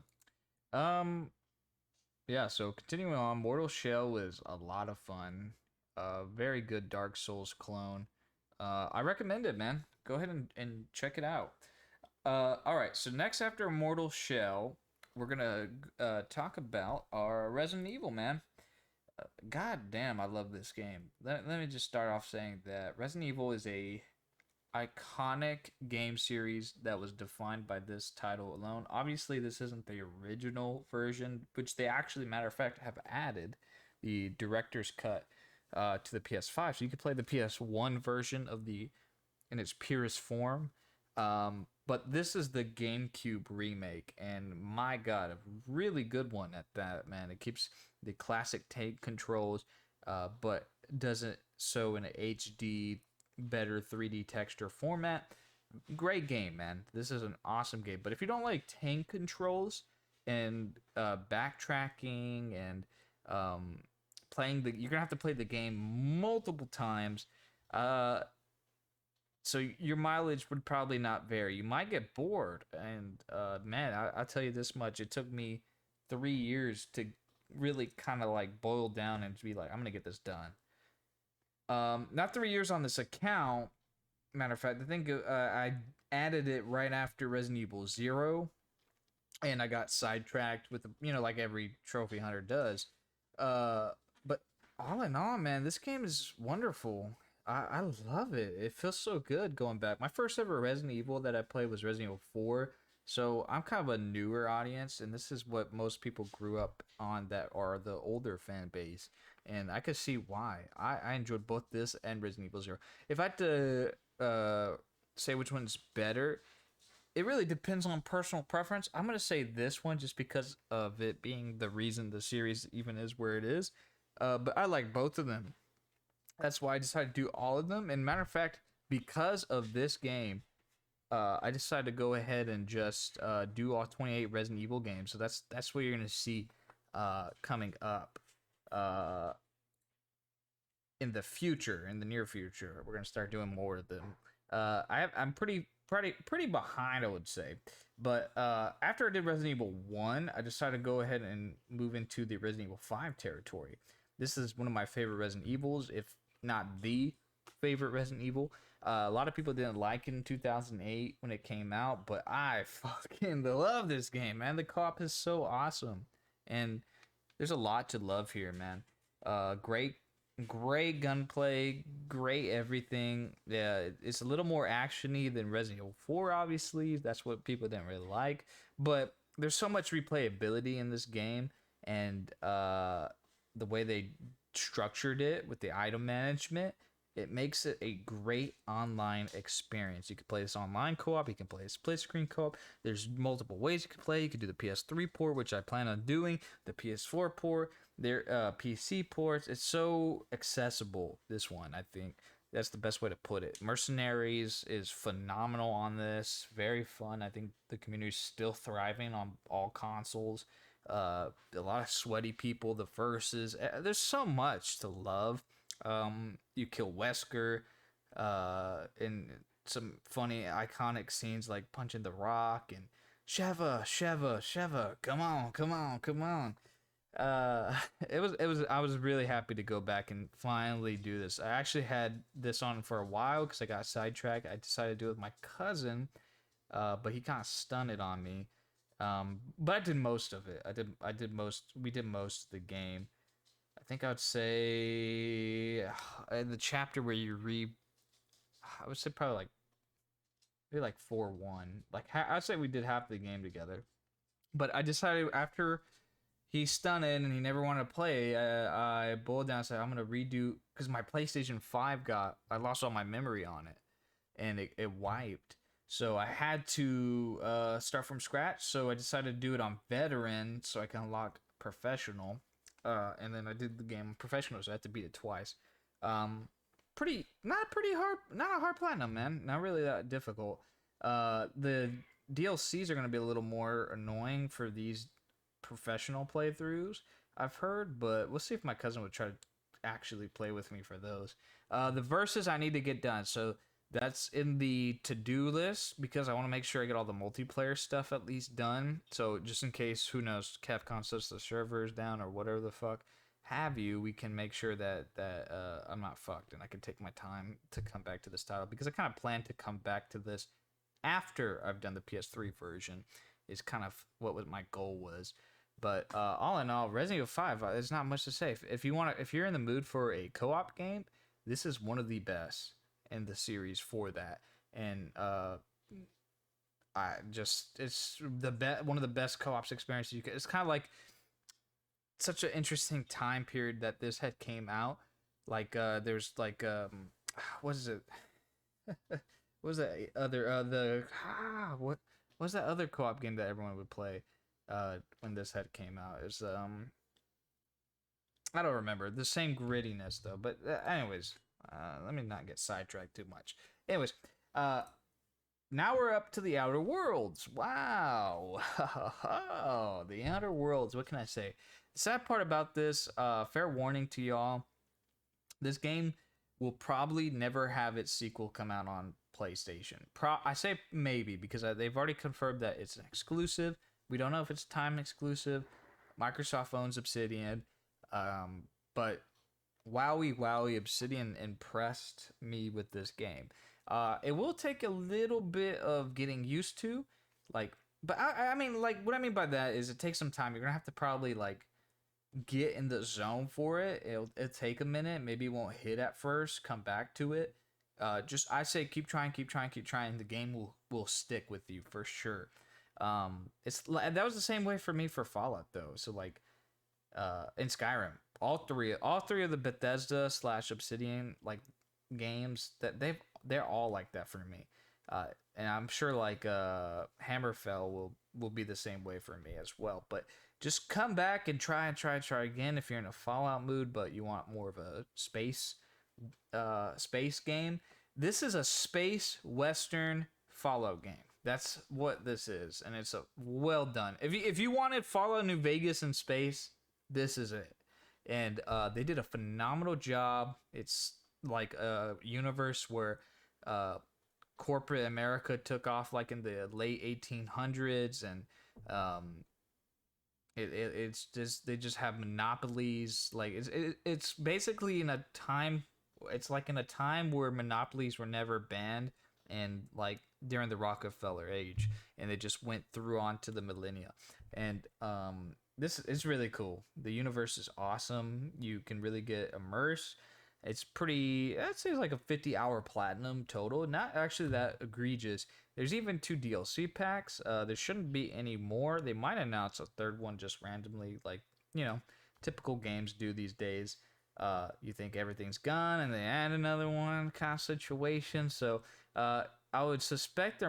yeah. So continuing on, Mortal Shell was a lot of fun. Very good Dark Souls clone. I recommend it, man. Go ahead and check it out. All right. So next, after Mortal Shell, we're gonna talk about our Resident Evil, man. God damn, I love this game. Let me just start off saying that Resident Evil is a iconic game series that was defined by this title alone. Obviously, this isn't the original version, which they actually, matter of fact, have added the director's cut to the PS5, so you could play the PS1 version in its purest form. But this is the GameCube remake, and my god, a really good one at that, man. It keeps the classic tank controls, but does it so in an HD, better 3D texture format. Great game, man. This is an awesome game. But if you don't like tank controls and backtracking and you're gonna have to play the game multiple times. So your mileage would probably not vary. You might get bored, and man, I'll tell you this much: it took me 3 years to really kind of like boil down and to be like, I'm gonna get this done. Not 3 years on this account, Matter of fact, I think I added it right after Resident Evil Zero, and I got sidetracked with like every trophy hunter does. Uh, but all in all, man, this game is wonderful. I love it. It feels so good going back. My first ever Resident Evil that I played was Resident Evil 4. So I'm kind of a newer audience, and this is what most people grew up on that are the older fan base. And I could see why. I enjoyed both this and Resident Evil Zero. If I had to say which one's better, it really depends on personal preference. I'm gonna say this one just because of it being the reason the series even is where it is. But I like both of them. That's why I decided to do all of them. And matter of fact, because of this game, I decided to go ahead and just do all 28 Resident Evil games. So that's what you're gonna see coming up in the future, in the near future. We're gonna start doing more of them. I'm pretty behind, I would say. But after I did Resident Evil 1, I decided to go ahead and move into the Resident Evil 5 territory. This is one of my favorite Resident Evils, if not the favorite Resident Evil. A lot of people didn't like it in 2008 when it came out, but I fucking love this game, man. The co-op is so awesome. And there's a lot to love here, man. Great gunplay, great everything. Yeah, it's a little more actiony than Resident Evil 4, obviously. That's what people didn't really like. But there's so much replayability in this game, and the way they structured it with the item management, it makes it a great online experience. You can play this online co-op, you can play this split screen co-op. There's multiple ways you can play. You can do the PS3 port, which I plan on doing, the PS4 port, their PC ports. It's so accessible, this one, I think. That's the best way to put it. Mercenaries is phenomenal on this. Very fun. I think the community is still thriving on all consoles. A lot of sweaty people, the verses. There's so much to love. You kill Wesker, and some funny iconic scenes like punching the rock and Sheva, come on. I was really happy to go back and finally do this. I actually had this on for a while because I got sidetracked. I decided to do it with my cousin, but he kind of stunned it on me. But I did most of it. We did most of the game. I think I would say in the chapter where you I would say probably like maybe like 4-1. Like I'd say we did half the game together. But I decided after he stunned it and he never wanted to play, I boiled down and said I'm gonna redo because my PlayStation 5 I lost all my memory on it, and it wiped. So I had to start from scratch. So I decided to do it on veteran so I can unlock professional. And then I did the game professional, so I had to beat it twice. Not a hard platinum, man. Not really that difficult. The DLCs are gonna be a little more annoying for these professional playthroughs, I've heard, but we'll see if my cousin would try to actually play with me for those. The verses I need to get done, so that's in the to-do list because I want to make sure I get all the multiplayer stuff at least done. So just in case, who knows, Capcom sets the servers down or whatever the fuck have you, we can make sure that I'm not fucked and I can take my time to come back to this title because I kind of plan to come back to this after I've done the PS3 version. Is kind of what my goal was. But all in all, Resident Evil 5, there's not much to say. If you're in the mood for a co-op game, this is one of the best in the series for that. And it's one of the best co-ops experiences you can. It's kind of like such an interesting time period that this had came out. Like there's like what is it? What was that other what was that other co-op game that everyone would play when this had came out? It was I don't remember. The same grittiness though. But anyways, let me not get sidetracked too much. Anyways, now we're up to the Outer Worlds. Wow. The Outer Worlds. What can I say? The sad part about this, fair warning to y'all, this game will probably never have its sequel come out on PlayStation. I say maybe because they've already confirmed that it's an exclusive. We don't know if it's time exclusive. Microsoft owns Obsidian. But wowie, Obsidian impressed me with this game. It will take a little bit of getting used to, like, but I mean, like, what I mean by that is it takes some time. You're gonna have to probably like get in the zone for it. It'll take a minute. Maybe it won't hit at first. Come back to it. Just I say keep trying, keep trying, keep trying. The game will stick with you for sure. It's that was the same way for me for Fallout though. So like, in Skyrim, all three of the Bethesda slash Obsidian like games that they're all like that for me. And I'm sure like Hammerfell will be the same way for me as well. But just come back and try again if you're in a Fallout mood, but you want more of a space game. This is a space western Fallout game. That's what this is, and it's a well done. If you wanted Fallout New Vegas in space, this is it. And they did a phenomenal job. It's like a universe where corporate America took off like in the late 1800s, and it's just they just have monopolies. Like it's basically in a time. It's like in a time where monopolies were never banned, and like during the Rockefeller age, and they just went through onto the millennia. And this is really cool. The universe is awesome. You can really get immersed. It's pretty, I'd say it's like a 50-hour platinum total. Not actually that egregious. There's even 2 DLC packs. There shouldn't be any more. They might announce a third one just randomly, like, typical games do these days. You think everything's gone and they add another one kind of situation. So I would suspect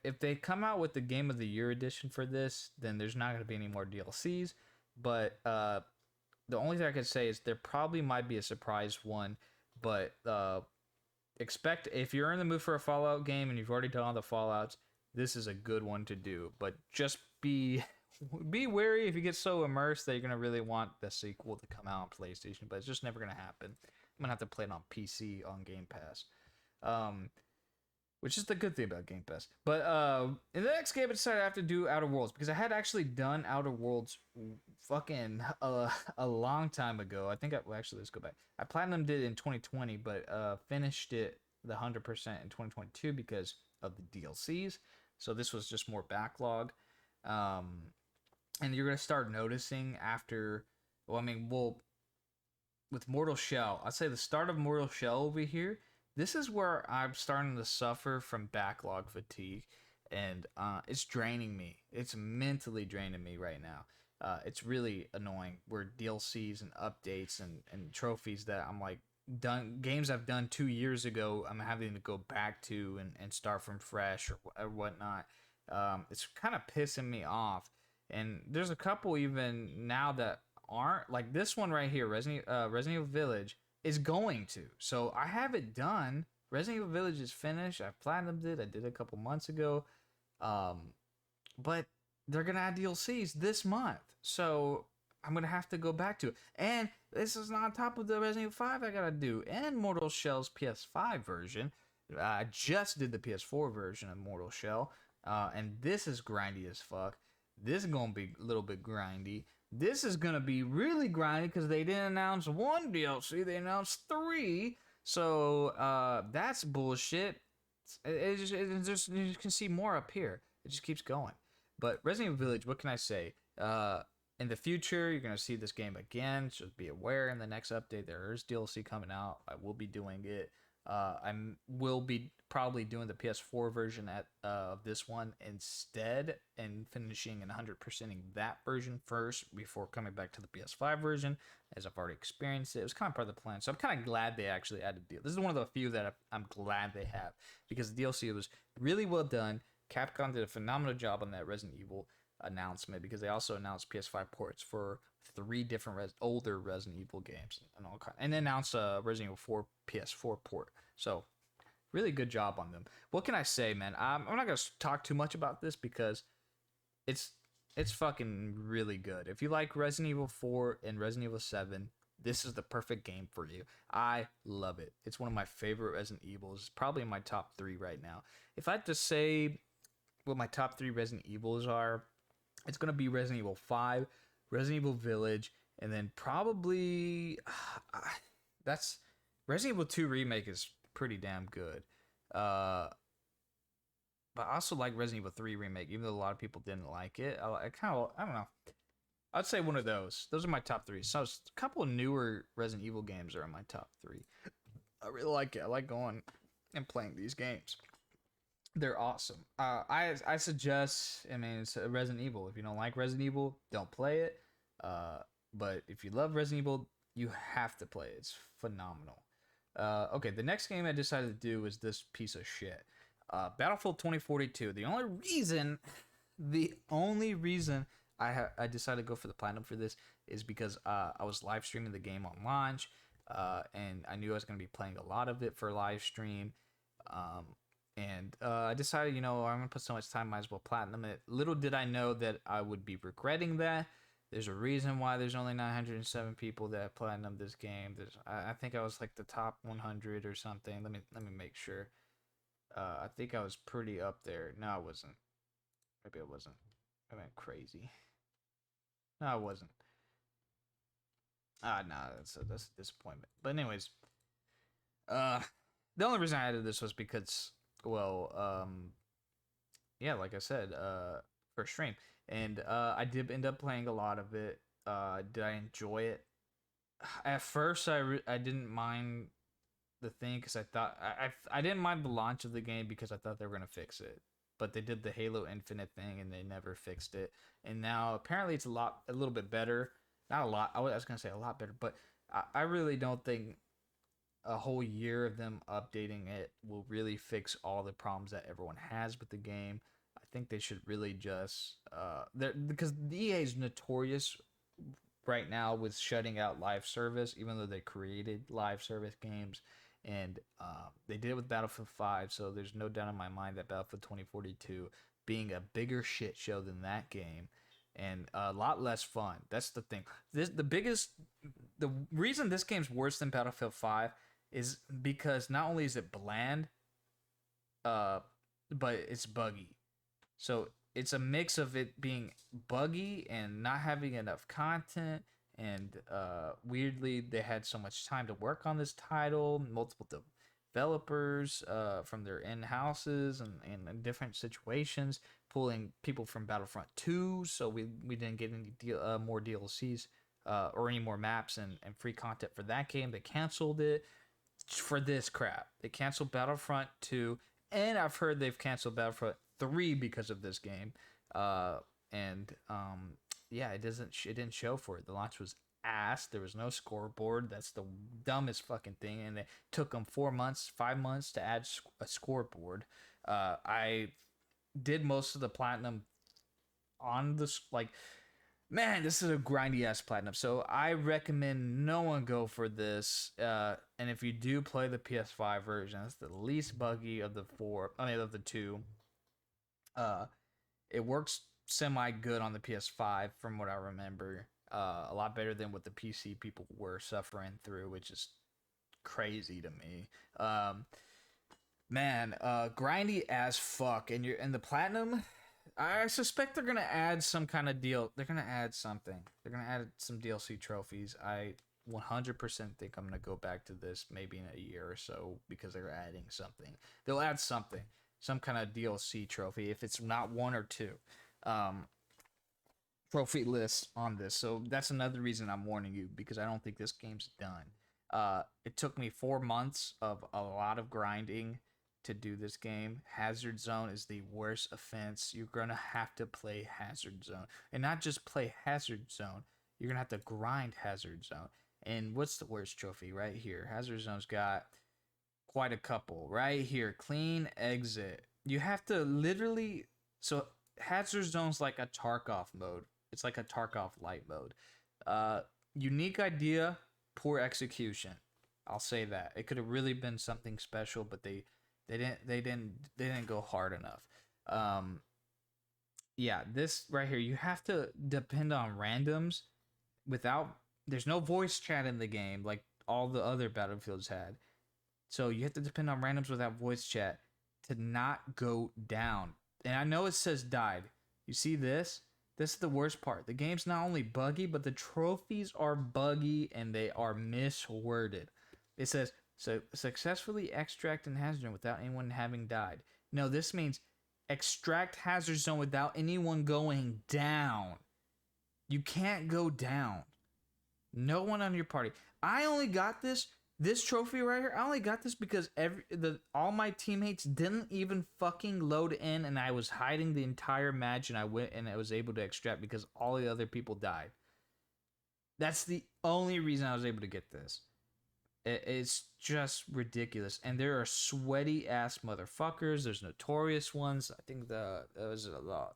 if they come out with the Game of the Year edition for this, then there's not going to be any more DLCs. But the only thing I could say is there probably might be a surprise one, but expect if you're in the mood for a Fallout game and you've already done all the Fallouts, this is a good one to do. But just be wary if you get so immersed that you're gonna really want the sequel to come out on PlayStation, but it's just never gonna happen. I'm gonna have to play it on PC on Game Pass. Which is the good thing about Game Pass. But in the next game, I decided I have to do Outer Worlds because I had actually done Outer Worlds fucking a long time ago. I think actually, let's go back. I platinumed it in 2020, but finished it the 100% in 2022 because of the DLCs. So this was just more backlog. And you're gonna start noticing after. With Mortal Shell, I'd say the start of Mortal Shell over here. This is where I'm starting to suffer from backlog fatigue, and it's draining me. It's mentally draining me right now. It's really annoying where DLCs and updates and trophies that I'm like done games I've done 2 years ago, I'm having to go back to and start from fresh or whatnot. It's kind of pissing me off, and there's a couple even now that aren't like this one right here, Resident Evil Village. Is going to. So I have it done. Resident Evil Village is finished. I platinumed it. I did it a couple months ago. But they're going to add DLCs this month. So I'm going to have to go back to it. And this is not on top of the Resident Evil 5 I got to do. And Mortal Shell's PS5 version. I just did the PS4 version of Mortal Shell. And this is grindy as fuck. This is going to be a little bit grindy. This is going to be really grindy because they didn't announce 1 DLC. They announced 3. So that's bullshit. It just you can see more up here. It just keeps going. But Resident Evil Village, what can I say? In the future, you're going to see this game again. So be aware in the next update. There is DLC coming out. I will be doing it. I will be probably doing the PS4 version of this one instead and finishing and 100%ing that version first before coming back to the PS5 version, as I've already experienced it. It was kind of part of the plan, so I'm kind of glad they actually added the deal. This is one of the few that I'm glad they have because the DLC was really well done. Capcom did a phenomenal job on that Resident Evil announcement because they also announced PS5 ports for 3 different older Resident Evil games and all kind, and announced a Resident Evil 4 PS4 port. So really good job on them. What can I say, man? I'm not gonna talk too much about this because it's fucking really good. If you like Resident Evil 4 and Resident Evil 7, this is the perfect game for you. I love it. It's one of my favorite Resident Evils. Probably in my top 3 right now. If I had to say what my top 3 Resident Evils are, it's gonna be Resident Evil 5, Resident Evil Village, and then probably that's Resident Evil 2 Remake is pretty damn good. Uh, but I also like Resident Evil 3 remake, even though a lot of people didn't like it. I kind of I don't know. I'd say one of those. Those are my top three. So a couple of newer Resident Evil games are in my top three. I really like it. I like going and playing these games. They're awesome. I suggest. I mean, it's a Resident Evil. If you don't like Resident Evil, don't play it. Uh, but if you love Resident Evil, you have to play it. It's phenomenal. Okay, the next game I decided to do was this piece of shit. Battlefield 2042. The only reason I decided to go for the platinum for this is because I was live streaming the game on launch, and I knew I was going to be playing a lot of it for live stream. And I decided, I'm gonna put so much time, might as well platinum it. Little did I know that I would be regretting that. There's a reason why there's only 907 people that platinum this game. I think I was like the top 100 or something. Let me make sure. I think I was pretty up there. No, I wasn't. Maybe I wasn't. I went crazy. No, I wasn't. No, that's a disappointment. But anyways, uh, the only reason I added this was because, well, yeah, like I said, for stream, and I did end up playing a lot of it. Did I enjoy it? At first, I didn't mind the thing because I thought I didn't mind the launch of the game because I thought they were gonna fix it, but they did the Halo Infinite thing and they never fixed it, and now apparently it's a little bit better. Not a lot. I was gonna say a lot better, but I really don't think a whole year of them updating it will really fix all the problems that everyone has with the game. I think they should really just because the EA is notorious right now with shutting out live service, even though they created live service games, and they did it with Battlefield 5. So there's no doubt in my mind that Battlefield 2042 being a bigger shit show than that game and a lot less fun. That's the thing. The reason this game's worse than Battlefield 5 is because not only is it bland, uh, but it's buggy. So it's a mix of it being buggy and not having enough content. And weirdly, they had so much time to work on this title, multiple developers from their in houses and in different situations, pulling people from Battlefront 2. So we didn't get any more DLCs or any more maps and free content for that game. They canceled it for this crap. They canceled Battlefront 2, and I've heard they've canceled Battlefront 3 because of this game. And yeah, it didn't show for it. The launch was ass. There was no scoreboard. That's the dumbest fucking thing. And it took them 4 months, 5 months to add a scoreboard. I did most of the platinum on this, like, man, this is a grindy ass platinum. So I recommend no one go for this. And if you do play the PS5 version, it's the least buggy of the of the two. It works semi good on the PS5 from what I remember. A lot better than what the PC people were suffering through, which is crazy to me. Man, grindy as fuck, and the platinum. I suspect they're gonna add some kind of deal. They're gonna add something. They're gonna add some DLC trophies. I 100% think I'm gonna go back to this maybe in a year or so because they're adding something. They'll add something, some kind of DLC trophy if it's not one or two. Trophy lists on this. So that's another reason I'm warning you because I don't think this game's done. It took me 4 months of a lot of grinding to do this game. Hazard Zone is the worst offense. You're gonna have to play Hazard Zone, and not just play Hazard Zone. You're gonna have to grind Hazard Zone. And what's the worst trophy right here? Hazard Zone's got quite a couple right here. Clean exit. You have to literally. So Hazard Zone's like a Tarkov mode. It's like a Tarkov light mode. Unique idea, poor execution. I'll say that. It could have really been something special, but they didn't go hard enough. Yeah, this right here, you have to depend on randoms without. There's no voice chat in the game like all the other Battlefields had. So you have to depend on randoms without voice chat to not go down. And I know it says died. You see this? This is the worst part. The game's not only buggy, but the trophies are buggy and they are misworded. It says So successfully extract in hazard zone without anyone having died. No, this means extract hazard zone without anyone going down. You can't go down. No one on your party. I only got this trophy right here. I only got this because all my teammates didn't even fucking load in, and I was hiding the entire match, and I went and I was able to extract because all the other people died. That's the only reason I was able to get this. It's just ridiculous, and there are sweaty ass motherfuckers. There's notorious ones. I think the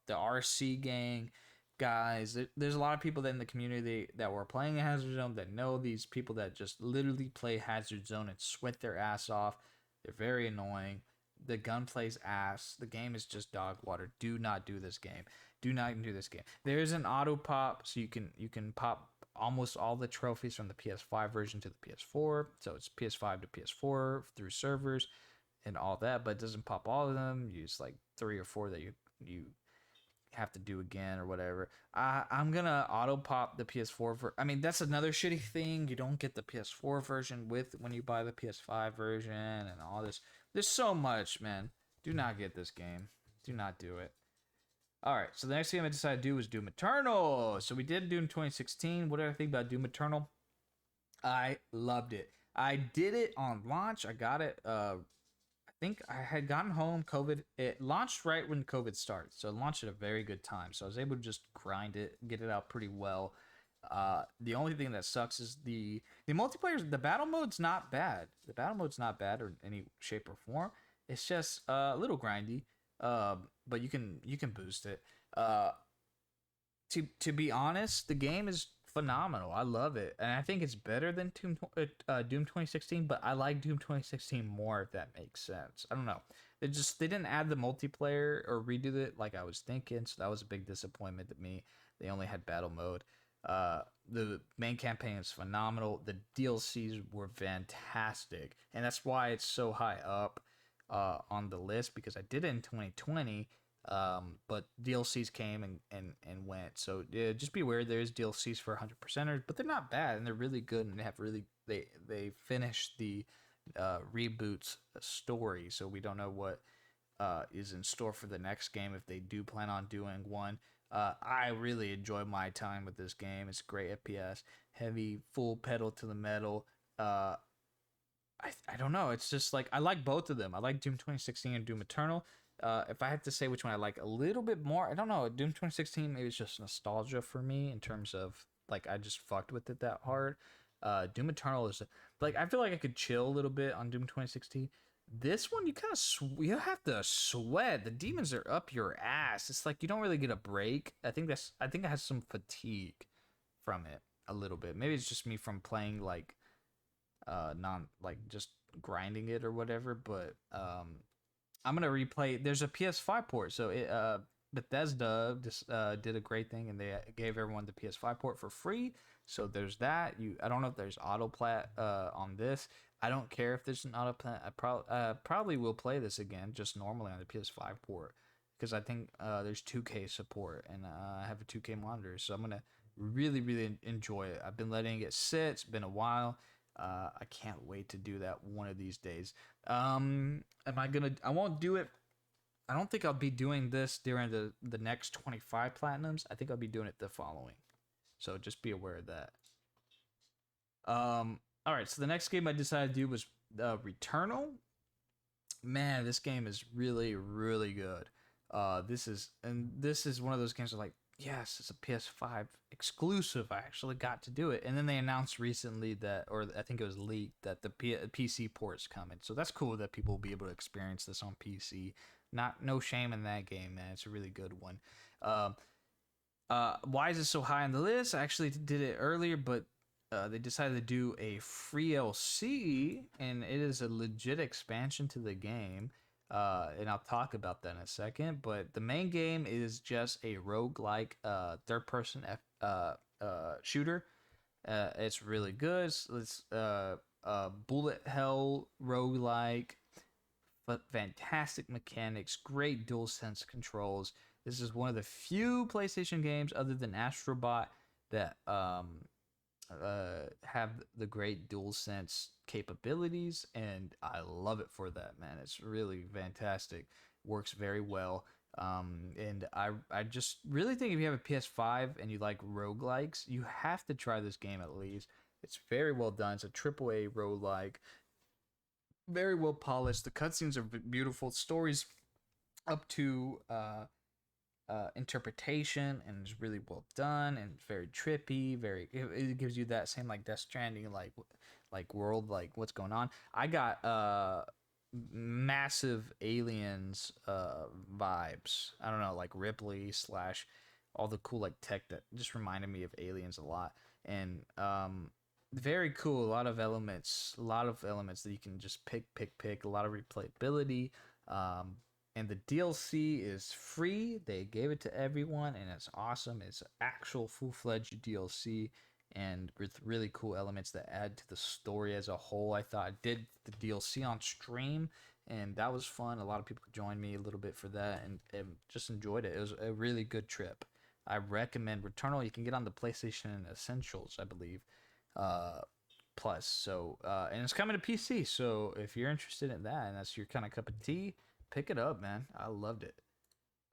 RC gang guys. There's a lot of people that in the community that were playing Hazard Zone that know these people that just literally play Hazard Zone and sweat their ass off. They're very annoying. The gunplay's ass. The game is just dog water. Do not do this game. Do not do this game. There is an auto pop, so you can pop almost all the trophies from the PS5 version to the PS4. So it's PS5 to PS4 through servers and all that, but it doesn't pop all of them. Use like 3 or 4 that you have to do again or whatever. I'm gonna auto pop the PS4 I mean, that's another shitty thing. You don't get the PS4 version with when you buy the PS5 version and all this. There's so much, man. Do not get this game. Do not do it. All right, so the next game I decided to do was Doom Eternal. So we did Doom 2016. What did I think about Doom Eternal? I loved it. I did it on launch. I got it. I think I had gotten home. It launched right when COVID started, so it launched at a very good time. So I was able to just grind it, get it out pretty well. The only thing that sucks is the multiplayer. The battle mode's not bad. The battle mode's not bad or in any shape or form. It's just a little grindy. But you can boost it. To be honest, the game is phenomenal. I love it, and I think it's better than Doom 2016. But I like Doom 2016 more, if that makes sense. I don't know. They didn't add the multiplayer or redo it like I was thinking, so that was a big disappointment to me. They only had battle mode. The main campaign is phenomenal. The DLCs were fantastic, and that's why it's so high up on the list, because I did it in 2020, but DLCs came and went. So just be aware there's DLCs for 100%ers, but they're not bad, and they're really good, and they finished the reboots story, so we don't know what is in store for the next game if they do plan on doing one. I really enjoy my time with this game. It's great FPS, heavy, full pedal to the metal. I don't know. It's just like I like both of them. I like Doom 2016 and Doom Eternal. If I had to say which one I like a little bit more, I don't know. Doom 2016 maybe it's just nostalgia for me in terms of like I just fucked with it that hard. Doom Eternal is like I feel like I could chill a little bit on Doom 2016. This one you kind of you have to sweat. The demons are up your ass. It's like you don't really get a break. I think it has some fatigue from it a little bit. Maybe it's just me from playing like non like just grinding it or whatever, but I'm gonna replay. There's a PS5 port, so Bethesda just did a great thing, and they gave everyone the PS5 port for free. So there's that. I don't know if there's autoplat on this. I don't care if there's an autoplat. I probably will play this again just normally on the PS5 port, because I think there's 2K support, and I have a 2K monitor, so I'm gonna really enjoy it. I've been letting it sit. It's been a while. I can't wait to do that one of these days. I won't do it. I don't think I'll be doing this during the next 25 platinums. I think I'll be doing it the following. So just be aware of that. All right. So the next game I decided to do was Returnal. Man, this game is really good. This is one of those games that like, yes, it's a PS5 exclusive. I actually got to do it. And then they announced recently that, or I think it was leaked, that the PC port's coming. So that's cool that people will be able to experience this on PC. No shame in that game, man. It's a really good one. Why is it so high on the list? I actually did it earlier, but they decided to do a free LC, and it is a legit expansion to the game. And I'll talk about that in a second. But the main game is just a roguelike third-person shooter. It's really good. It's bullet hell roguelike, but fantastic mechanics, great DualSense controls. This is one of the few PlayStation games other than Astrobot that have the great dual sense capabilities, and I love it for that, man. It's really fantastic. Works very well. And I just really think if you have a PS5 and you like roguelikes, you have to try this game at least. It's very well done. It's a triple A roguelike, very well polished. The cutscenes are beautiful. Stories up to interpretation, and it's really well done and very trippy. It gives you that same like Death Stranding like world, like what's going on. I got massive aliens vibes. I don't know, like Ripley slash all the cool like tech that just reminded me of aliens a lot. And very cool. A lot of elements that you can just pick. A lot of replayability. And the DLC is free. They gave it to everyone, and it's awesome. It's actual full-fledged DLC, and with really cool elements that add to the story as a whole. I thought I did the DLC on stream, and that was fun. A lot of people joined me a little bit for that, and just enjoyed it. It was a really good trip. I recommend Returnal. You can get on the PlayStation Essentials, I believe, uh, Plus. So, and it's coming to PC. So if you're interested in that, and that's your kind of cup of tea, pick it up, man. I loved it.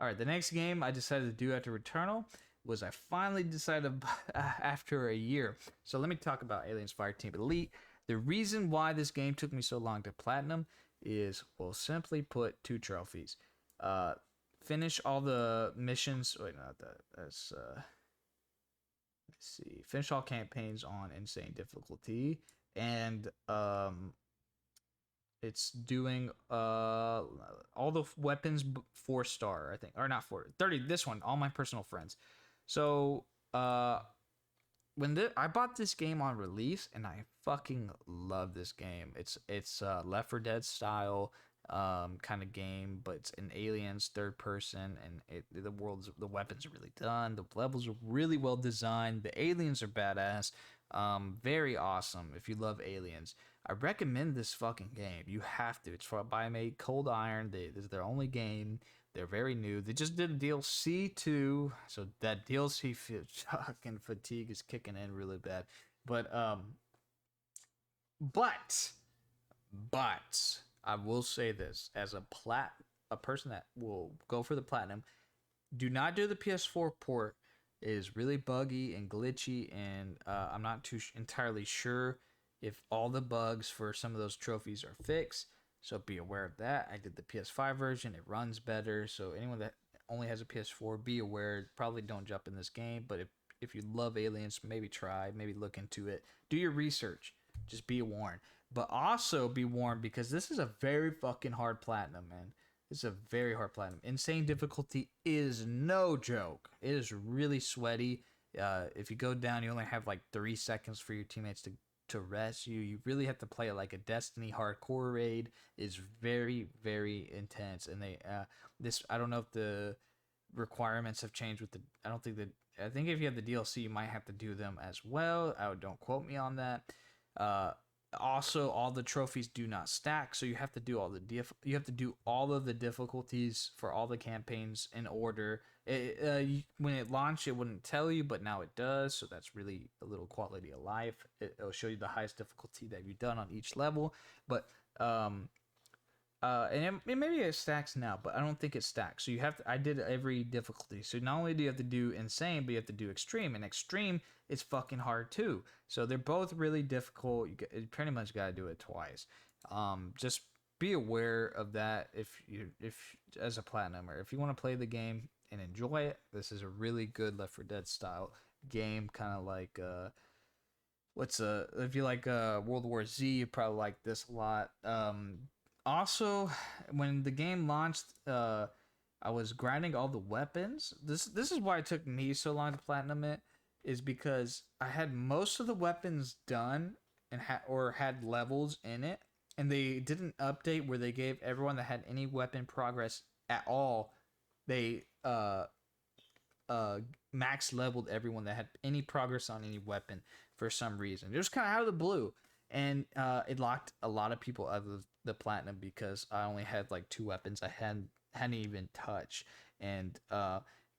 All right, the next game I decided to do after Returnal was I finally decided after a year. So let me talk about Aliens Fireteam Elite. The reason why this game took me so long to platinum is, well, simply put, two trophies. Uh, Finish all the missions. Wait, not that. That's let's see. Finish all campaigns on insane difficulty, and it's doing all the weapons 4 star, I think, or not 30. This one, all my personal friends. So I bought this game on release, and I fucking love this game. It's Left 4 Dead style kind of game, but it's an aliens third person, and the weapons are really done. The levels are really well designed. The aliens are badass. Very awesome. If you love aliens, I recommend this fucking game. You have to. It's by made Cold Iron. This is their only game. They're very new. They just did a DLC too, so that DLC fucking fatigue is kicking in really bad. But but but I will say this as a person that will go for the platinum, do not do the PS4 port. It is really buggy and glitchy, and I'm not entirely sure if all the bugs for some of those trophies are fixed. So be aware of that. I did the PS5 version; it runs better. So anyone that only has a PS4, be aware. Probably don't jump in this game, but if you love aliens, maybe try, maybe look into it. Do your research. Just be warned. But also be warned because this is a very fucking hard platinum, man. It's a very hard platinum. Insane difficulty is no joke. It is really sweaty. If you go down, you only have like 3 seconds for your teammates to rest you. You really have to play it like a Destiny hardcore raid. Is very very intense, and this I don't know if the requirements have changed with the. I don't think that. I think if you have the DLC, you might have to do them as well. Don't quote me on that. Uh, Also, all the trophies do not stack, so you have to do you have to do all of the difficulties for all the campaigns in order. When it launched, it wouldn't tell you, but now it does, so that's really a little quality of life. It'll show you the highest difficulty that you've done on each level, but maybe it stacks now, but I don't think it stacks. So you have to. I did every difficulty. So not only do you have to do insane, but you have to do extreme, and extreme is fucking hard too. So they're both really difficult. You pretty much got to do it twice. Just be aware of that if as a platinumer, if you want to play the game and enjoy it, this is a really good Left 4 Dead style game, kind of like if you like World War Z, you probably like this a lot. Also, when the game launched, I was grinding all the weapons. This is why it took me so long to platinum it, is because I had most of the weapons done and had levels in it, and they did an update where they gave everyone that had any weapon progress at all, they max leveled everyone that had any progress on any weapon for some reason. It was kind of out of the blue, and it locked a lot of people out of the platinum because I only had like 2 weapons I hadn't even touched, and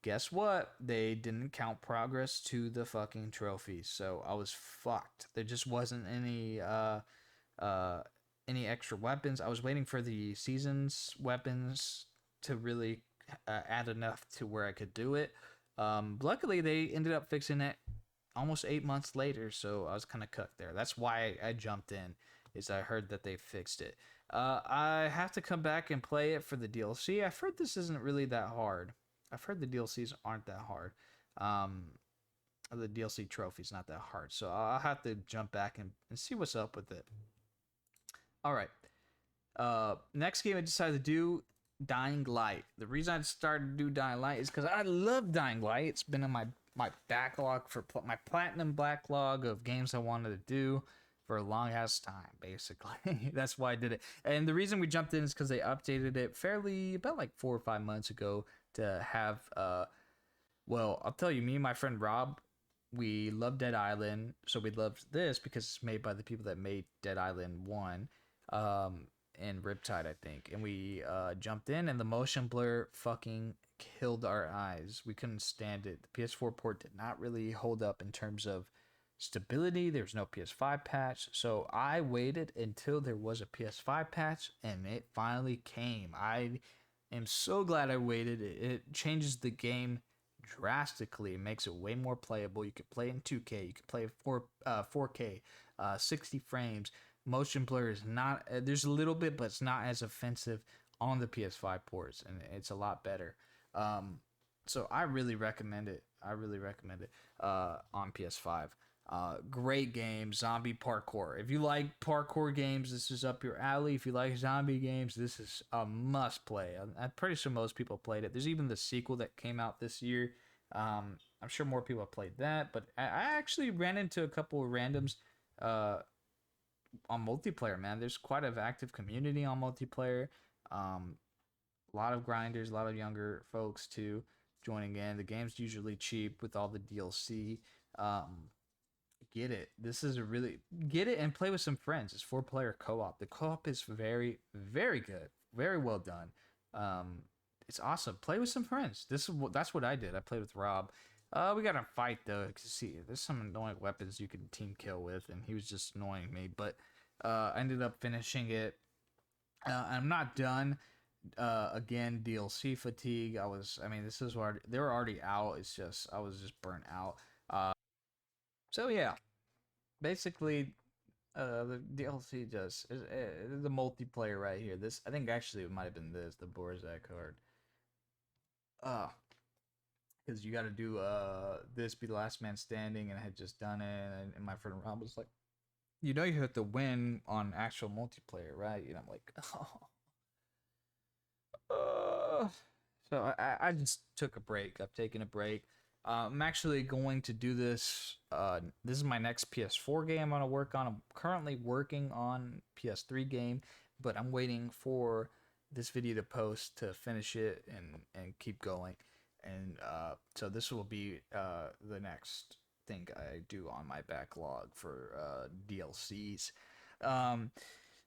Guess what? They didn't count progress to the fucking trophies, so I was fucked. There just wasn't uh any extra weapons. I was waiting for the seasons weapons to really add enough to where I could do it. Luckily they ended up fixing it almost 8 months later, so I was kind of cooked there. That's why I jumped in, is I heard that they fixed it. I have to come back and play it for the DLC. I've heard this isn't really that hard. I've heard the DLCs aren't that hard. The DLC trophy's not that hard, so I'll have to jump back and see what's up with it. All right. Next game I decided to do Dying Light. The reason I started to do Dying Light is because I love Dying Light. It's been in my backlog for my platinum backlog of games I wanted to do for a long ass time, basically. That's why I did it. And the reason we jumped in is because they updated it fairly about like 4 or 5 months ago to have well, I'll tell you, me and my friend Rob, we love Dead Island, so we loved this because it's made by the people that made Dead Island 1 and Riptide, I think. And we jumped in, and the motion blur fucking killed our eyes. We couldn't stand it. The PS4 port did not really hold up in terms of stability. There's no PS5 patch, so I waited until there was a PS5 patch, and it finally came. I am so glad I waited. It changes the game drastically. It makes it way more playable. You can play in 2K. You can play 4K, 60 frames. Motion blur is not. There's a little bit, but it's not as offensive on the PS5 ports, and it's a lot better. So I really recommend it. On PS5. Great game, zombie parkour. If you like parkour games, this is up your alley. If you like zombie games, this is a must play. I'm pretty sure most people played it. There's even the sequel that came out this year. I'm sure more people have played that, but I actually ran into a couple of randoms on multiplayer, man. There's quite an active community on multiplayer. A lot of grinders, a lot of younger folks too joining in. The game's usually cheap with all the DLC. Get it. This is a really get it and play with some friends. It's 4-player co-op. The co-op is very, very good, very well done. It's awesome. Play with some friends. That's what I did. I played with Rob. We got in a fight though. Cause see, there's some annoying weapons you can team kill with, and he was just annoying me. But I ended up finishing it. I'm not done. Again, DLC fatigue. This is where they were already out. It's just I was just burnt out. So yeah, basically, the DLC just is the multiplayer right here. This I think actually it might have been the Borzak card. Because you got to do this be the last man standing, and I had just done it, and my friend Rob was like, you have to win on actual multiplayer, right? And I'm like, oh. So I just took a break. I've taken a break. I'm actually going to do this. This is my next PS4 game I'm going to work on. I'm currently working on PS3 game, but I'm waiting for this video to post to finish it and keep going. And so this will be the next thing I do on my backlog for DLCs.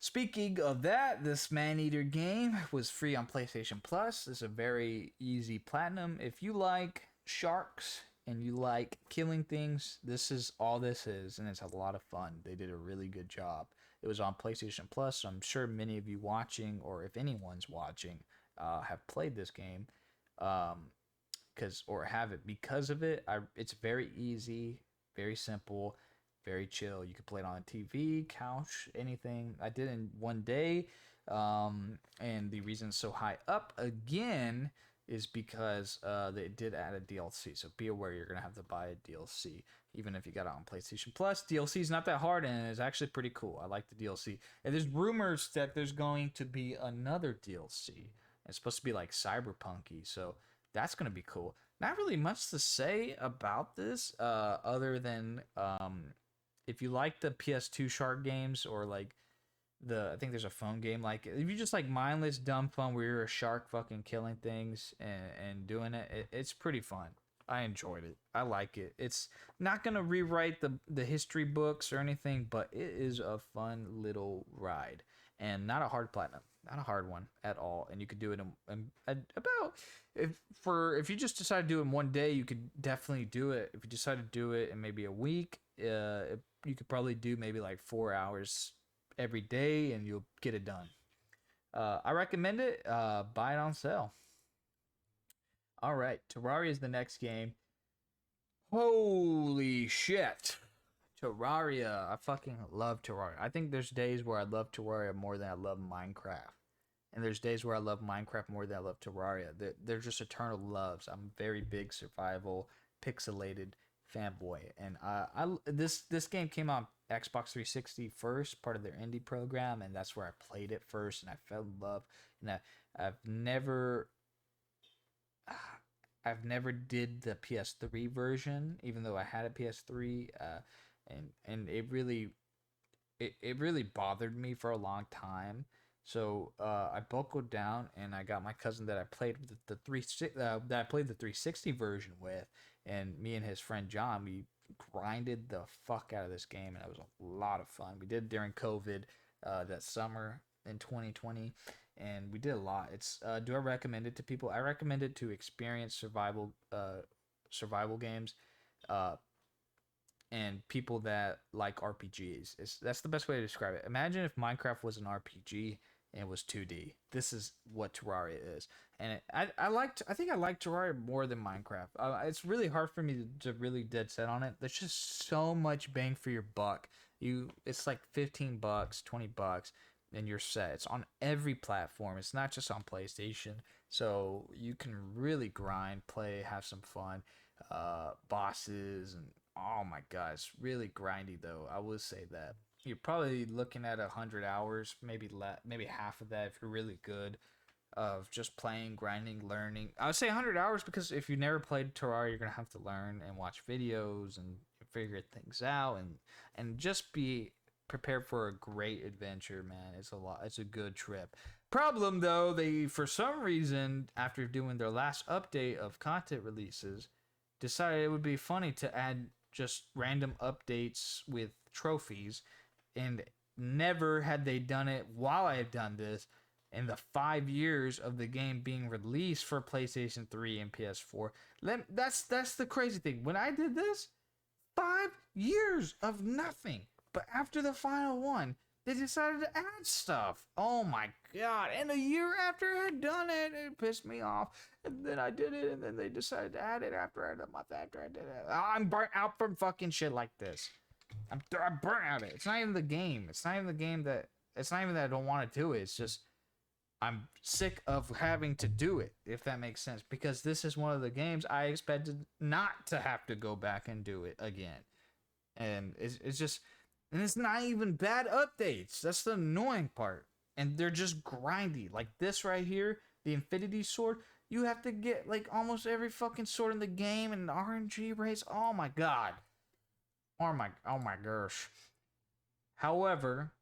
Speaking of that, this Maneater game was free on PlayStation Plus. It's a very easy platinum. If you like sharks and you like killing things, this is all this is, and it's a lot of fun. They did a really good job. It was on PlayStation Plus, so I'm sure many of you watching, or if anyone's watching, have played this game, or have it because of it. It's very easy, very simple, very chill. You can play it on a TV, couch, anything. I did it in one day, and the reason it's so high up again is because they did add a DLC. So be aware you're gonna have to buy a DLC, even if you got it on PlayStation Plus. DLC is not that hard, and it's actually pretty cool. I like the DLC. And there's rumors that there's going to be another DLC. It's supposed to be like cyberpunky, so that's gonna be cool. Not really much to say about this, other than if you like the PS2 shark games, or like I think there's a phone game, like if you just like mindless dumb fun where you're a shark fucking killing things and doing it, it's pretty fun. I enjoyed it. I like it. It's not gonna rewrite the history books or anything, but it is a fun little ride and not a hard platinum. not a hard one at all, and you could do it in about if you just decide to do it in one day, you could definitely do it. If you decide to do it in maybe a week, you could probably do maybe like 4 hours every day, and you'll get it done. I recommend it. Buy it on sale. All right, Terraria is the next game. Holy shit. Terraria. I fucking love Terraria. I think there's days where I love Terraria more than I love Minecraft. And there's days where I love Minecraft more than I love Terraria. They're just eternal loves. I'm a very big survival, pixelated fanboy. And this game came on Xbox 360 first, part of their indie program, and that's where I played it first, and I fell in love. And I've never I've never did the PS3 version, even though I had a PS3, and it really bothered me for a long time. So I buckled down and I got my cousin that I played with that I played the 360 version with, and me and his friend John, we grinded the fuck out of this game, and it was a lot of fun. We did it during COVID, that summer in 2020, and we did a lot. It's do I recommend it to people? I recommend it to experienced survival games, uh, and people that like RPGs. That's the best way to describe it. Imagine if Minecraft was an RPG and it was 2D. This is what Terraria is, and I think I like Terraria more than Minecraft. It's really hard for me to really dead set on it. There's just so much bang for your buck. It's like $15, $20, and you're set. It's on every platform. It's not just on PlayStation, so you can really grind, play, have some fun. Bosses and oh my god, it's really grindy though. I will say that you're probably looking at 100 hours, maybe half of that if you're really good, of just playing, grinding, learning. I would say 100 hours because if you never played Terraria, you're gonna have to learn and watch videos and figure things out, and just be prepared for a great adventure, man. It's a lot. It's a good trip. Problem though, they for some reason after doing their last update of content releases, decided it would be funny to add just random updates with trophies, and never had they done it while I had done this in the 5 years of the game being released for PlayStation 3 and PS4. That's the crazy thing. When I did this, 5 years of nothing. But after the final one, they decided to add stuff. Oh my god. And a year after I had done it, it pissed me off. And then I did it, and then they decided to add it a month after I did it. I'm burnt out from fucking shit like this. I'm burnt out of it. It's not even the game. It's not even that I don't want to do it. It's just I'm sick of having to do it, if that makes sense. Because this is one of the games I expected not to have to go back and do it again. And it's just... And it's not even bad updates. That's the annoying part. And they're just grindy. Like this right here, the Infinity Sword. You have to get like almost every fucking sword in the game and the RNG race. Oh my god. Oh my gosh. However,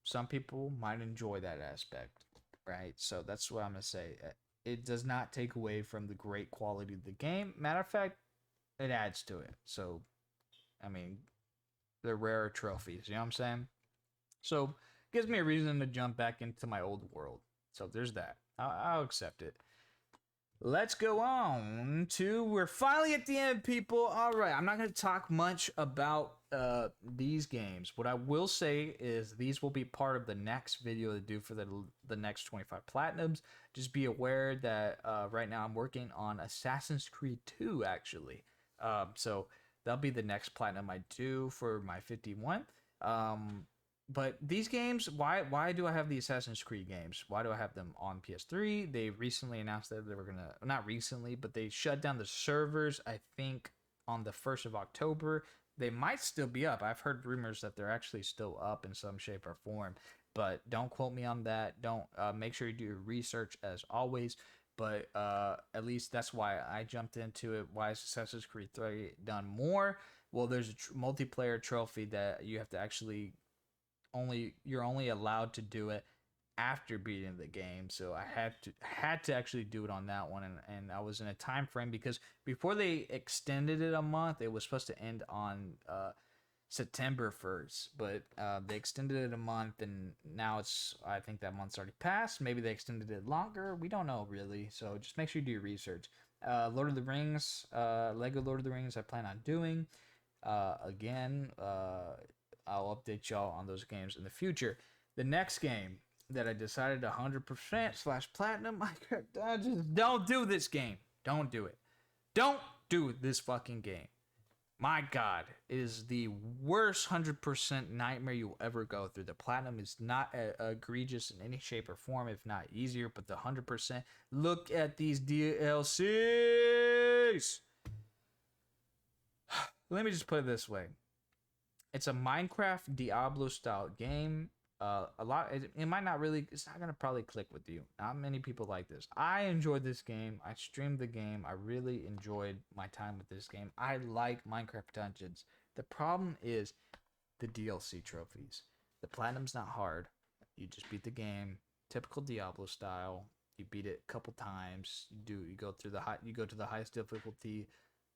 some people might enjoy that aspect, right? So that's what I'm gonna say. It does not take away from the great quality of the game. Matter of fact, it adds to it. So, I mean, they're rare trophies, you know what I'm saying? So gives me a reason to jump back into my old world. So there's that. I'll accept it. Let's go on to... We're finally at the end, people. All right, I'm not going to talk much about these games. What I will say is these will be part of the next video to do for the next 25 Platinums. Just be aware that right now I'm working on Assassin's Creed 2, actually. So... That'll be the next platinum I do for my 51. But these games, why do I have the Assassin's Creed games? Why do I have them on PS3? They recently announced that they were gonna, not recently, but they shut down the servers, I think, on the 1st of October. They might still be up. I've heard rumors that they're actually still up in some shape or form, but don't quote me on that. Don't make sure you do your research as always. But at least that's why I jumped into it. Why is Assassin's Creed 3 done more? Well, there's a multiplayer trophy that you have to actually you're only allowed to do it after beating the game. So I had to actually do it on that one, and I was in a time frame because before they extended it a month, it was supposed to end on September 1st, but they extended it a month, and now I think that month's already passed. Maybe they extended it longer. We don't know really, so just make sure you do your research. Lord of the Rings, Lego Lord of the Rings, I plan on doing. Again, I'll update y'all on those games in the future. The next game that I decided 100% slash platinum, I just don't do this game. Don't do it. Don't do this fucking game. My God, it is the worst 100% nightmare you'll ever go through. The platinum is not egregious in any shape or form, if not easier, but the 100%. Look at these DLCs. Let me just put it this way. It's a Minecraft Diablo style game. It might not really, it's not gonna probably click with you. Not many people like this. I enjoyed this game. I streamed the game. I really enjoyed my time with this game. I like Minecraft Dungeons. The problem is the DLC trophies. The platinum's not hard. You just beat the game, typical Diablo style. You beat it a couple times. You go to the highest difficulty.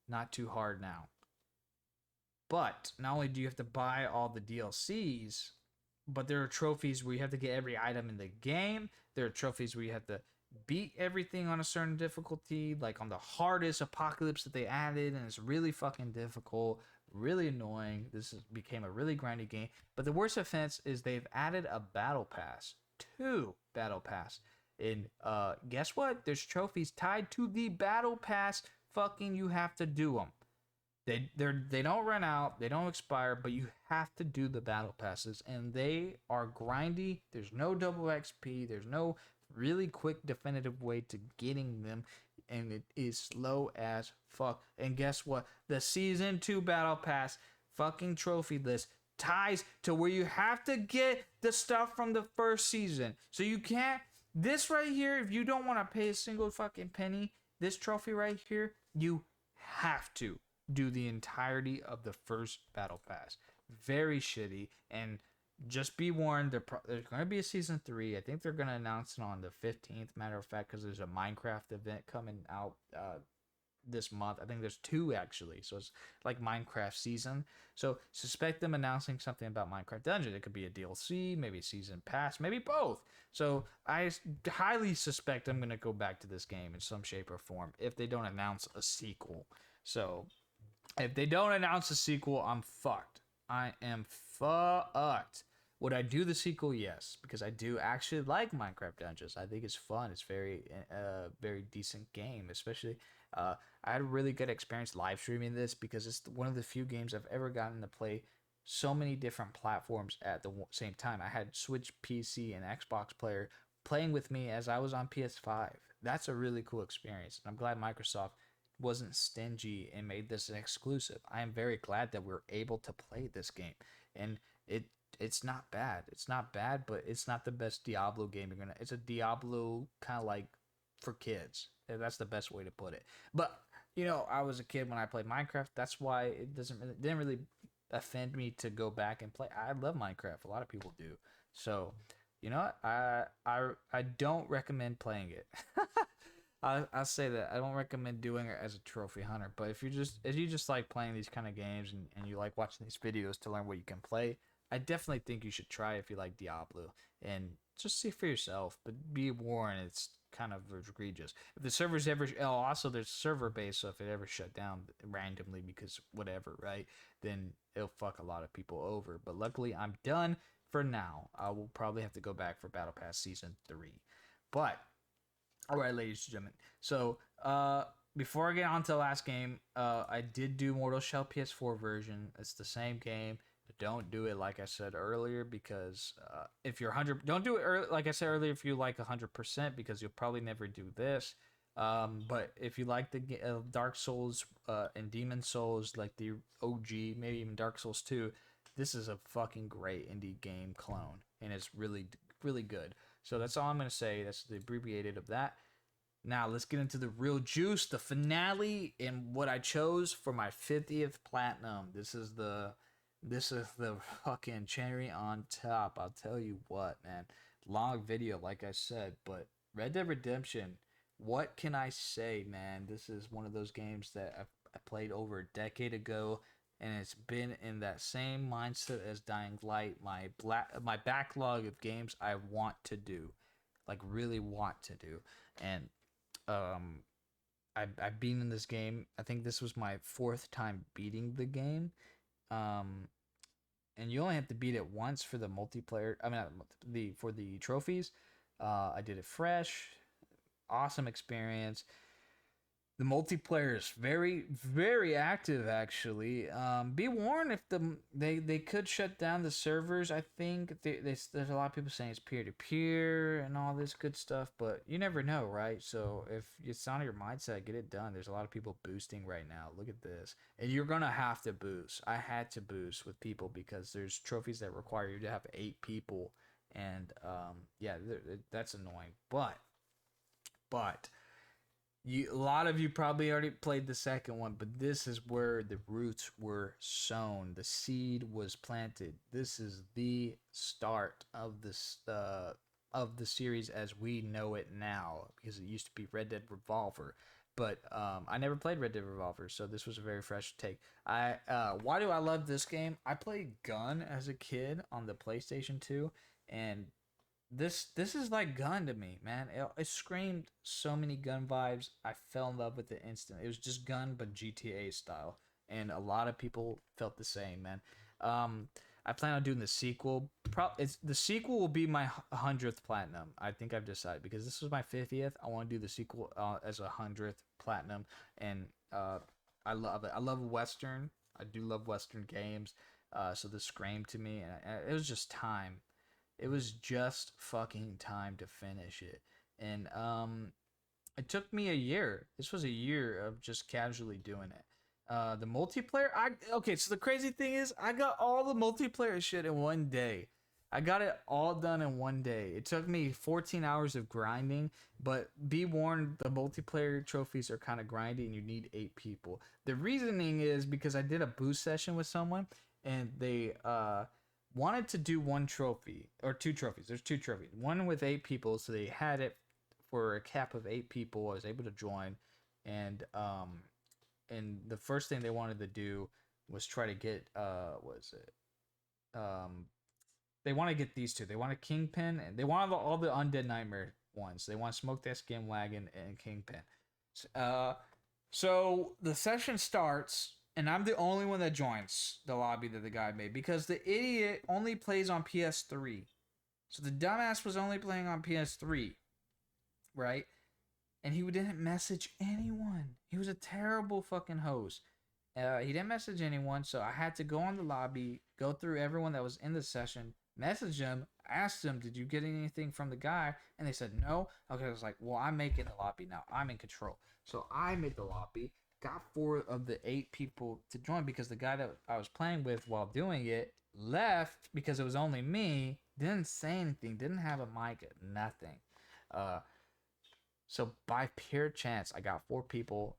Not too hard now. But not only do you have to buy all the DLCs, but there are trophies where you have to get every item in the game. There are trophies where you have to beat everything on a certain difficulty, like on the hardest apocalypse that they added, and it's really fucking difficult, really annoying. Became a really grindy game. But the worst offense is they've added a battle pass, 2 battle pass, and guess what? There's trophies tied to the battle pass. Fucking, you have to do them. They don't run out, they don't expire, but you have to do the battle passes, and they are grindy. There's no double XP, there's no really quick definitive way to getting them, and it is slow as fuck. And guess what? The season 2 battle pass fucking trophy list ties to where you have to get the stuff from the first season. So you can't, this right here, if you don't want to pay a single fucking penny, this trophy right here, you have to do the entirety of the first battle pass. Very shitty. And just be warned, there's going to be a season 3. I think they're going to announce it on the 15th, matter of fact, because there's a Minecraft event coming out this month. I think there's 2 actually, so it's like Minecraft season. So suspect them announcing something about Minecraft Dungeon. It could be a DLC, maybe a season pass, maybe both. So I highly suspect I'm going to go back to this game in some shape or form if they don't announce a sequel. So if they don't announce a sequel, I'm fucked. I am fucked. Would I do the sequel? Yes, because I do actually like Minecraft Dungeons. I think it's fun. It's very decent game. Especially, I had a really good experience live streaming this because it's one of the few games I've ever gotten to play so many different platforms at the same time. I had Switch, PC, and Xbox player playing with me as I was on PS5. That's a really cool experience, and I'm glad Microsoft wasn't stingy and made this an exclusive. I am very glad that we're able to play this game, and it's not bad. It's not bad, but it's not the best Diablo game you're gonna. It's a Diablo kind of like for kids. That's the best way to put it. But you know, I was a kid when I played Minecraft. That's why it didn't really offend me to go back and play. I love Minecraft. A lot of people do. So, you know what? I don't recommend playing it. I'll say that I don't recommend doing it as a trophy hunter, but if you just like playing these kind of games and you like watching these videos to learn what you can play, I definitely think you should try if you like Diablo and just see for yourself. But be warned, it's kind of egregious. If the server's ever also there's server base, so if it ever shut down randomly because whatever, right? Then it'll fuck a lot of people over. But luckily, I'm done for now. I will probably have to go back for Battle Pass Season 3, but. All right, ladies and gentlemen. So, before I get on to the last game, I did do Mortal Shell PS4 version. It's the same game. Don't do it like I said earlier because if you're 100, don't do it early, like I said earlier if you like 100% because you'll probably never do this. But if you like the Dark Souls and Demon Souls, like the OG, maybe even Dark Souls 2, this is a fucking great indie game clone, and it's really, really good. So that's all I'm going to say. That's the abbreviated of that. Now let's get into the real juice, the finale, and what I chose for my 50th platinum. This is the fucking cherry on top. I'll tell you what, man. Long video, like I said, but Red Dead Redemption, what can I say, man? This is one of those games that I played over a decade ago, and it's been in that same mindset as Dying Light. My backlog of games I want to do, like really want to do, and um, I've been in this game. I think this was my fourth time beating the game. Um, and you only have to beat it once for the multiplayer. I mean, the for the trophies. I did it fresh, awesome experience. The multiplayer is very very active actually. Be warned if they could shut down the servers. I think there's a lot of people saying it's peer to peer and all this good stuff, but you never know, right? So if it's on your mindset, get it done. There's a lot of people boosting right now. Look at this, and you're gonna have to boost. I had to boost with people because there's trophies that require you to have 8 people, and yeah, that's annoying. But a lot of you probably already played the second one, but this is where the roots were sown. The seed was planted. This is the start of the series as we know it now, because it used to be Red Dead Revolver. But I never played Red Dead Revolver, so this was a very fresh take. Why do I love this game? I played Gun as a kid on the PlayStation 2, and this is like Gun to me, man. It screamed so many Gun vibes. I fell in love with it instantly. It was just Gun but GTA style, and a lot of people felt the same, man. I plan on doing the sequel. The sequel will be my 100th platinum. I think I've decided, because this was my 50th. I want to do the sequel as a 100th platinum, and I love it. I love Western. I do love Western games. So this screamed to me, and it was just time. It was just fucking time to finish it. And it took me a year. This was a year of just casually doing it. The multiplayer, okay, so the crazy thing is I got all the multiplayer shit in one day. I got it all done in one day. It took me 14 hours of grinding, but be warned, the multiplayer trophies are kind of grindy and you need 8 people. The reasoning is because I did a boost session with someone, and they wanted to do one trophy or 2 trophies. There's 2 trophies. One with 8 people, so they had it for a cap of 8 people. I was able to join, and the first thing they wanted to do was try to get they want to get these 2. They want a Kingpin, and they want all the Undead Nightmare ones. They want Smoke That Skin Wagon and Kingpin. So the session starts, and I'm the only one that joins the lobby that the guy made, because the idiot only plays on PS3. So the dumbass was only playing on PS3, right? And he didn't message anyone. He was a terrible fucking host. He didn't message anyone, so I had to go on the lobby, go through everyone that was in the session, message them, ask them, did you get anything from the guy? And they said no. Okay, I was like, well, I'm making the lobby now. I'm in control. So I made the lobby, got 4 of the 8 people to join, because the guy that I was playing with while doing it left because it was only me, didn't say anything, didn't have a mic, nothing. So by pure chance, I got 4 people.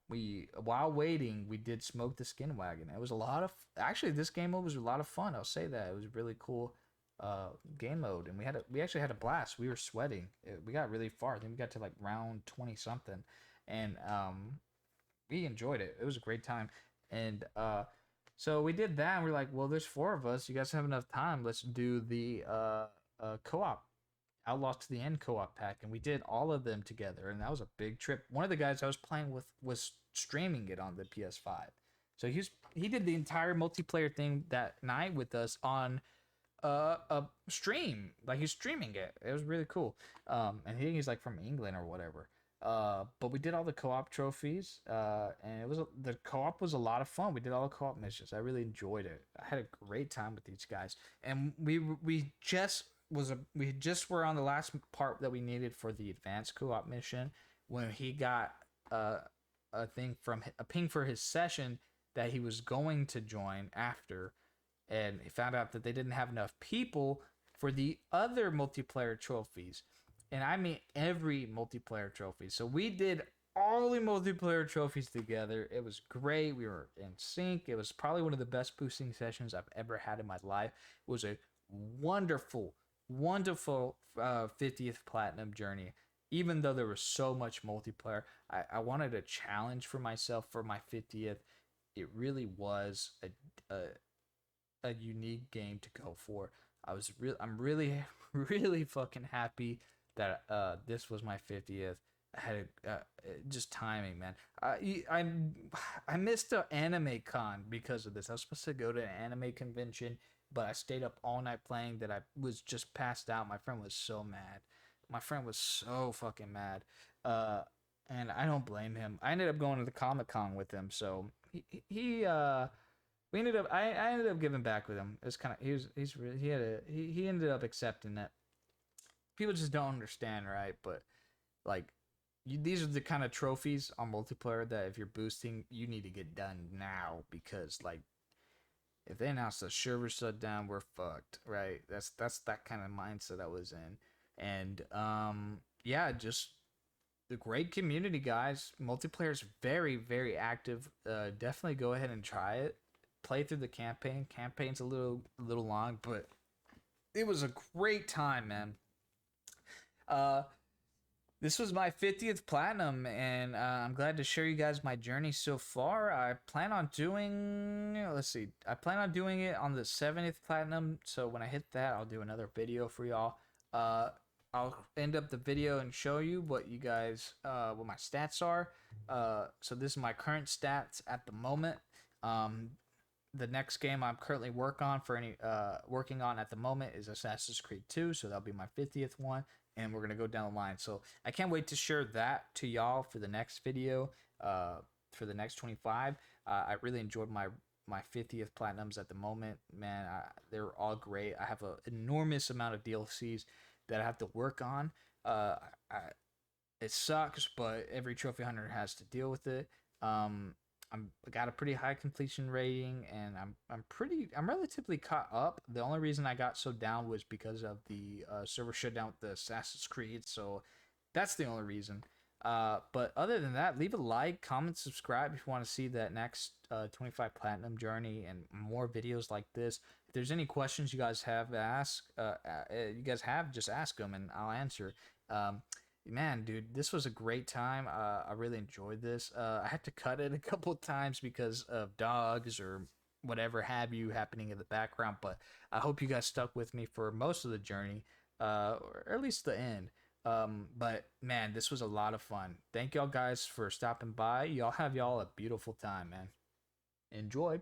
While waiting, we did Smoke the Skin Wagon. It was a lot of, actually, this game mode was a lot of fun. I'll say that. It was a really cool game mode, and we actually had a blast. We were sweating. We got really far. I think we got to like round 20 something, and we enjoyed it. It was a great time. And so we did that, and we're like, well, there's 4 of us. You guys have enough time. Let's do the co-op, Outlaws to the End co-op pack, and we did all of them together, and that was a big trip. One of the guys I was playing with was streaming it on the PS5, so he did the entire multiplayer thing that night with us on a stream. Like, he's streaming it. It was really cool. And he's like from England or whatever. But we did all the co-op trophies, and the co-op was a lot of fun. We did all the co-op missions. I really enjoyed it. I had a great time with these guys, and we just were on the last part that we needed for the advanced co-op mission, when he got a ping for his session that he was going to join after, and he found out that they didn't have enough people for the other multiplayer trophies. And I mean every multiplayer trophy. So we did all the multiplayer trophies together. It was great. We were in sync. It was probably one of the best boosting sessions I've ever had in my life. It was a wonderful 50th platinum journey. Even though there was so much multiplayer, I wanted a challenge for myself for my 50th. it really was a unique game to go for. I'm really really fucking happy that this was my 50th. I had just timing, man. I missed the anime con because of this. I was supposed to go to an anime convention, but I stayed up all night playing that I was just passed out. My friend was so mad. My friend was so fucking mad. Uh and I don't blame him. I ended up going to the Comic Con with him, so he we ended up I ended up giving back with him. It's kind of he's really he ended up accepting that. People just don't understand, right? But like these are the kind of trophies on multiplayer that if you're boosting, you need to get done now, because like if they announce the server shut down, we're fucked, right? That's that kind of mindset I was in. And yeah, just the great community, guys. Multiplayer is very, very active. Definitely go ahead and try it. Play through the campaign. Campaign's a little long, but it was a great time, man. Uh, this was my 50th platinum, and I'm glad to share you guys my journey so far. I plan on doing, let's see, I plan on doing it on the 70th platinum. So when I hit that, I'll do another video for y'all. Uh, I'll end up the video and show you what you guys, what my stats are. So this is my current stats at the moment. Um, the next game I'm currently working on at the moment is Assassin's Creed 2, so that'll be my 50th one, and we're gonna go down the line. So I can't wait to share that to y'all for the next video, for the next 25. I really enjoyed my 50th platinums at the moment, man. They're all great. I have an enormous amount of DLCs that I have to work on. I, it sucks, but every trophy hunter has to deal with it. I got a pretty high completion rating, and I'm relatively caught up. The only reason I got so down was because of the server shutdown with the Assassin's Creed, so that's the only reason. But other than that, leave a like, comment, subscribe if you want to see that next 25 platinum journey and more videos like this. If there's any questions you guys have, just ask them and I'll answer. Man, dude, this was a great time. I really enjoyed this. I had to cut it a couple of times because of dogs or whatever have you happening in the background, but I hope you guys stuck with me for most of the journey, or at least the end. But man, this was a lot of fun. Thank y'all guys for stopping by. Y'all have y'all a beautiful time, man. Enjoy.